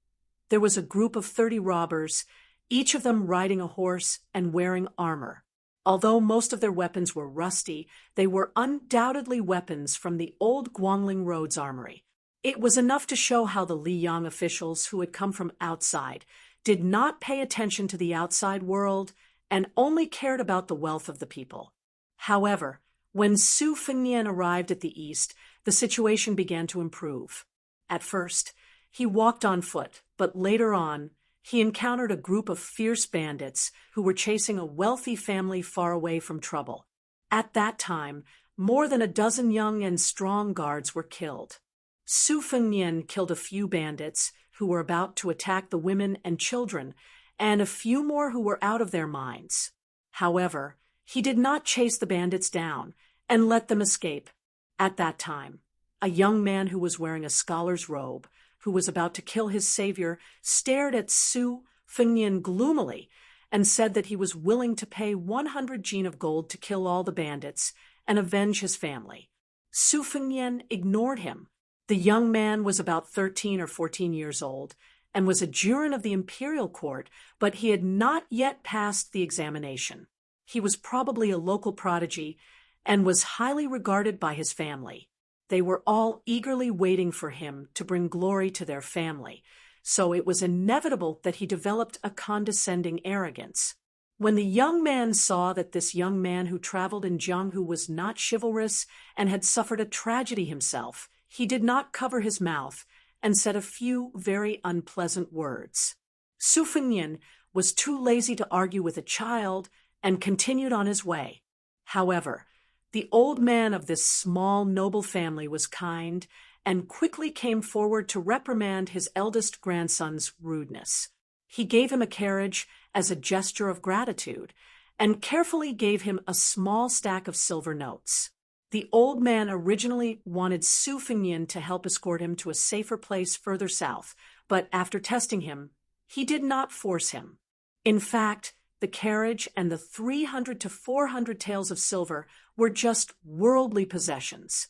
there was a group of 30 robbers, each of them riding a horse and wearing armor. Although most of their weapons were rusty, they were undoubtedly weapons from the old Guangling Road's armory. It was enough to show how the Liyang officials who had come from outside did not pay attention to the outside world and only cared about the wealth of the people. However, when Su Fengnian arrived at the east, the situation began to improve. At first, he walked on foot, but later on, he encountered a group of fierce bandits who were chasing a wealthy family far away from trouble. At that time, more than a dozen young and strong guards were killed. Su Fengnian killed a few bandits who were about to attack the women and children, and a few more who were out of their minds. However, he did not chase the bandits down and let them escape. At that time, a young man who was wearing a scholar's robe, who was about to kill his savior, stared at Su Fengnian gloomily and said that he was willing to pay 100 jin of gold to kill all the bandits and avenge his family. Su Fengnian ignored him. The young man was about 13 or 14 years old and was a juror of the imperial court, but he had not yet passed the examination. He was probably a local prodigy and was highly regarded by his family. They were all eagerly waiting for him to bring glory to their family, so it was inevitable that he developed a condescending arrogance. When the young man saw that this young man who traveled in Jianghu was not chivalrous and had suffered a tragedy himself, he did not cover his mouth and said a few very unpleasant words. Su Fengnian was too lazy to argue with a child and continued on his way. However, the old man of this small, noble family was kind and quickly came forward to reprimand his eldest grandson's rudeness. He gave him a carriage as a gesture of gratitude and carefully gave him a small stack of silver notes. The old man originally wanted Su Fengnian to help escort him to a safer place further south, but after testing him, he did not force him. In fact, the carriage and the 300 to 400 taels of silver were just worldly possessions.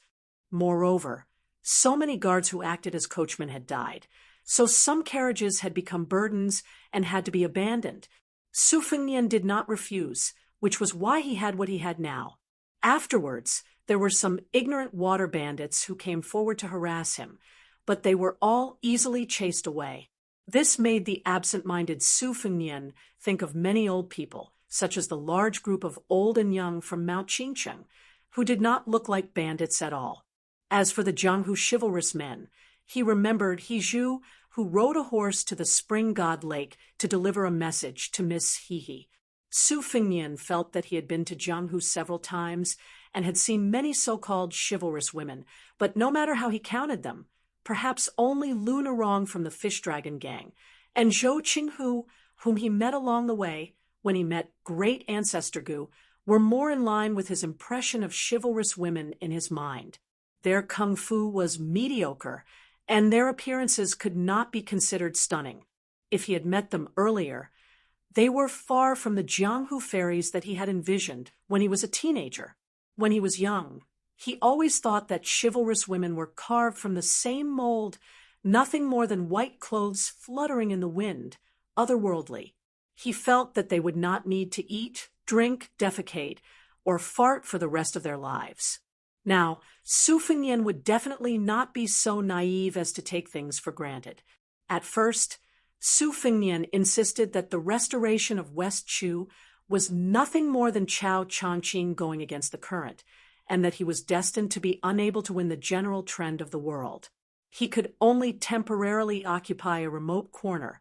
Moreover, so many guards who acted as coachmen had died, so some carriages had become burdens and had to be abandoned. Su Fengnian did not refuse, which was why he had what he had now. Afterwards, there were some ignorant water bandits who came forward to harass him, but they were all easily chased away. This made the absent-minded Su Fengnian think of many old people, such as the large group of old and young from Mount Qingcheng, who did not look like bandits at all. As for the Jianghu chivalrous men, he remembered He Zhu, who rode a horse to the spring god lake to deliver a message to Miss He He. Su Fengnian felt that he had been to Jianghu several times and had seen many so-called chivalrous women, but no matter how he counted them, perhaps only Luna Rong from the Fish Dragon gang, and Zhou Qinghu, whom he met along the way when he met Great Ancestor Gu, were more in line with his impression of chivalrous women in his mind. Their kung fu was mediocre, and their appearances could not be considered stunning. If he had met them earlier, they were far from the Jianghu fairies that he had envisioned when he was a teenager. When he was young, he always thought that chivalrous women were carved from the same mold, nothing more than white clothes fluttering in the wind, otherworldly. He felt that they would not need to eat, drink, defecate, or fart for the rest of their lives. Now, Su Fengnian would definitely not be so naive as to take things for granted. At first, Su Fengnian insisted that the restoration of West Chu was nothing more than Chao Changqing going against the current, and that he was destined to be unable to win the general trend of the world. He could only temporarily occupy a remote corner,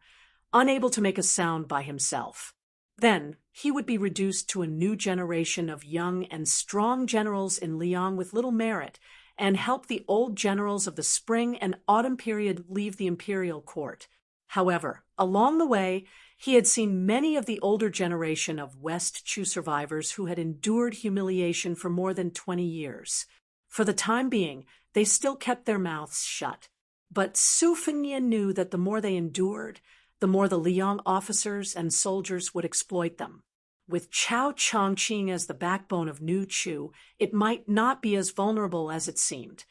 unable to make a sound by himself. Then he would be reduced to a new generation of young and strong generals in Liang with little merit, and help the old generals of the spring and autumn period leave the imperial court. However, along the way, he had seen many of the older generation of West Chu survivors who had endured humiliation for more than 20 years. For the time being, they still kept their mouths shut. But Su Fengnian knew that the more they endured, the more the Liang officers and soldiers would exploit them. With Chao Changqing as the backbone of New Chu, it might not be as vulnerable as it seemed.